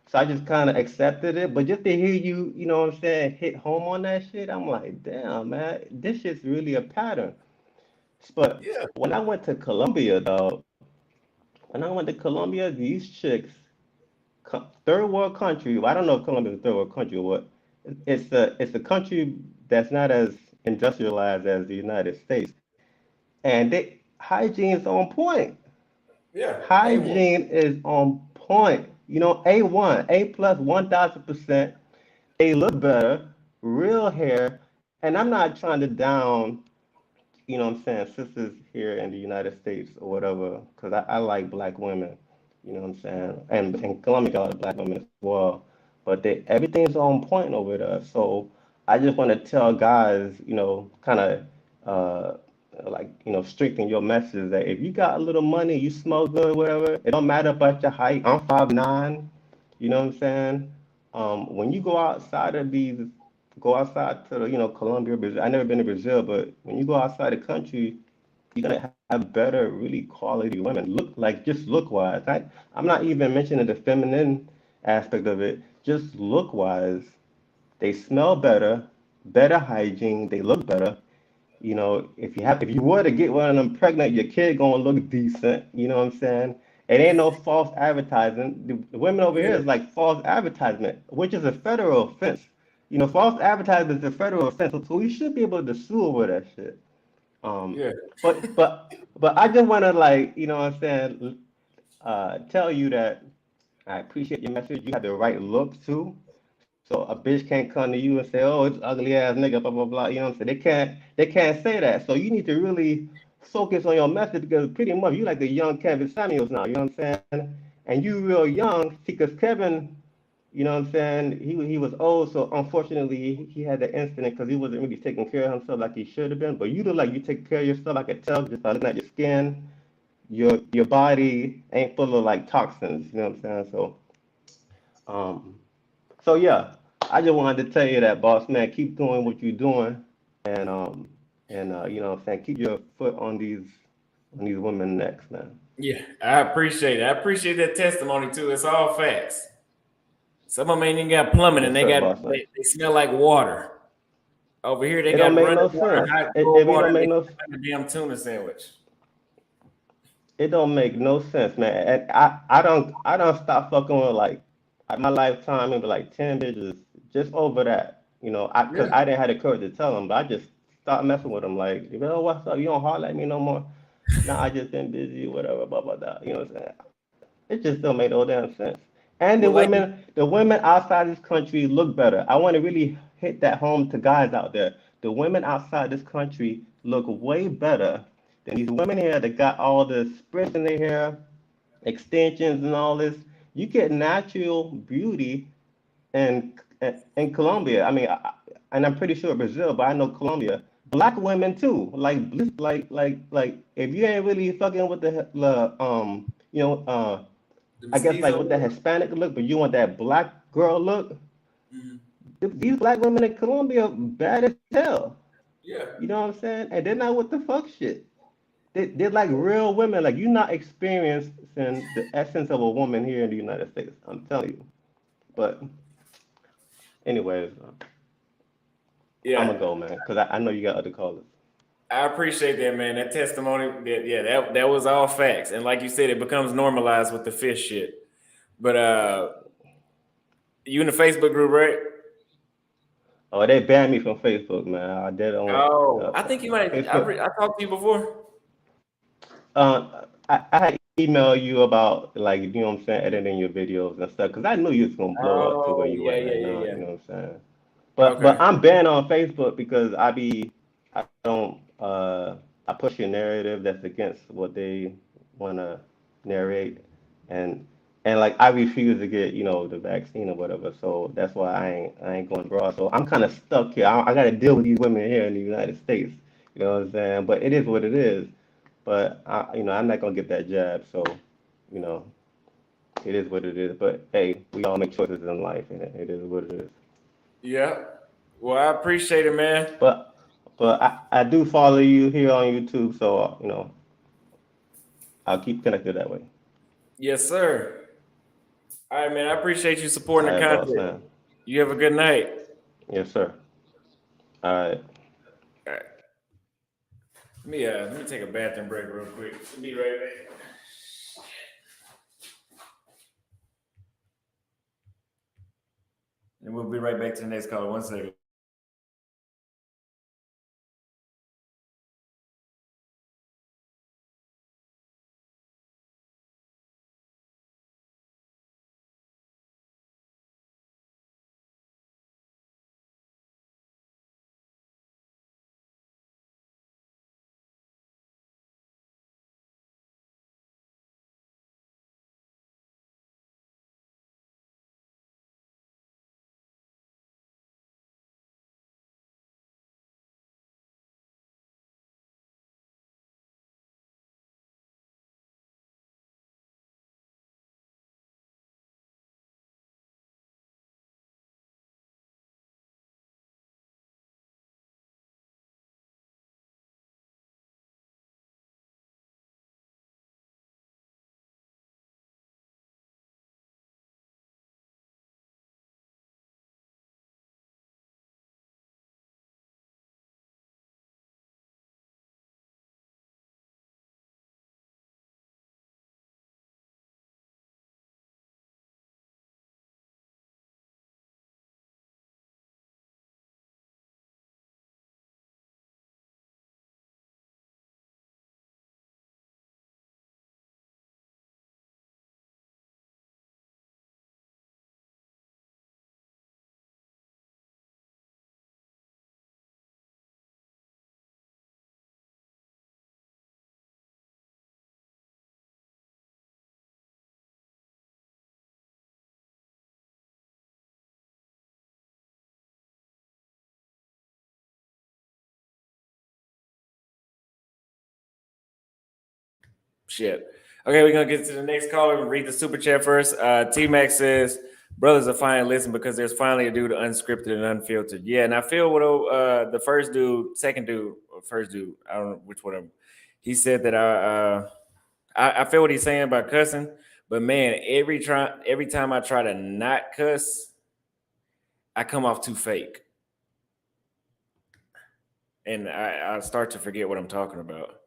So I just kind of accepted it. But just to hear you, you know what I'm saying, hit home on that shit, I'm like, damn man, this shit's really a pattern. But Yeah. when I went to Colombia, dog, when I went to Colombia, these chicks, third world country. Well, I don't know if Colombia is a third world country or what. It's a country that's not as industrialized as the United States, and they hygiene's on point. Yeah. A1. Hygiene is on point. A1, A plus 1,000%. They look better, real hair, and I'm not trying to down, what I'm saying, sisters here in the United States or whatever, because I like black women, you know what I'm saying, and Colombia got a lot of black women as well, but everything's on point over there. So I just want to tell guys, kind of like, strengthen your message that if you got a little money, you smell good, whatever, it don't matter about your height. I'm 5'9", you know what I'm saying? When you go outside to the, Colombia, Brazil. I never been to Brazil, but when you go outside the country, you're gonna have better, really quality women. Just look wise. I'm not even mentioning the feminine aspect of it. Just look wise, they smell better, better hygiene. They look better. If you were to get one of them pregnant, your kid gonna look decent. You know what I'm saying? It ain't no false advertising. The women over here Yeah. is like false advertisement, which is a federal offense. False advertisement is a federal offense, so we should be able to sue over that shit. Um, Yeah. but I just wanna, like, what I'm saying, tell you that I appreciate your message. You have the right look too. So a bitch can't come to you and say, "Oh, it's ugly ass nigga," blah blah blah. You know what I'm saying? They can't say that. So you need to really focus on your message, because pretty much you like the young Kevin Samuels now. You know what I'm saying? And you real young, because Kevin, you know what I'm saying? He was old, so unfortunately he had that incident because he wasn't really taking care of himself like he should have been. But you look like you take care of yourself. I could tell just by looking at your skin. Your body ain't full of like toxins. You know what I'm saying? Um, so yeah, I just wanted to tell you that, boss man. Keep doing what you're doing, and you know what I'm saying, keep your foot on these women necks, man. Yeah. I appreciate it. I appreciate that testimony too. It's all facts. Some of them ain't even got plumbing and Yes, sir, boss man. they smell like water. Over here they It don't got make running no water and sense. hot It, cold if it water don't and make they no smell like a damn tuna sandwich. it don't make no sense, man. And I don't stop fucking with, like, at my lifetime, maybe like 10 bitches just over that. Because Yeah. I didn't have the courage to tell them, but I just stopped messing with them. Like, what's up? You don't holler at me no more. Nah, I just been busy, whatever, blah blah blah. You know what I'm saying? It just don't make no damn sense. And the Well, like women, the women outside this country look better. I want to really hit that home to guys out there. The women outside this country look way better than these women here that got all the spritz in their hair, extensions and all this. You get natural beauty in Colombia. I mean, and I'm pretty sure Brazil, but I know Colombia. black women too. Like if you ain't really fucking with I guess like with the Hispanic look, but you want that black girl look. These black women in Colombia bad as hell. Yeah. You know what I'm saying? And they're not with the fuck shit. They're like real women. Like you're not experiencing the essence of a woman here in the United States. I'm telling you. But anyways, I'm gonna go, man, because I know you got other callers. I appreciate that, man. That testimony, that was all facts. And like you said, it becomes normalized with the fish shit. But you in the Facebook group, right? Oh, they banned me from Facebook, man. I did on. I think you might. I talked to you before. I had emailed you about like you know what I'm saying, editing your videos and stuff, because I knew you was gonna blow up to where you at right now. You know what I'm saying? But I'm banned on Facebook because I don't I push a narrative that's against what they wanna narrate, and like I refuse to get the vaccine or whatever. So that's why I ain't going abroad. So I'm kind of stuck here. I got to deal with these women here in the United States. You know what I'm saying? But it is what it is. But I'm not gonna get that jab. So you know it is what it is. But hey, we all make choices in life, and it is what it is. Yeah. Well, I appreciate it, man. But I do follow you here on YouTube, so I'll keep connected that way. Yes, sir. All right, man. I appreciate you supporting All the right, boss, content. man. You have a good night. Yes, sir. All right. All right. Let me take a bathroom break real quick. Be right back. And we'll be right back to the next caller. 1 second. Shit. Okay, we're gonna get to the next caller and read the super chat first. T Max says, "Brothers are finally listening because there's finally a dude unscripted and unfiltered." Yeah, and I feel what the first dude, second dude, or first dude, I don't know which one. He said that I feel what he's saying about cussing, but man, every time I try to not cuss, I come off too fake, and I start to forget what I'm talking about.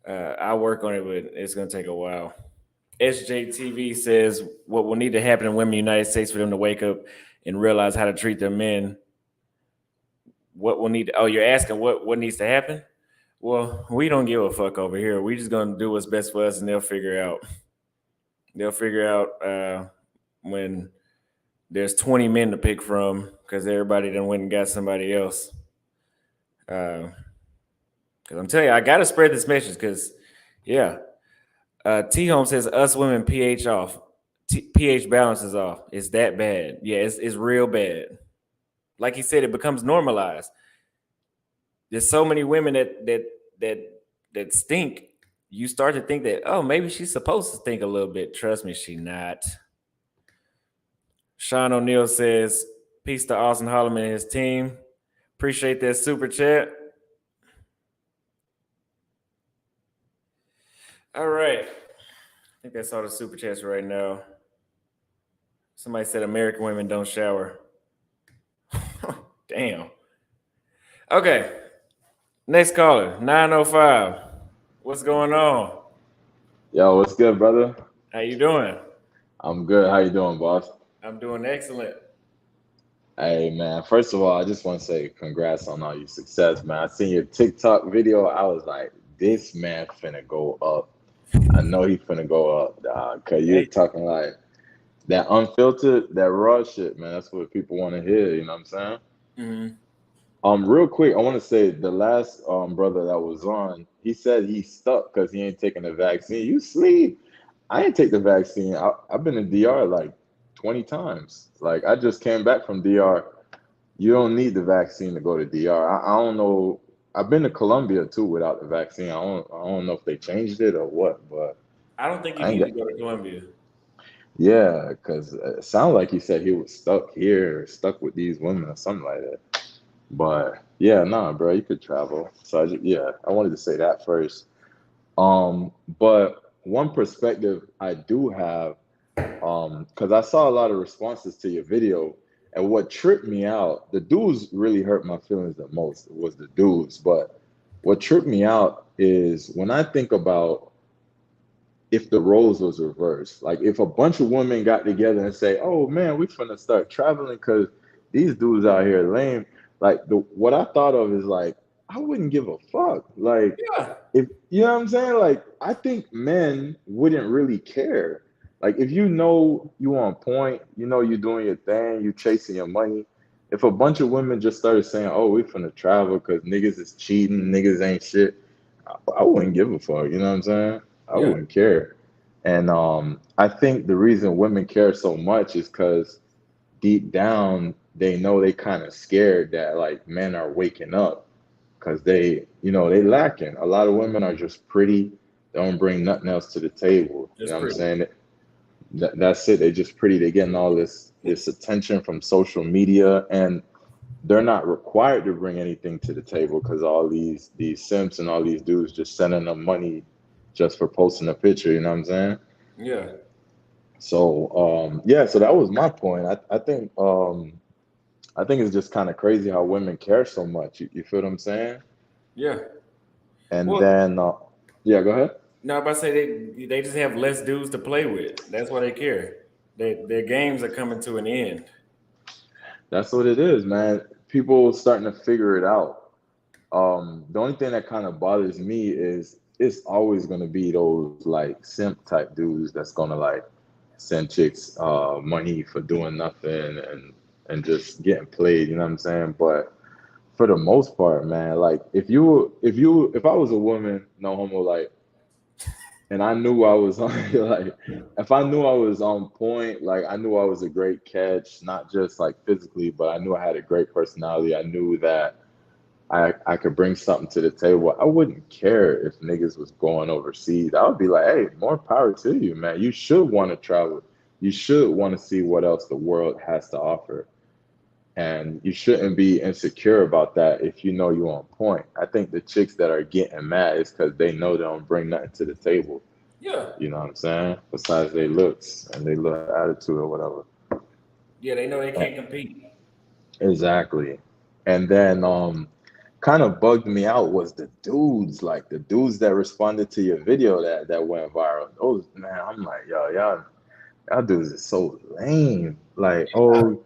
I work on it, but it's gonna take a while. SJTV says what will need to happen in women in the United States for them to wake up and realize how to treat their men. What will need? You're asking what needs to happen? Well, we don't give a fuck over here. We just gonna do what's best for us, and they'll figure out. They'll figure out when there's 20 men to pick from because everybody done went and got somebody else. Because I'm telling you, I gotta spread this message. Because yeah. T Home says us women pH off. pH balance is off. It's that bad. Yeah, it's real bad. Like he said, it becomes normalized. there's so many women that stink. You start to think that, oh, maybe she's supposed to stink a little bit. Trust me, she not. Sean O'Neill says, peace to Austin Holloman and his team. Appreciate that super chat. All right. I think that's all the super chats right now. Somebody said American women don't shower. Damn. Okay. Next caller, 905. What's going on? Yo, what's good, brother? How you doing? I'm good. How you doing, boss? I'm doing excellent. Hey, man. First of all, I just want to say congrats on all your success, man. I seen your TikTok video. I was like, this man finna go up. I know he finna go up, dog. Cause you're talking like that unfiltered, that raw shit, man. That's what people want to hear. You know what I'm saying? Mm-hmm. Real quick, I want to say the last brother that was on, he said he's stuck because he ain't taking the vaccine. You sleep. I ain't take the vaccine. I've been in DR like 20 times. Like I just came back from DR. You don't need the vaccine to go to DR. I don't know. I've been to Colombia too without the vaccine. I don't know if they changed it or what, but I don't think you I ain't need to got. go to Colombia. Yeah, because it sounded like he said he was stuck here, stuck with these women or something like that. But yeah, nah, bro, you could travel. So I wanted to say that first. But one perspective I do have, because I saw a lot of responses to your video, and what tripped me out, the dudes really hurt my feelings the most. It was the dudes, but what tripped me out is when I think about if the roles was reversed, like if a bunch of women got together and say, "Oh man, we finna start traveling because these dudes out here lame." Like what I thought of is like I wouldn't give a fuck. Like Yeah. if you know what I'm saying, like I think men wouldn't really care. Like if you know you on point, you know you're doing your thing, you chasing your money. If a bunch of women just started saying, "Oh, we finna travel because niggas is cheating, niggas ain't shit," I wouldn't give a fuck. You know what I'm saying? I Yeah. wouldn't care. And I think the reason women care so much is because deep down they know they kind of scared that like men are waking up because they lacking. A lot of women are just pretty, they don't bring nothing else to the table. You Just know what I'm pretty. saying? That's it. They just pretty. They're getting all this attention from social media, and they're not required to bring anything to the table because all these simps and all these dudes just sending them money just for posting a picture. You know what I'm saying? Yeah. So yeah, so that was my point. I think it's just kind of crazy how women care so much. You feel what I'm saying? Yeah. And Well, then yeah, go ahead. no, I'm about to say they just have less dudes to play with. That's why they care. Their games are coming to an end. That's what it is, man. People starting to figure it out. The only thing that kind of bothers me is it's always gonna be those like simp type dudes that's gonna like send chicks money for doing nothing and just getting played, you know what I'm saying? But for the most part, man, like if I was a woman, no homo, like, and I knew I was on like if I knew I was on point, like I knew I was a great catch, not just like physically, but I knew I had a great personality. I knew that I could bring something to the table. I wouldn't care if niggas was going overseas. I would be like, hey, more power to you, man. You should want to travel. You should want to see what else the world has to offer. And you shouldn't be insecure about that if you know you're on point. I think the chicks that are getting mad is because they know they don't bring nothing to the table. Yeah. You know what I'm saying? Besides their looks and their little attitude or whatever. Yeah, they know they And- can't compete. exactly. And then kind of bugged me out was the dudes, like the dudes that responded to your video that went viral. Those man, I'm like, y'all dudes is so lame. Like, oh,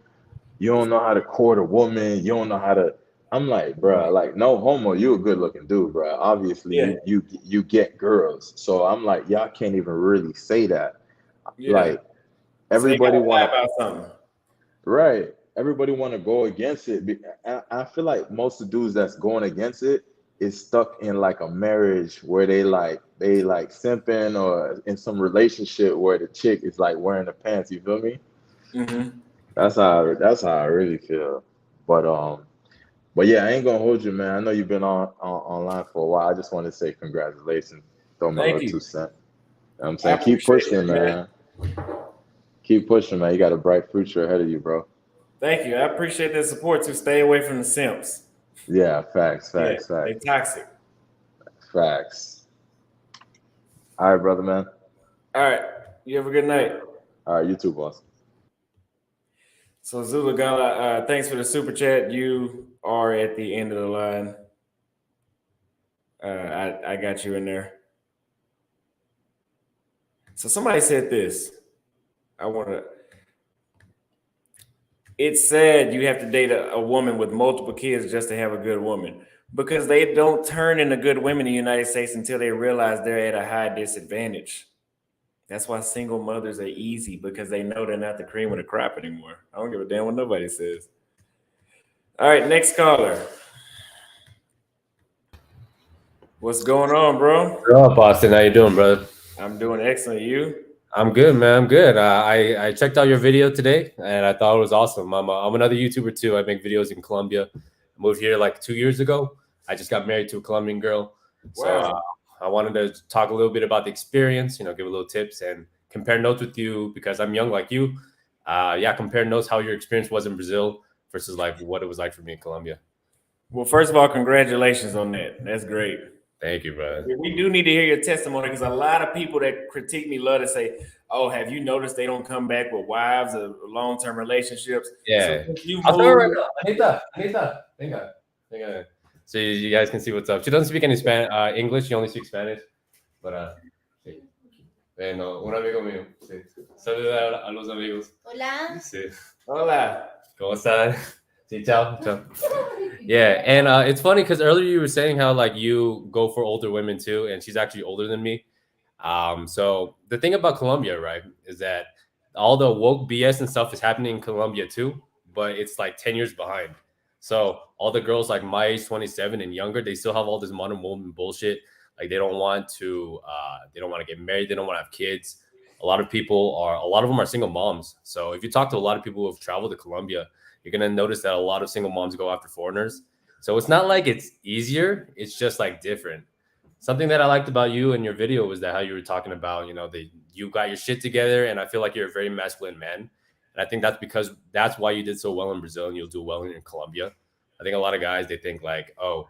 you don't know how to court a woman. You don't know how to. I'm like, bruh, like no homo. You a good looking dude, bruh. Obviously, Yeah. you get girls. So I'm like, y'all can't even really say that. Yeah. Like So they everybody gotta lie want to. about something. Right. Everybody want to go against it. I feel like most of the dudes that's going against it is stuck in like a marriage where they like simping or in some relationship where the chick is like wearing the pants. You feel me? Mm-hmm. That's how I really feel. But But yeah, I ain't gonna hold you, man. I know you've been online for a while. I just want to say congratulations. Throw my Thank little 2 you. cents. You know what I'm I saying? Keep appreciate pushing, it, man. Keep pushing, man. You got a bright future ahead of you, bro. Thank you. I appreciate the support to stay away from the simps. Yeah, facts. They toxic. Facts. All right, brother, man. All right. You have a good night. All right, you too, boss. So Zula Gala, thanks for the super chat. You are at the end of the line. I got you in there. So somebody said this. It's sad you have to date a woman with multiple kids just to have a good woman, because they don't turn into good women in the United States until they realize they're at a high disadvantage. That's why single mothers are easy, because they know they're not the cream of the crop anymore. I don't give a damn what nobody says. All right, next caller. What's going on, bro? What's up, Austin? How you doing, brother? I'm doing excellent. You? I'm good, man. I'm good. I checked out your video today, and I thought it was awesome. I'm another YouTuber too. I make videos in Colombia. I moved here like 2 years ago. I just got married to a Colombian girl, so Wow. I wanted to talk a little bit about the experience. Give a little tips and compare notes with you, because I'm young like you. Compare notes how your experience was in Brazil versus like what it was like for me in Colombia. Well, first of all, congratulations on that. That's great. Thank you, brother. We do need to hear your testimony, because a lot of people that critique me love to say, "Oh, have you noticed they don't come back with wives or long-term relationships?" Yeah. So you I'll tell her right moved. now. Anita. Venga. So you guys can see what's up. She doesn't speak any English. She only speaks Spanish. But sí. Bueno, un amigo mío. Sí. Saluda a los amigos. Hola. Sí. Hola. ¿Cómo están? Sí, ciao. Yeah, and it's funny because earlier you were saying how like you go for older women too, and she's actually older than me. So the thing about Colombia, right, is that all the woke BS and stuff is happening in Colombia too, but it's like 10 years behind. So all the girls like my age, 27 and younger, they still have all this modern woman bullshit. Like they don't want to get married, they don't want to have kids. A lot of them are single moms. So if you talk to a lot of people who have traveled to Colombia, you're gonna notice that a lot of single moms go after foreigners. So it's not like it's easier, it's just like different. Something that I liked about you in your video was that how you were talking about, you got your shit together, and I feel like you're a very masculine man. And I think that's why you did so well in Brazil and you'll do well in Colombia. I think a lot of guys, they think like, oh,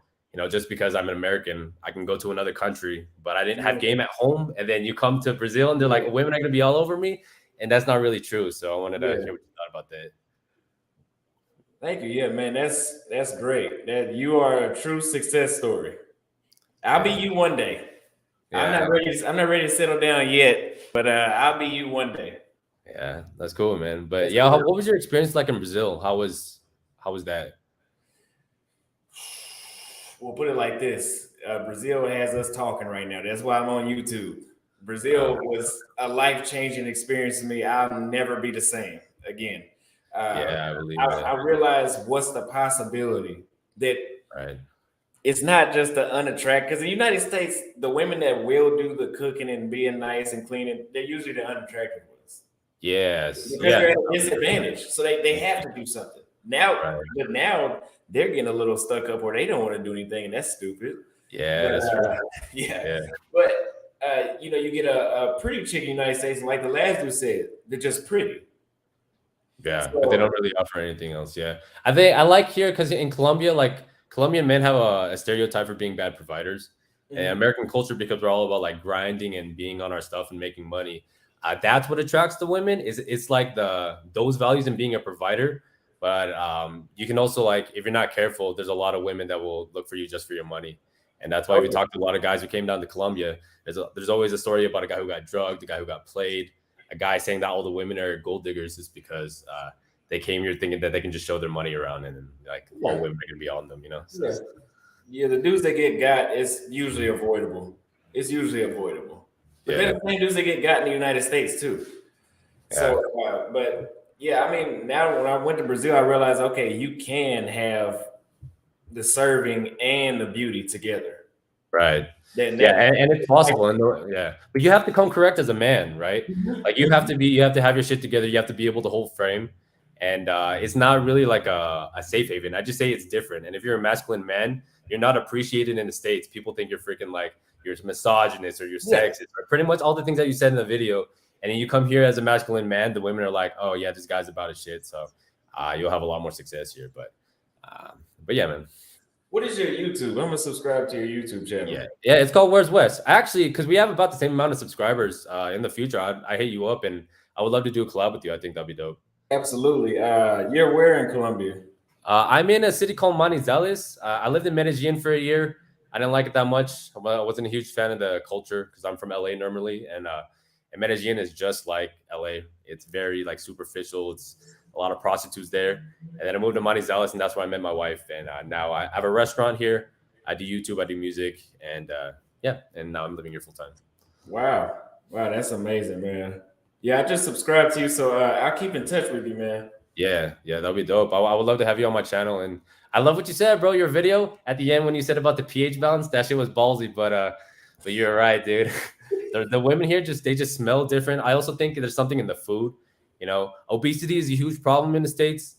just because I'm an American, I can go to another country, but I didn't have game at home. And then you come to Brazil and they're like, women are going to be all over me. And that's not really true. So I wanted to hear what you thought about that. Thank you. Yeah, man, that's great. That you are a true success story. I'll be you one day. Yeah. I'm not ready to settle down yet, but I'll be you one day. Yeah, that's cool, man. But what was your experience like in Brazil? How was that? We'll put it like this. Brazil has us talking right now. That's why I'm on YouTube. Brazil was a life-changing experience to me. I'll never be the same again. I believe that. I realized what's the possibility that it's not just the unattractive. Because in the United States, the women that will do the cooking and being nice and cleaning, they're usually the unattractive ones. Yes. Because they're at a disadvantage. So they have to do something. Now, but now they're getting a little stuck up where they don't want to do anything, and that's stupid. Yeah, that's true. Yeah. But you get a pretty chick in the United States, and like the last dude said, they're just pretty. Yeah, but they don't really offer anything else. Yeah. I like here because in Colombia, like Colombian men have a stereotype for being bad providers. Mm-hmm. And American culture, because we're all about like grinding and being on our stuff and making money. That's what attracts the women. It's like those values and being a provider. But you can also, like, if you're not careful, there's a lot of women that will look for you just for your money. And that's why we talked to a lot of guys who came down to Colombia. There's always a story about a guy who got drugged, a guy who got played, a guy saying that all the women are gold diggers is because they came here thinking that they can just show their money around and then like all women are gonna be on them, So. Yeah, the dudes that get got is usually avoidable. But then the same dudes that get got in the United States too. Yeah. So, but yeah, I mean, now when I went to Brazil, I realized, okay, you can have the serving and the beauty together. Right. And it's possible. But you have to come correct as a man, right? Like you have to have your shit together. You have to be able to hold frame. and it's not really like a safe haven. I just say it's different. And if you're a masculine man, you're not appreciated in the States. People think you're freaking like you're misogynist or you're Yeah. sexist or pretty much all the things that you said in the video. And then you come here as a masculine man, the women are like, oh yeah, this guy's about his shit. So you'll have a lot more success here. But yeah, man. What is your YouTube? I'm gonna subscribe to your YouTube channel. Yeah, it's called Where's West. Actually, because we have about the same amount of subscribers. In the future, I hit you up, and I would love to do a collab with you. I think that'd be dope. Absolutely. You're where in Colombia? I'm in a city called Manizales. I lived in Medellin for a year. I didn't like it that much. I wasn't a huge fan of the culture because I'm from LA normally, and Medellin is just like LA. It's very like superficial. It's a lot of prostitutes there. And then I moved to Manizales, and that's where I met my wife. And now I have a restaurant here. I do YouTube, I do music, and yeah, and now I'm living here full time. Wow, that's amazing, man. Yeah, I just subscribed to you, so I'll keep in touch with you, man. Yeah, that'll be dope. I would love to have you on my channel, and I love what you said, bro. Your video at the end when you said about the pH balance, that shit was ballsy, but you're right, dude. the women here they just smell different. I also think there's something in the food. You know, obesity is a huge problem in the States.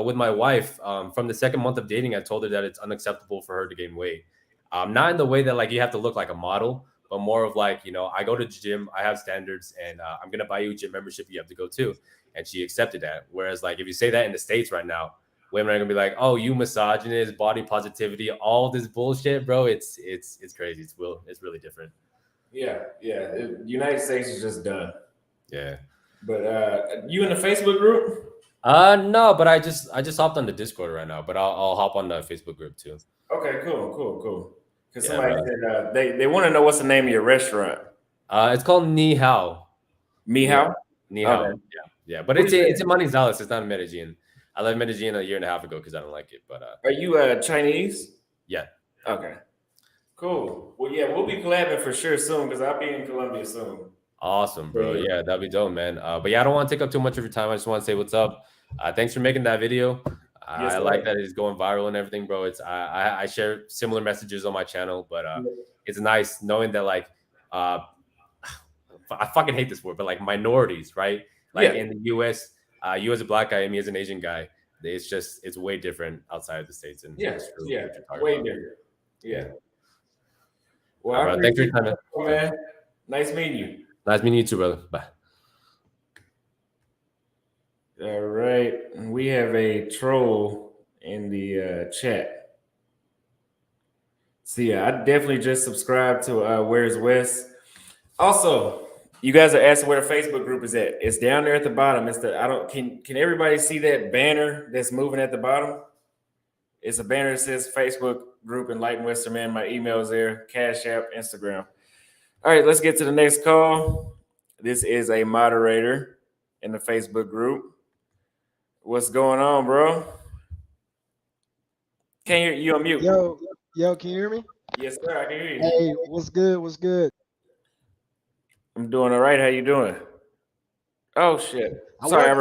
With my wife, from the second month of dating, I told her that it's unacceptable for her to gain weight. Not in the way that like you have to look like a model, but more of like, you know, I go to the gym, I have standards, and I'm gonna buy you a gym membership. You have to go too, and she accepted that. Whereas like if you say that in the States right now, women are gonna be like, "Oh, you misogynist, body positivity, all this bullshit, bro." It's crazy. It's really different. Yeah. The United States is just done. Yeah. But you in the Facebook group? No, but I just hopped on the Discord right now, but I'll hop on the Facebook group too. Okay, cool. Because Yeah, somebody bro. said they want to know what's the name of your restaurant. It's called Ni Hao. Ni Hao? Ni Hao. Okay. Yeah. But What it's is in Manizales. It's not in Medellin. I left Medellin a year and a half ago because I don't like it. But are you Chinese? Yeah. Okay. Cool. Well, yeah, we'll be collabing for sure soon because I'll be in Colombia soon. Awesome, bro. Yeah, that'd be dope, man. But yeah, I don't want to take up too much of your time. I just want to say what's up. Thanks for making that video. Yes, I like that it's going viral and everything, bro. It's I share similar messages on my channel, but it's nice knowing that like I fucking hate this word, but like minorities, right? Like in the US, you as a black guy and me as an Asian guy, it's way different outside of the States. And way different. Yeah. Well, right, thanks for your time, man. Nice meeting you. Nice meeting you too, brother. Bye. All right. We have a troll in the chat. So yeah, I definitely just subscribed to Where's West. Also, you guys are asking where the Facebook group is at. It's down there at the bottom. It's can everybody see that banner that's moving at the bottom? It's a banner that says Facebook group Enlightened Western Man. My email is there, Cash App, Instagram. All right, let's get to the next call. This is a moderator in the Facebook group. What's going on, bro? Can you hear you on mute? Yo, can you hear me? Yes, sir, I can hear you. Hey, what's good? I'm doing all right. How you doing? Oh shit. Sorry, I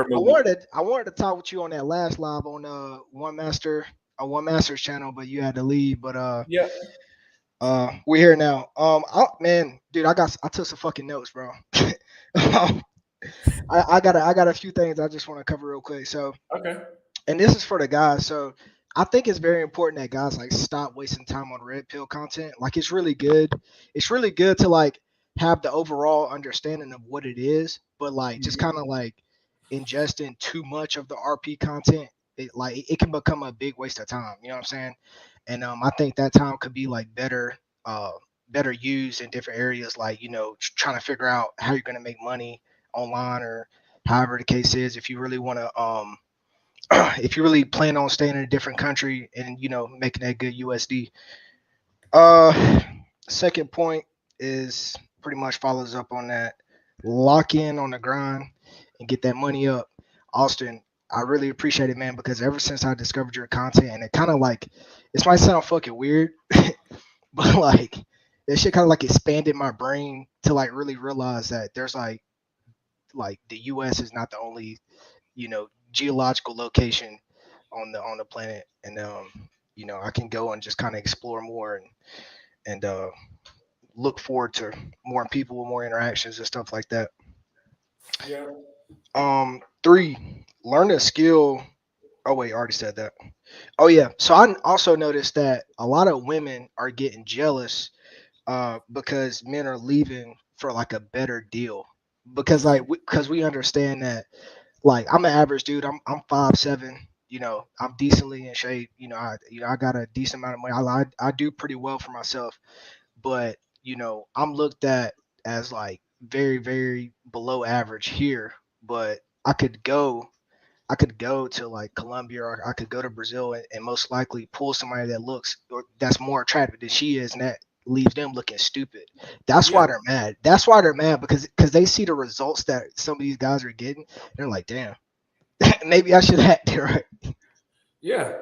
wanted to talk with you on that last live on One Master's channel, but you had to leave. But yeah. We're here now. Man, dude, I took some fucking notes, bro. I got a few things I just want to cover real quick. So okay. And this is for the guys. So I think it's very important that guys like stop wasting time on red pill content. Like it's really good. It's really good to like have the overall understanding of what it is, but like just kind of like ingesting too much of the RP content, it can become a big waste of time. You know what I'm saying? And I think that time could be like better used in different areas, like, you know, trying to figure out how you're going to make money online, or however the case is. If you really want to if you really plan on staying in a different country and, you know, making that good USD. Second point is pretty much follows up on that. Lock in on the grind and get that money up. Austin, I really appreciate it, man, because ever since I discovered your content, and it kind of like, this might sound fucking weird, but like that shit kind of like expanded my brain to like really realize that there's like the US is not the only, you know, geological location on the planet, and you know, I can go and just kind of explore more and look forward to more people, more interactions and stuff like that. Yeah. Three, learn a skill. Oh wait, I already said that. Oh yeah. So I also noticed that a lot of women are getting jealous because men are leaving for like a better deal. Because like because we understand that like I'm an average dude. I'm 5'7". You know, I'm decently in shape. I got a decent amount of money. I do pretty well for myself, but I'm looked at as like very very below average here. But I could go to like Colombia or I could go to Brazil and most likely pull somebody that looks or that's more attractive than she is, and that leaves them looking stupid. That's Yeah, why they're mad. That's why they're mad because they see the results that some of these guys are getting. They're like, damn, maybe I should act right. yeah,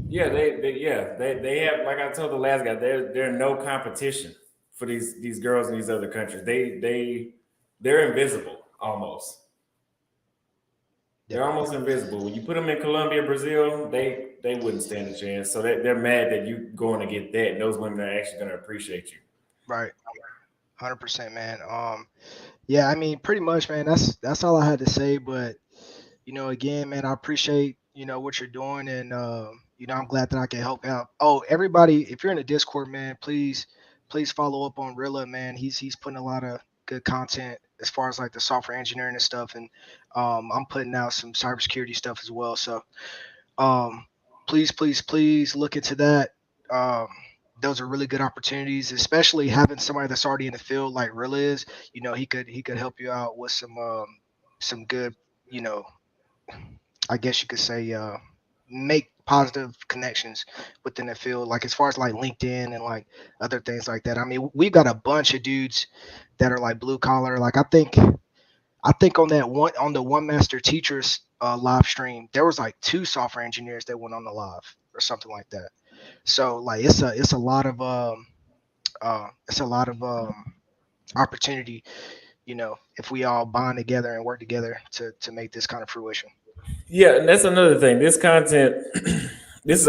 yeah. They have, like I told the last guy, they're no competition for these girls in these other countries. They're invisible almost. Yep. They're almost invisible. When you put them in Colombia, Brazil, they wouldn't stand a chance. So they're mad that you going to get that. And those women are actually going to appreciate you. Right. 100%, man. Yeah, I mean, pretty much, man. That's all I had to say. But again, man, I appreciate what you're doing, and I'm glad that I can help out. Oh, everybody, if you're in the Discord, man, please follow up on Rilla, man. He's putting a lot of good content as far as like the software engineering and stuff, and I'm putting out some cybersecurity stuff as well. So um, please look into that. Um, those are really good opportunities, especially having somebody that's already in the field like Rilla is. He could help you out with some good, you know, I guess you could say, make positive connections within the field, like as far as like LinkedIn and like other things like that. I mean, we've got a bunch of dudes that are like blue collar. Like I think on the One Master Teachers live stream, there was like two software engineers that went on the live or something like that. So like it's a lot of opportunity, if we all bond together and work together to make this kind of fruition. Yeah, and that's another thing. This content, this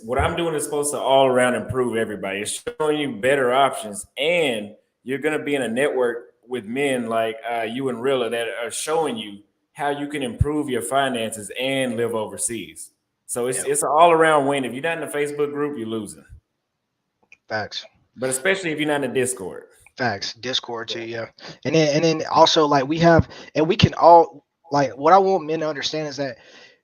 what I'm doing is supposed to all around improve everybody. It's showing you better options, and you're gonna be in a network with men like you and Rilla that are showing you how you can improve your finances and live overseas. So it's Yeah, it's an all around win. If you're not in the Facebook group, you're losing. facts. But especially if you're not in the Discord. Facts. Discord too, yeah. And then also like we have and we can all like what I want men to understand is that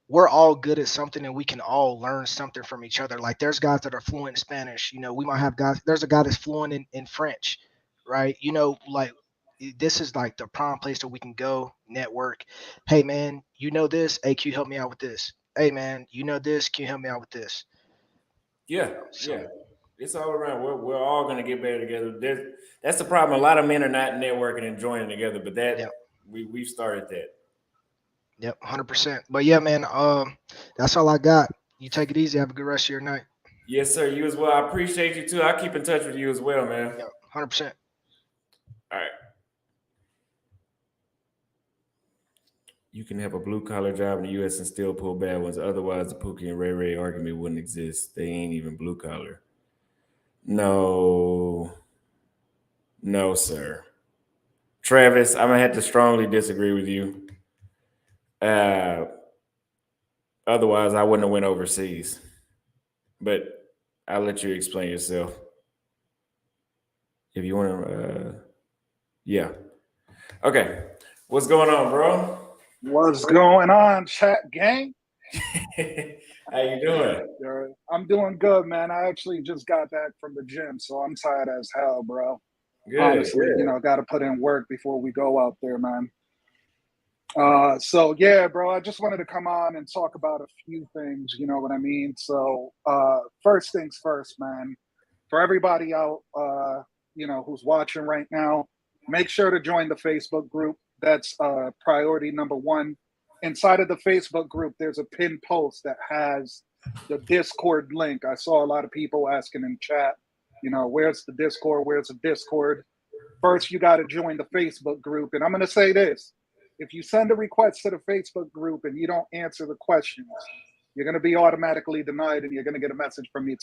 we're all good at something and we can all learn something from each other. Like there's guys that are fluent in Spanish. We might have guys there's a guy that's fluent in French, right? Like this is like the prime place that we can go network. Hey man, you know this? Hey, can you help me out with this? Hey man, you know this? Can you help me out with this? Yeah, So yeah. It's all around. We're all gonna get better together. That's the problem. A lot of men are not networking and joining together, but yeah. we've started that. Yep, 100%. But yeah, man, that's all I got. You take it easy. Have a good rest of your night. Yes, sir. You as well. I appreciate you too. I'll keep in touch with you as well, man. Yep, 100%. All right. You can have a blue collar job in the U.S. and still pull bad ones. Otherwise, the Pookie and Ray Ray argument wouldn't exist. They ain't even blue collar. No, no, sir. Travis, I'm gonna have to strongly disagree with you. Uh, Otherwise, I wouldn't have went overseas. But I'll let you explain yourself if you want to. Yeah. Okay. What's going on, bro? What's going on, chat gang? How you doing? I'm doing good, man. I actually just got back from the gym, so I'm tired as hell, bro. Good. Honestly, Good. got to put in work before we go out there, man. So yeah, bro, I just wanted to come on and talk about a few things, you know what I mean? So, first things first, man. For everybody out, who's watching right now, make sure to join the Facebook group. That's priority number one. Inside of the Facebook group, there's a pinned post that has the Discord link. I saw a lot of people asking in chat, where's the Discord? Where's the Discord? First, you got to join the Facebook group. And I'm going to say this. If you send a request to the Facebook group and you don't answer the questions, you're going to be automatically denied and you're going to get a message from me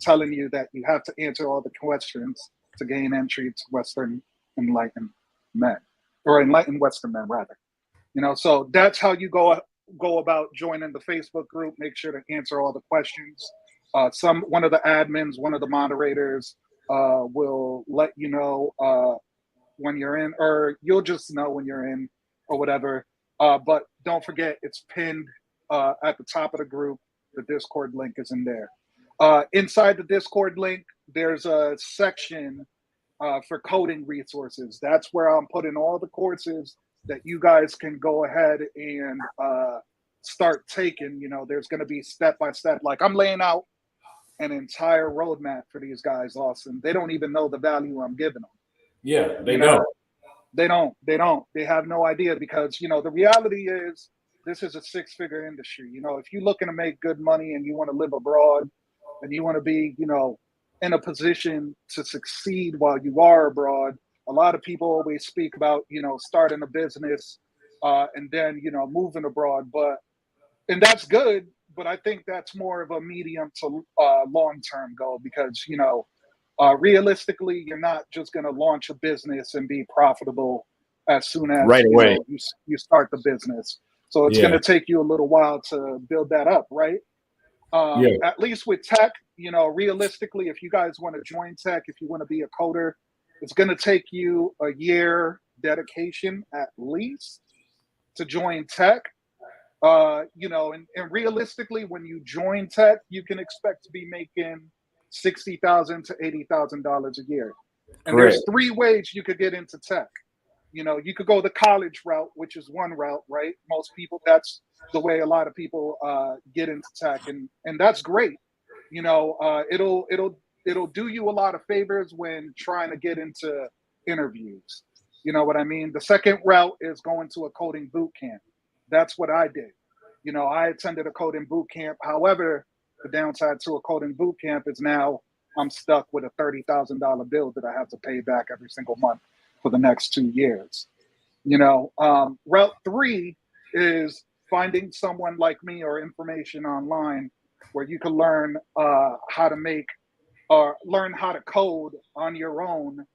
telling you that you have to answer all the questions to gain entry to Western enlightened men, or enlightened Western men, rather. So that's how you go about joining the Facebook group. Make sure to answer all the questions. One of the admins, one of the moderators will let you know when you're in, or you'll just know when you're in, or whatever. But don't forget, it's pinned at the top of the group. The Discord link is in there. Inside the Discord link, there's a section for coding resources. That's where I'm putting all the courses that you guys can go ahead and start taking. There's going to be step by step. Like, I'm laying out an entire roadmap for these guys, Austin. They don't even know the value I'm giving them. Yeah, they don't. They don't. They have no idea, because, the reality is this is a 6-figure industry. If you're looking to make good money and you want to live abroad and you want to be, in a position to succeed while you are abroad, a lot of people always speak about, starting a business and then, moving abroad. And that's good, but I think that's more of a medium to long-term goal, because, realistically, you're not just going to launch a business and be profitable as soon as Right away. you start the business. So it's going to take you a little while to build that up, right? At least with tech, realistically, if you guys want to join tech, if you want to be a coder, it's going to take you a year dedication at least to join tech. And realistically, when you join tech, you can expect to be making $60,000 to $80,000 a year. And Correct. there's 3 ways you could get into tech. You could go the college route, which is one route, right? Most people, that's the way a lot of people get into tech, and that's great. It'll do you a lot of favors when trying to get into interviews. You know what I mean? The second route is going to a coding boot camp. That's what I did. I attended a coding boot camp. However, the downside to a coding boot camp is now I'm stuck with a $30,000 bill that I have to pay back every single month for the next 2 years. Route 3 is finding someone like me or information online where you can learn how to make or learn how to code on your own,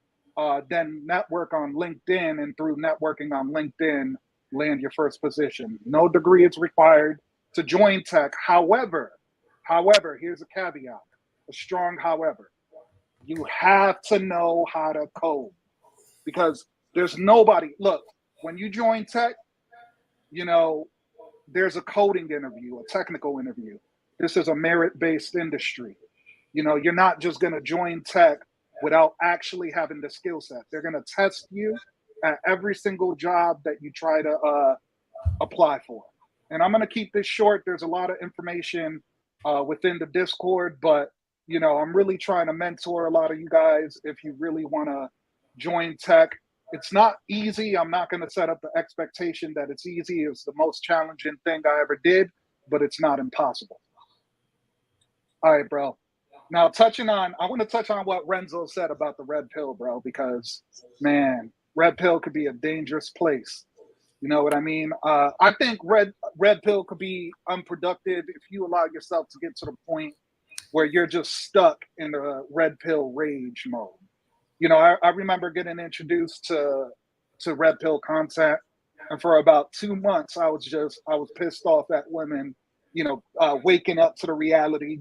then network on LinkedIn, and through networking on LinkedIn, land your first position. No degree is required to join tech. However, here's a caveat, a strong however. You have to know how to code, because there's nobody. Look, when you join tech, there's a coding interview, a technical interview. This is a merit-based industry. You're not just going to join tech without actually having the skill set. They're going to test you at every single job that you try to apply for. And I'm going to keep this short. There's a lot of information within the Discord, but I'm really trying to mentor a lot of you guys if you really want to join tech. It's not easy. I'm not going to set up the expectation that it's easy. It's the most challenging thing I ever did, but it's not impossible. All right, bro. Now, I want to touch on what Renzo said about the red pill, bro, because, man, red pill could be a dangerous place. You know what I mean? I think red pill could be unproductive if you allow yourself to get to the point where you're just stuck in the red pill rage mode. I remember getting introduced to red pill content, and for about 2 months, I was pissed off at women, waking up to the reality,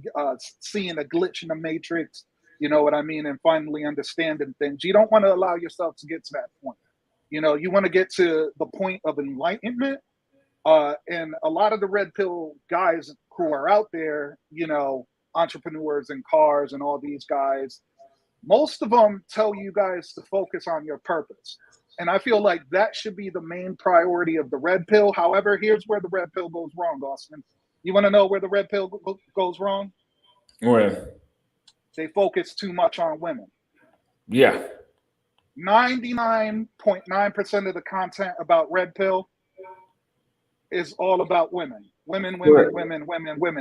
seeing a glitch in the matrix, you know what I mean, and finally understanding things. You don't want to allow yourself to get to that point. You want to get to the point of enlightenment. And a lot of the red pill guys who are out there, entrepreneurs in cars and all these guys, most of them tell you guys to focus on your purpose. And I feel like that should be the main priority of the red pill. However, here's where the red pill goes wrong, Austin. You want to know where the red pill goes wrong? Where? They focus too much on women. Yeah. 99.9% of the content about red pill is all about women. Women,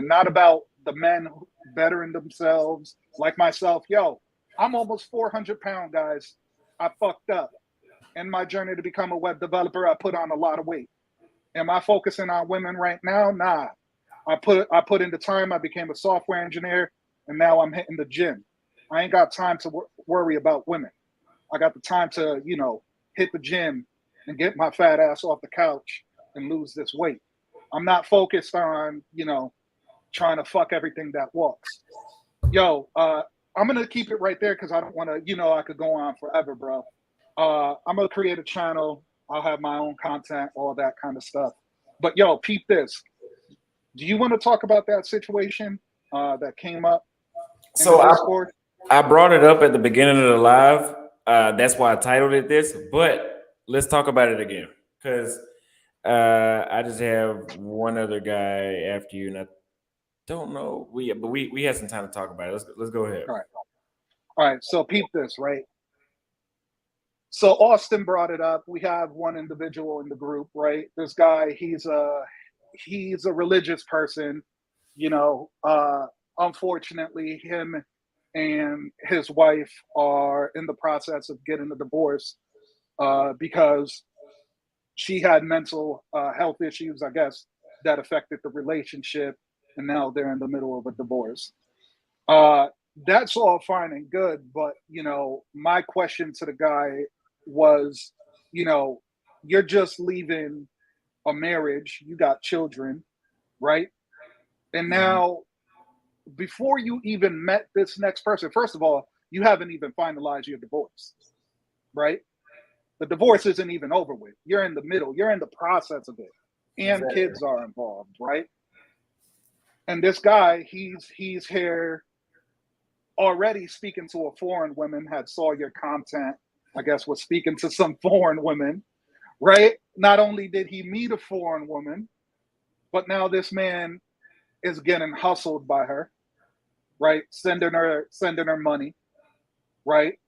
not about the men bettering themselves like myself. Yo, I'm almost 400 pounds, guys. I fucked up. In my journey to become a web developer, I put on a lot of weight. Am I focusing on women right now? Nah. I put in the time. I became a software engineer, and now I'm hitting the gym. I ain't got time to worry about women. I got the time to, hit the gym and get my fat ass off the couch and lose this weight. I'm not focused on, trying to fuck everything that walks. Yo, I'm gonna keep it right there because I don't want to, I could go on forever, bro. I'm gonna create a channel. I'll have my own content, all that kind of stuff. But yo, peep this. Do you want to talk about that situation that came up in So the Discord? I brought it up at the beginning of the live. That's why I titled it this. But let's talk about it again because I just have one other guy after you, and I don't know. We had some time to talk about it. Let's go ahead. All right. So peep this, right? So Austin brought it up. We have one individual in the group, right? This guy, he's a religious person, unfortunately, him and his wife are in the process of getting a divorce because she had mental health issues, I guess, that affected the relationship, and now they're in the middle of a divorce. That's all fine and good, but my question to the guy was, you're just leaving a marriage, you got children, right? And now, before you even met this next person, first of all, you haven't even finalized your divorce, right? The divorce isn't even over with. You're in the middle. You're in the process of it, and Exactly. kids are involved, right? And this guy, he's here already speaking to a foreign woman. Had saw your content, I guess, was speaking to some foreign women, right? Not only did he meet a foreign woman, but now this man is getting hustled by her, right? Sending her money, right?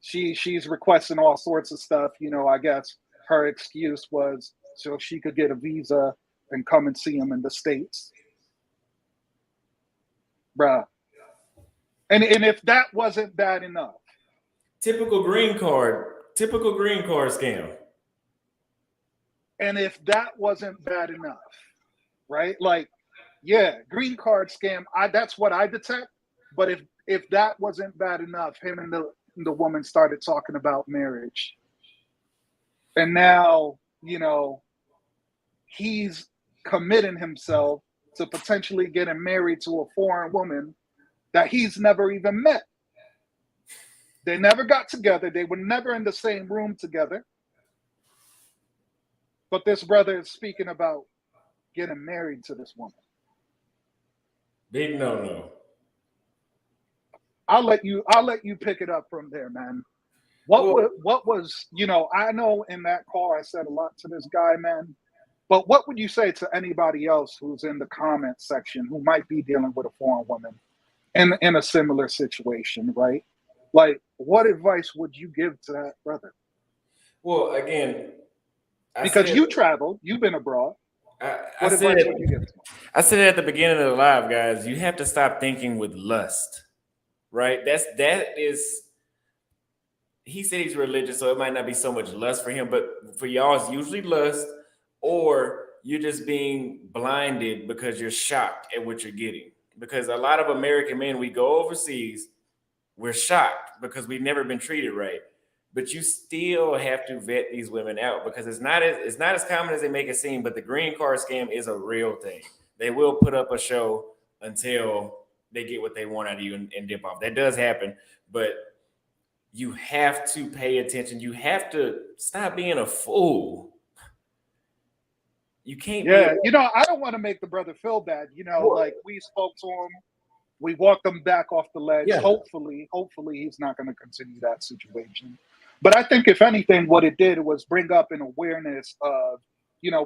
She's requesting all sorts of stuff. I guess her excuse was so she could get a visa and come and see him in the States. Bruh. And if that wasn't bad enough. Typical green card scam. And if that wasn't bad enough, right? Like, yeah, green card scam, that's what I detect. But if that wasn't bad enough, him and the woman started talking about marriage. And now, he's committing himself to potentially getting married to a foreign woman that he's never even met. They never got together. They were never in the same room together. But this brother is speaking about getting married to this woman. Big no. I'll let you pick it up from there, man. What was I know in that call I said a lot to this guy, man. But what would you say to anybody else who's in the comment section who might be dealing with a foreign woman in a similar situation, right? Like, what advice would you give to that brother? Well, again, because you traveled, you've been abroad. I said at the beginning of the live, guys, you have to stop thinking with lust, right? That is. He said he's religious, so it might not be so much lust for him, but for y'all, it's usually lust, or you're just being blinded because you're shocked at what you're getting. Because a lot of American men, we go overseas, we're shocked because we've never been treated right. But you still have to vet these women out because it's not as common as they make it seem. But the green card scam is a real thing. They will put up a show until they get what they want out of you and dip off. That does happen, but you have to pay attention. You have to stop being a fool. You can't. Yeah, I don't want to make the brother feel bad. Like we spoke to him, we walked him back off the ledge. Yeah. Hopefully he's not going to continue that situation. But I think if anything, what it did was bring up an awareness of,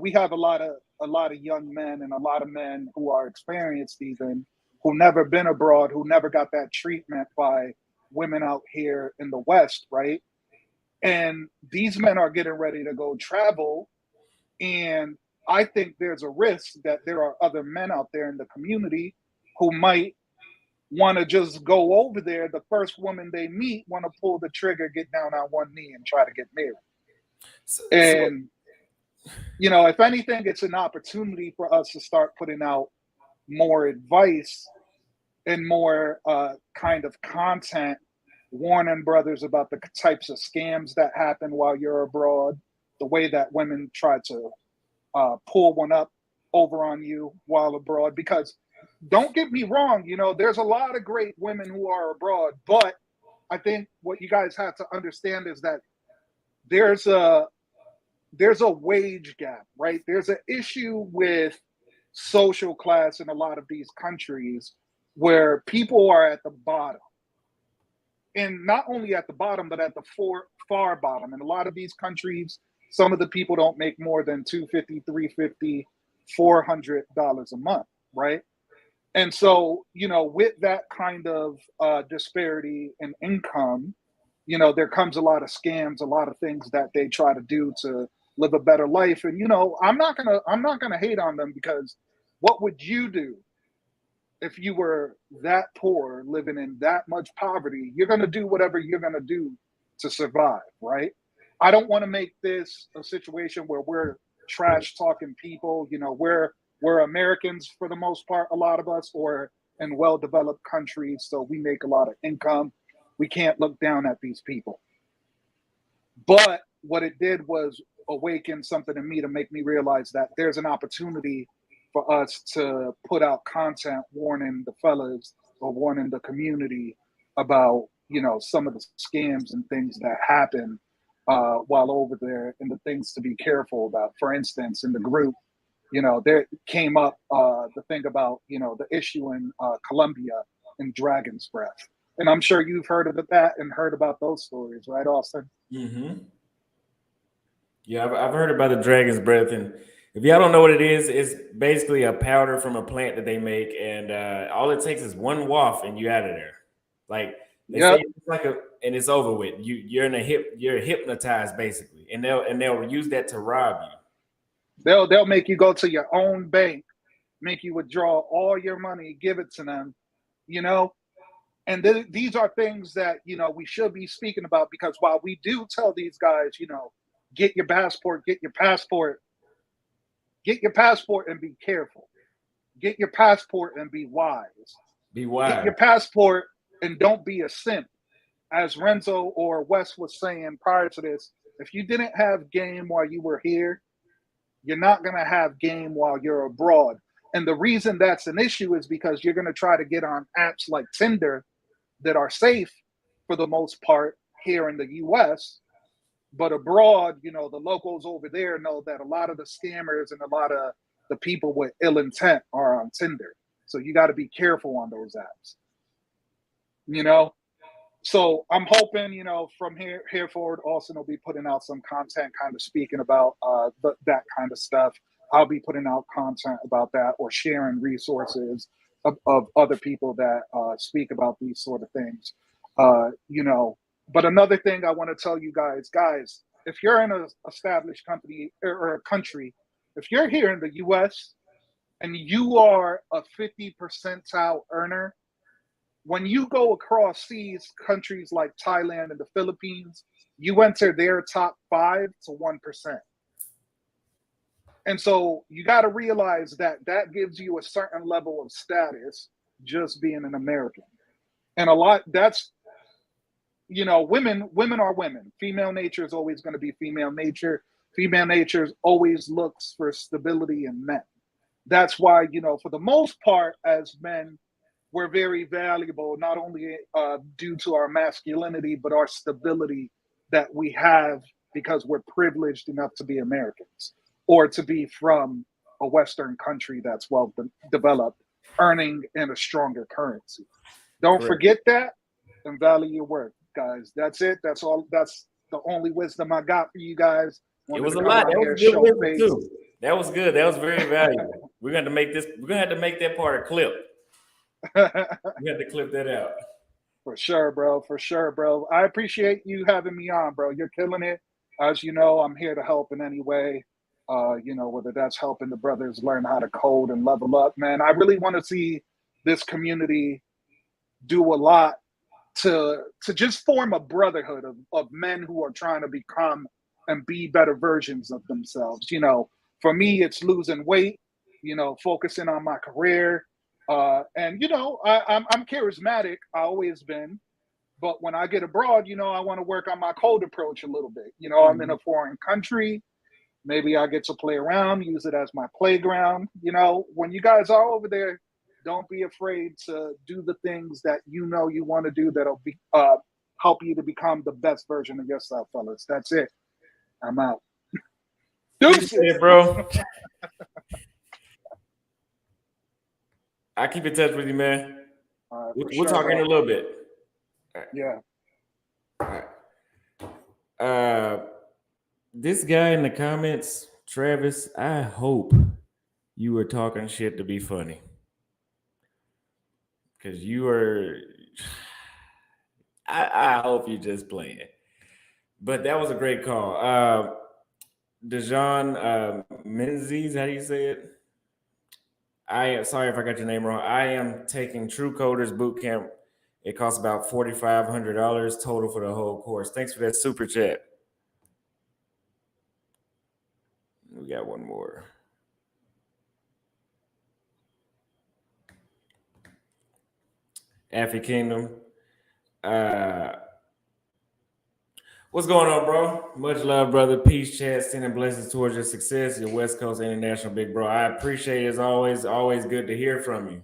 we have a lot of young men and a lot of men who are experienced even, who never been abroad, who never got that treatment by women out here in the West, right? And these men are getting ready to go travel. And I think there's a risk that there are other men out there in the community who might want to just go over there. The first woman they meet, want to pull the trigger, get down on one knee and try to get married. If anything, it's an opportunity for us to start putting out more advice and more kind of content, warning brothers about the types of scams that happen while you're abroad, the way that women try to pull one up over on you while abroad. Because don't get me wrong, there's a lot of great women who are abroad, but I think what you guys have to understand is that there's a wage gap, right? There's an issue with social class in a lot of these countries where people are at the bottom. And not only at the bottom, but at the far bottom. In a lot of these countries, some of the people don't make more than $250, $350, $400 a month, right? And so, with that kind of disparity in income, there comes a lot of scams, a lot of things that they try to do to live a better life. And I'm not gonna hate on them, because what would you do if you were that poor, living in that much poverty? You're gonna do whatever you're gonna do to survive, right? I don't want to make this a situation where we're trash talking people. We're Americans for the most part, a lot of us, or in well-developed countries, so we make a lot of income. We can't look down at these people. But what it did was awaken something in me to make me realize that there's an opportunity for us to put out content warning the fellas or warning the community about, some of the scams and things that happen while over there, and the things to be careful about. For instance, in the group, there came up the thing about, the issue in Colombia and Dragon's Breath. And I'm sure you've heard of that and heard about those stories, right, Austin? Mm-hmm. Yeah, I've heard about the dragon's breath, and if y'all don't know what it is, it's basically a powder from a plant that they make, and all it takes is one waft, and you're out of there. Like they say, it's like and it's over with. You're hypnotized basically, and they'll use that to rob you. They'll make you go to your own bank, make you withdraw all your money, give it to them, And these are things that, we should be speaking about, because while we do tell these guys, get your passport and be careful. Get your passport and be wise. Be wise. Get your passport and don't be a simp. As Renzo or Wes was saying prior to this, if you didn't have game while you were here, you're not going to have game while you're abroad. And the reason that's an issue is because you're going to try to get on apps like Tinder that are safe for the most part here in the US, but abroad, the locals over there know that a lot of the scammers and a lot of the people with ill intent are on Tinder. So you got to be careful on those apps. So I'm hoping, from here forward, Austin will be putting out some content kind of speaking about that kind of stuff. I'll be putting out content about that, or sharing resources of other people that speak about these sort of things. But another thing I want to tell you guys, if you're in an established company or a country, if you're here in the US and you are a 50 percentile earner, when you go across seas, countries like Thailand and the Philippines, you enter their top 5 to 1%. And so you got to realize that gives you a certain level of status just being an American. And a lot, that's, women are women. Female nature is always going to be female nature. Female nature always looks for stability in men. That's why, for the most part, as men, we're very valuable, not only due to our masculinity, but our stability that we have because we're privileged enough to be Americans, or to be from a Western country that's well developed, earning in a stronger currency. Don't forget that, and value your work, guys. That's it. That's all. That's the only wisdom I got for you guys. It was a lot. That was good wisdom too. That was good. That was very valuable. We're gonna have to make that part a clip. We have to clip that out. For sure, bro. For sure, bro. I appreciate you having me on, bro. You're killing it. As you know, I'm here to help in any way. Whether that's helping the brothers learn how to code and level up, man. I really want to see this community do a lot to just form a brotherhood of men who are trying to become and be better versions of themselves. For me, it's losing weight, focusing on my career. I'm charismatic. I always been. But when I get abroad, I want to work on my code approach a little bit. I'm in a foreign country. Maybe I get to play around, use it as my playground. You know, when you guys are over there, don't be afraid to do the things that you know you want to do that'll be help you to become the best version of yourself, fellas. That's it. I'm out. Appreciate it, bro. I'll keep in touch with you, man. We'll sure, talk in bro. a little bit. Yeah. All right. This guy in the comments, Travis, I hope you were talking shit to be funny. Because you are. I hope you're just playing. But that was a great call. Dejan Menzies, how do you say it? I am sorry if I got your name wrong. I am taking True Coders Boot Camp. It costs about $4,500 total for the whole course. Thanks for that super chat. We got one more. Affy Kingdom. What's going on, bro? Much love, brother. Peace, chat. Sending blessings towards your success. Your West Coast International big bro. I appreciate it as always. Always good to hear from you.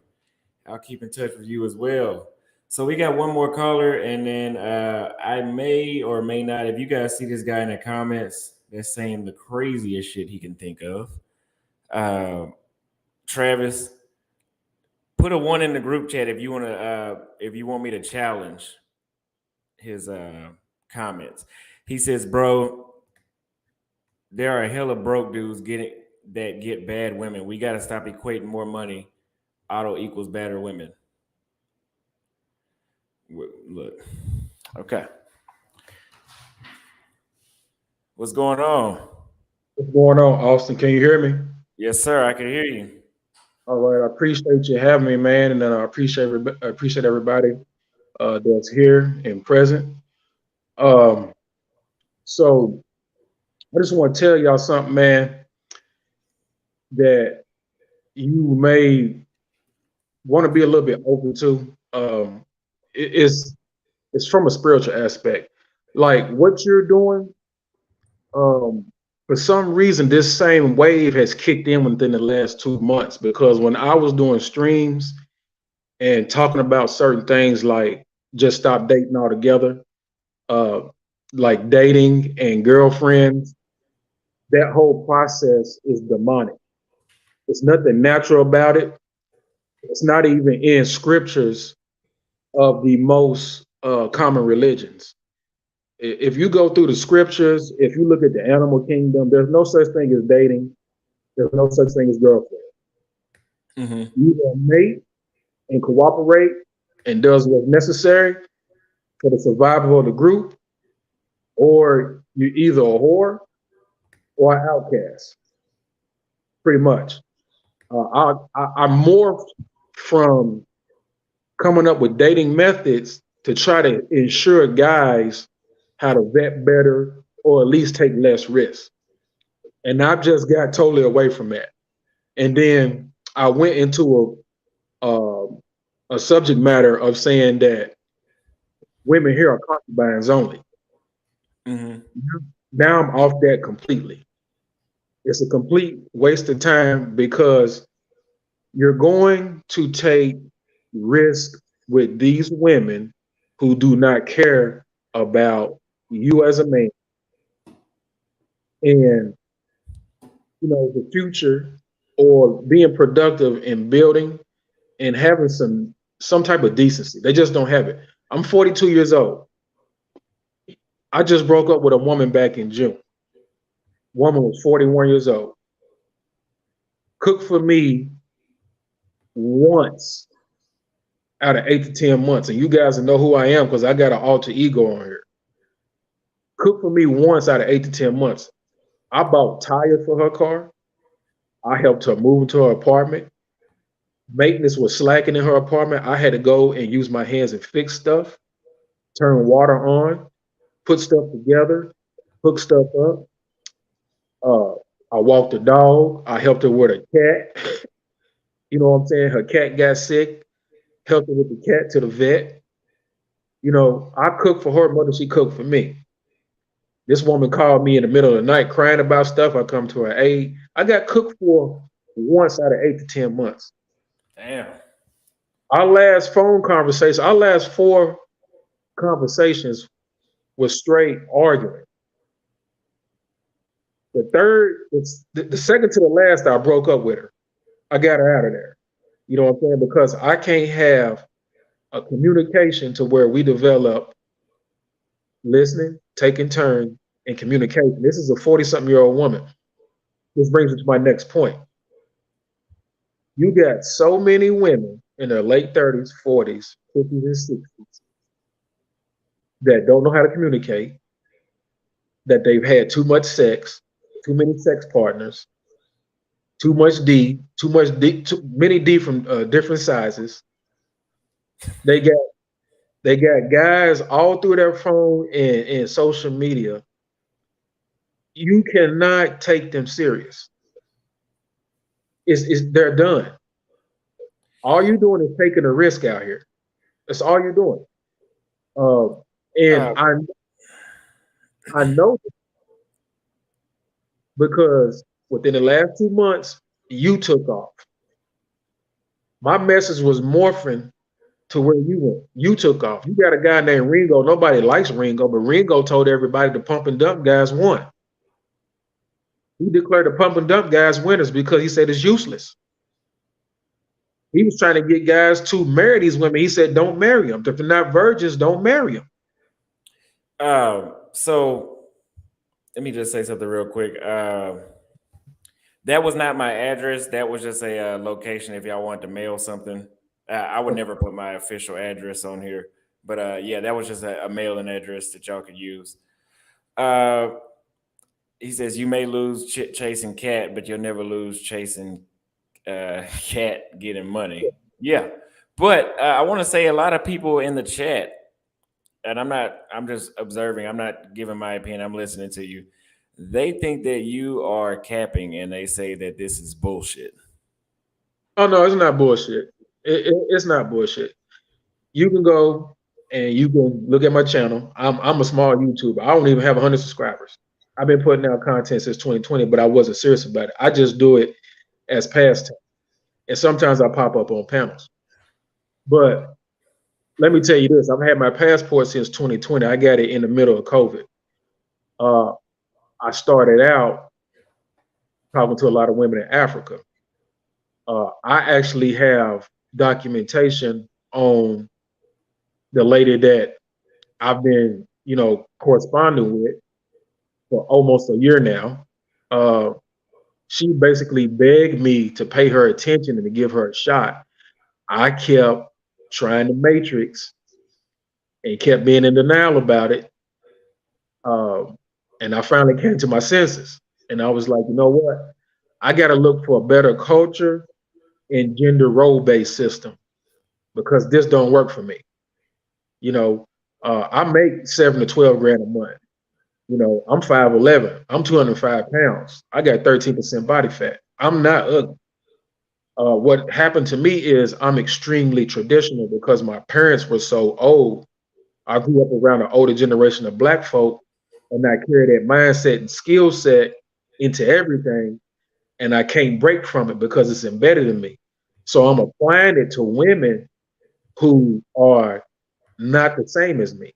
I'll keep in touch with you as well. So we got one more caller, and then I may or may not. If you guys see this guy in the comments, that's saying the craziest shit he can think of. Travis, put a 1 in the group chat if you want to. If you want me to challenge his comments. He says, "Bro, there are a hell of broke dudes that get bad women. We got to stop equating more money. Auto equals better women." Look, okay. What's going on? What's going on, Austin? Can you hear me? Yes, sir. I can hear you. All right. I appreciate you having me, man, and I appreciate everybody that's here and present. So I just want to tell y'all something, man, that you may want to be a little bit open to. It's from a spiritual aspect. Like what you're doing, for some reason, this same wave has kicked in within the last 2 months, because when I was doing streams and talking about certain things like just stop dating altogether, like dating and girlfriends, that whole process is demonic. There's nothing natural about it. It's not even in scriptures of the most common religions. If you go through the scriptures, if you look at the animal kingdom, there's no such thing as dating. There's no such thing as girlfriend. Mm-hmm. You either mate and cooperate and does what's necessary for the survival of the group, or you're either a whore or an outcast. Pretty much. I morphed from coming up with dating methods to try to ensure guys how to vet better or at least take less risks. And I just got totally away from that. And then I went into a subject matter of saying that women here are concubines only. Mm-hmm. Now I'm off that completely. It's a complete waste of time, because you're going to take risk with these women who do not care about you as a man and the future, or being productive in building and having some type of decency. They just don't have it. I'm 42 years old. I just broke up with a woman back in June. Woman was 41 years old. Cooked for me once out of 8 to 10 months. And you guys know who I am because I got an alter ego on here. Cooked for me once out of 8 to 10 months. I bought tires for her car. I helped her move into her apartment. Maintenance was slacking in her apartment. I had to go and use my hands and fix stuff, turn water on, put stuff together, hook stuff up. I walked the dog. I helped her with a cat. You know what I'm saying? Her cat got sick. Helped her with the cat to the vet. I cooked for her more than she cooked for me. This woman called me in the middle of the night crying about stuff. I come to her aid. I got cooked for once out of 8 to 10 months. Damn. Our last phone conversation, our last 4 conversations was straight arguing. The third, the second to the last, I broke up with her. I got her out of there. You know what I'm saying? Because I can't have a communication to where we develop listening, taking turns, and communication. This is a 40-something-year-old woman. This brings me to my next point. You got so many women in their late 30s, 40s, 50s, and 60s that don't know how to communicate, that they've had too much sex, too many sex partners, too much D, too many D from different sizes. They got guys all through their phone and social media. You cannot take them serious. They're done. All you're doing is taking a risk out here. That's all you're doing. And I know because within the last 2 months, you took off. My message was morphing to where you went. You took off. You got a guy named Ringo. Nobody likes Ringo, but Ringo told everybody the pump and dump guys won. He declared the pump and dump guys winners because he said it's useless. He was trying to get guys to marry these women. He said, don't marry them. If they're not virgins, don't marry them. So let me just say something real quick. That was not my address. That was just a location if y'all wanted to mail something. I would never put my official address on here. But yeah, that was just a mailing address that y'all could use. He says, you may lose chasing cat, but you'll never lose chasing cat getting money. Yeah. But I want to say a lot of people in the chat, and I'm just observing. I'm not giving my opinion. I'm listening to you. They think that you are capping and they say that this is bullshit. Oh, no, it's not bullshit. It's not bullshit. You can go and you can look at my channel. I'm a small YouTuber. I don't even have 100 subscribers. I've been putting out content since 2020, but I wasn't serious about it. I just do it as pastime. And sometimes I pop up on panels. But let me tell you this. I've had my passport since 2020. I got it in the middle of COVID. I started out talking to a lot of women in Africa. I actually have documentation on the lady that I've been, corresponding with for almost a year now. She basically begged me to pay her attention and to give her a shot. I kept trying to matrix and kept being in denial about it. And I finally came to my senses. And I was like, you know what? I got to look for a better culture and gender role-based system because this don't work for me. I make 7 to 12 grand a month. I'm 5'11". I'm 205 pounds. I got 13% body fat. I'm not ugly. What happened to me is I'm extremely traditional because my parents were so old. I grew up around an older generation of Black folk, and I carry that mindset and skill set into everything, and I can't break from it because it's embedded in me. So I'm applying it to women who are not the same as me.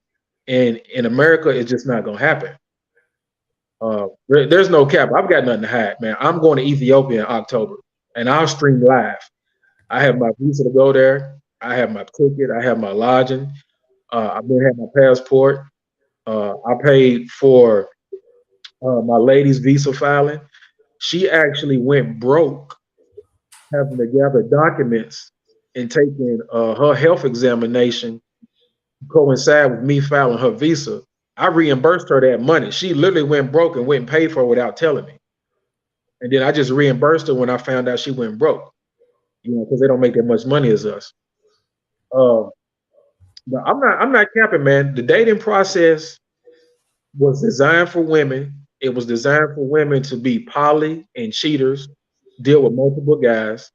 And in America, it's just not going to happen. There's no cap. I've got nothing to hide, man. I'm going to Ethiopia in October, and I'll stream live. I have my visa to go there. I have my ticket. I have my lodging. I've been had my passport. I paid for my lady's visa filing. She actually went broke having to gather documents and taking her health examination coincide with me filing her visa. I reimbursed her that money. She literally went broke and went and paid for it without telling me. And then I just reimbursed her when I found out she went broke, because they don't make that much money as us. But I'm not capping, man. The dating process was designed for women. It was designed for women to be poly and cheaters, deal with multiple guys,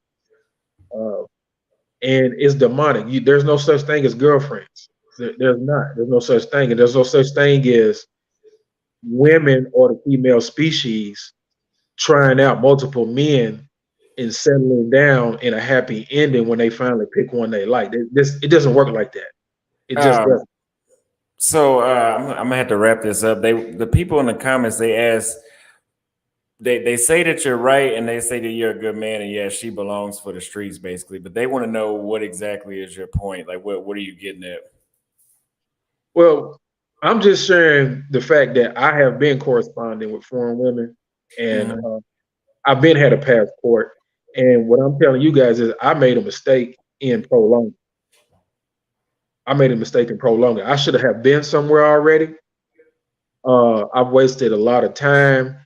and it's demonic. There's no such thing as girlfriends. There's not. There's no such thing, and there's no such thing as women or the female species trying out multiple men and settling down in a happy ending when they finally pick one they like. It doesn't work like that. It just Um, doesn't. so I'm gonna have to wrap this up. The people in the comments, they ask, they say that you're right, and they say that you're a good man, and yeah, she belongs for the streets, basically. But they want to know what exactly is your point. Like, what are you getting at? Well, I'm just sharing the fact that I have been corresponding with foreign women, and Mhm. I've been had a passport. And what I'm telling you guys is, I made a mistake in prolonging. I made a mistake in prolonging. I should have been somewhere already. I've wasted a lot of time,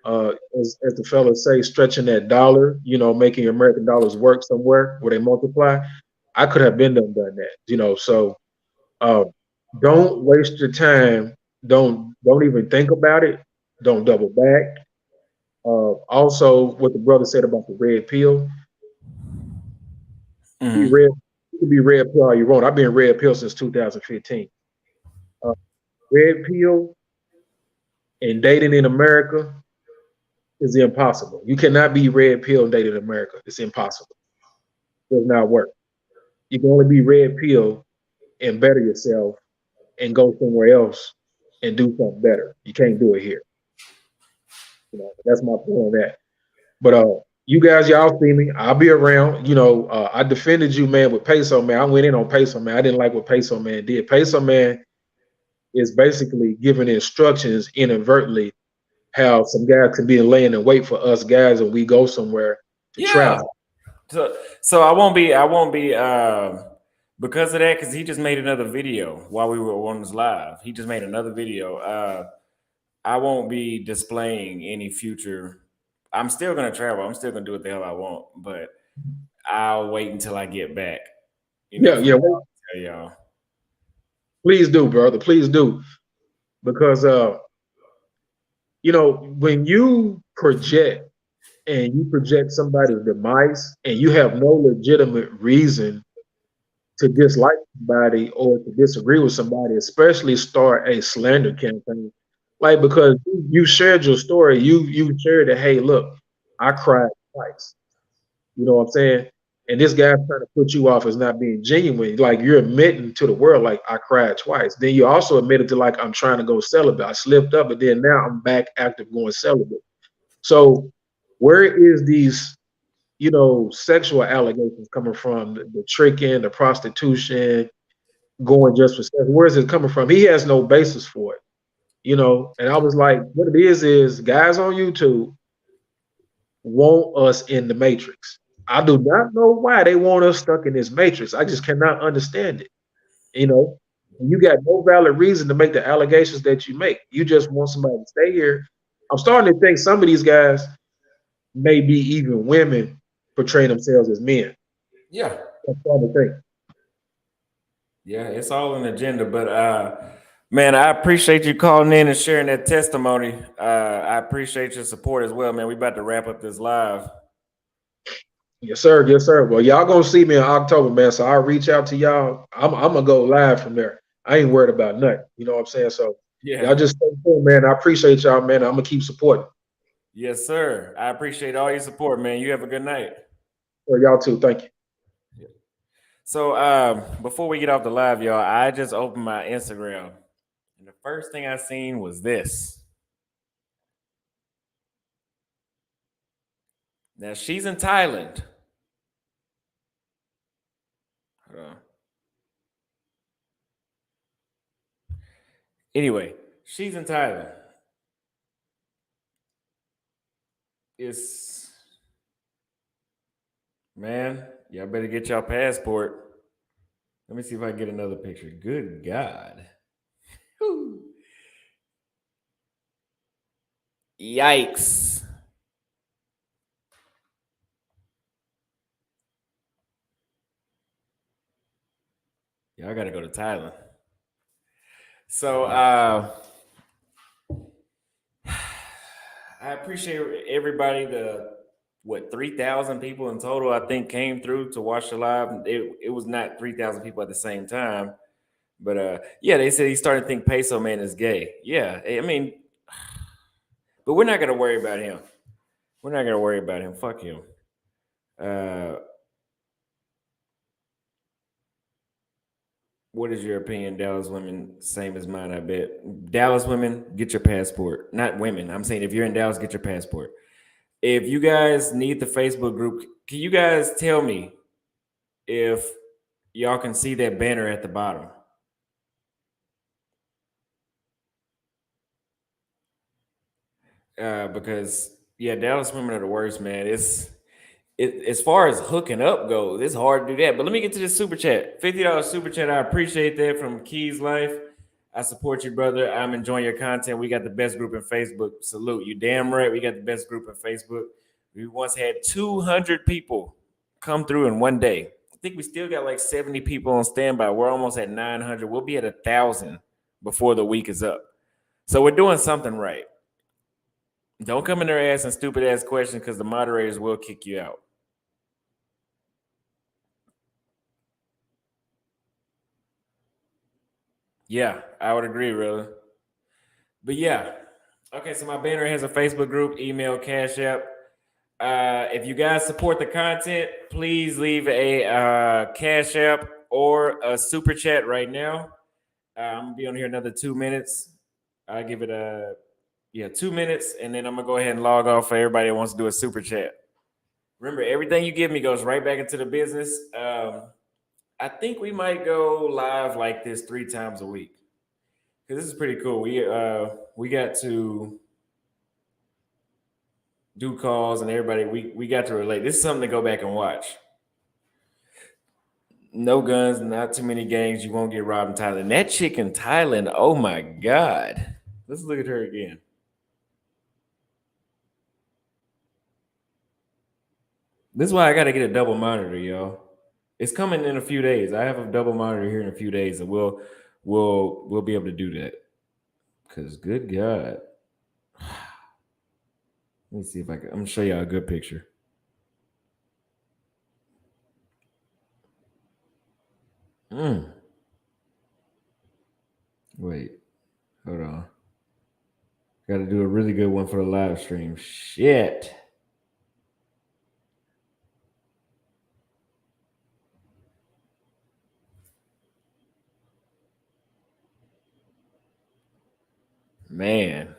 as the fellas say, stretching that dollar. Making American dollars work somewhere where they multiply. I could have been done that. So uh, don't waste your time. Don't even think about it. Don't double back. Also, what the brother said about the red pill. Be Mhm. red. You can be red pill all you want. I've been red pill since 2015. Uh, Red pill and dating in America is impossible. You cannot be red pill and date in America. It's impossible. It does not work. You can only be red pill and better yourself and go somewhere else and do something better. You can't do it here. That's my point on that. But you guys, y'all see me. I'll be around. I defended you, man, with Peso Man. I went in on Peso Man. I didn't like what Peso Man did. Peso Man is basically giving instructions inadvertently how some guys can be laying in wait for us guys and we go somewhere to Yeah. travel. So I won't be because of that, because he just made another video while we were on this live. He just made another video. I won't be displaying any future. I'm still gonna travel. I'm still gonna do what the hell I want, but I'll wait until I get back. Yeah, For yeah. now, Well, I'll tell y'all. please do, brother. Please do. Because when you project and you project somebody's demise and you have no legitimate reason to dislike somebody or to disagree with somebody, especially start a slander campaign. Like, because you shared your story, you shared that, hey, look, I cried twice. You know what I'm saying? And this guy's trying to put you off as not being genuine. Like, you're admitting to the world, like, I cried twice. Then you also admitted to, like, I'm trying to go celibate. I slipped up, but then now I'm back active going celibate. So where is these, sexual allegations coming from? The tricking, the prostitution, going just for sex. Where is it coming from? He has no basis for it. And I was like, what it is guys on YouTube want us in the matrix. I do not know why they want us stuck in this matrix. I just cannot understand it. You got no valid reason to make the allegations that you make. You just want somebody to stay here. I'm starting to think some of these guys may be even women portraying themselves as men. Yeah. I'm starting to think. Yeah, it's all an agenda. But man, I appreciate you calling in and sharing that testimony. I appreciate your support as well, man. We about to wrap up this live. Yes, sir. Yes, sir. Well, y'all gonna see me in October, man. So I'll reach out to y'all. I'm gonna go live from there. I ain't worried about nothing. You know what I'm saying? So Yeah. y'all just stay tuned, man. I appreciate y'all, man. I'm gonna keep supporting. Yes, sir. I appreciate all your support, man. You have a good night. For y'all too. Thank you. So before we get off the live, y'all, I just opened my Instagram, and the first thing I seen was this. Now she's in Thailand. Hold on. Anyway, she's in Thailand. It's man, y'all better get y'all passport. Let me see if I can get another picture. Good God. Whew. Yikes. Y'all gotta go to Thailand. So I appreciate everybody. The 3,000 people in total, I think, came through to watch the live. It was not 3,000 people at the same time, but yeah, they said he's starting to think Peso Man is gay. Yeah, I mean, But we're not gonna worry about him. We're not gonna worry about him. Fuck him. What is your opinion, Dallas women? Same as mine, I bet. Dallas women, get your passport. Not women. I'm saying if you're in Dallas, get your passport. If you guys need the Facebook group, can you guys tell me if y'all can see that banner at the bottom? Because yeah, Dallas women are the worst, man. As far as hooking up goes, it's hard to do that. But let me get to this super chat. $50 super chat. I appreciate that from Keys Life. I support you, brother. I'm enjoying your content. We got the best group in Facebook. Salute. You damn right. We got the best group in Facebook. We once had 200 people come through in one day. I think we still got like 70 people on standby. We're almost at 900. We'll be at 1,000 before the week is up. So we're doing something right. Don't come in there asking stupid ass questions because the moderators will kick you out. Yeah, I would agree, really. But yeah. Okay, so my banner has a Facebook group, email, Cash App. If you guys support the content, please leave a Cash App or a super chat right now. I'm gonna be on here another 2 minutes. I give it 2 minutes, and then I'm gonna go ahead and log off for everybody that wants to do a super chat. Remember, everything you give me goes right back into the business. I think we might go live like this 3 times a week. This is pretty cool. We got to do calls and everybody we got to relate. This is something to go back and watch. No guns, not too many gangs. You won't get robbed in Thailand. That chick in Thailand, oh my God. Let's look at her again. This is why I got to get a double monitor, y'all. It's coming in a few days. I have a double monitor here in a few days, and we'll be able to do that. Because good God. Let me see if I'm gonna show y'all a good picture. Wait, hold on. Got to do a really good one for the live stream. Shit. Man.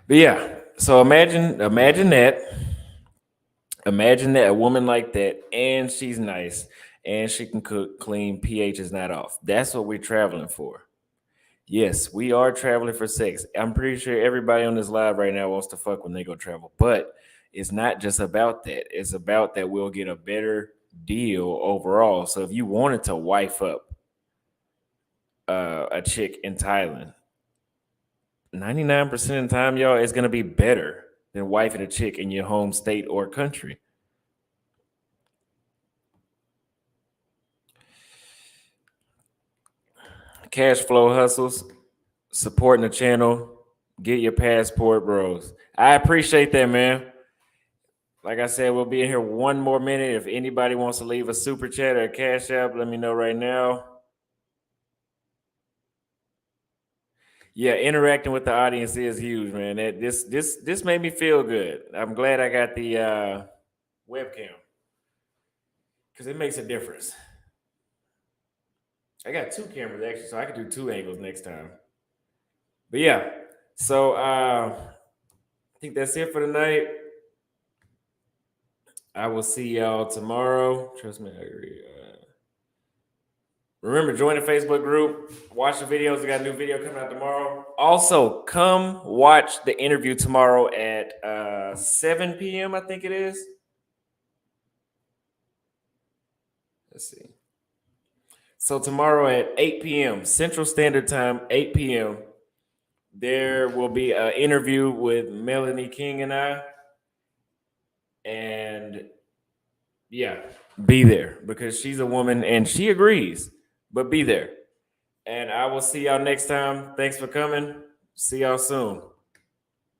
But yeah, so imagine that. Imagine that a woman like that, and she's nice, and she can cook, clean, pH is not off. That's what we're traveling for. Yes, we are traveling for sex. I'm pretty sure everybody on this live right now wants to fuck when they go travel, but it's not just about that. It's about that we'll get a better deal overall. So if you wanted to wife up a chick in Thailand, 99% of the time, y'all, it's going to be better than wifing a chick in your home state or country. Cash flow hustles, supporting the channel, get your passport, bros. I appreciate that, man. Like I said, we'll be in here 1 more minute. If anybody wants to leave a super chat or a cash app, let me know right now. Yeah, interacting with the audience is huge, man. This made me feel good. I'm glad I got the webcam because it makes a difference. I got 2 cameras actually, so I can do 2 angles next time. But yeah, so I think that's it for tonight. I will see y'all tomorrow. Trust me, I agree. Remember, join the Facebook group. Watch the videos. We got a new video coming out tomorrow. Also, come watch the interview tomorrow at 7 p.m., I think it is. Let's see. So tomorrow at 8 p.m. Central Standard Time, 8 p.m., there will be an interview with Melanie King and I. And yeah, be there because she's a woman and she agrees, but be there. And I will see y'all next time. Thanks for coming. See y'all soon.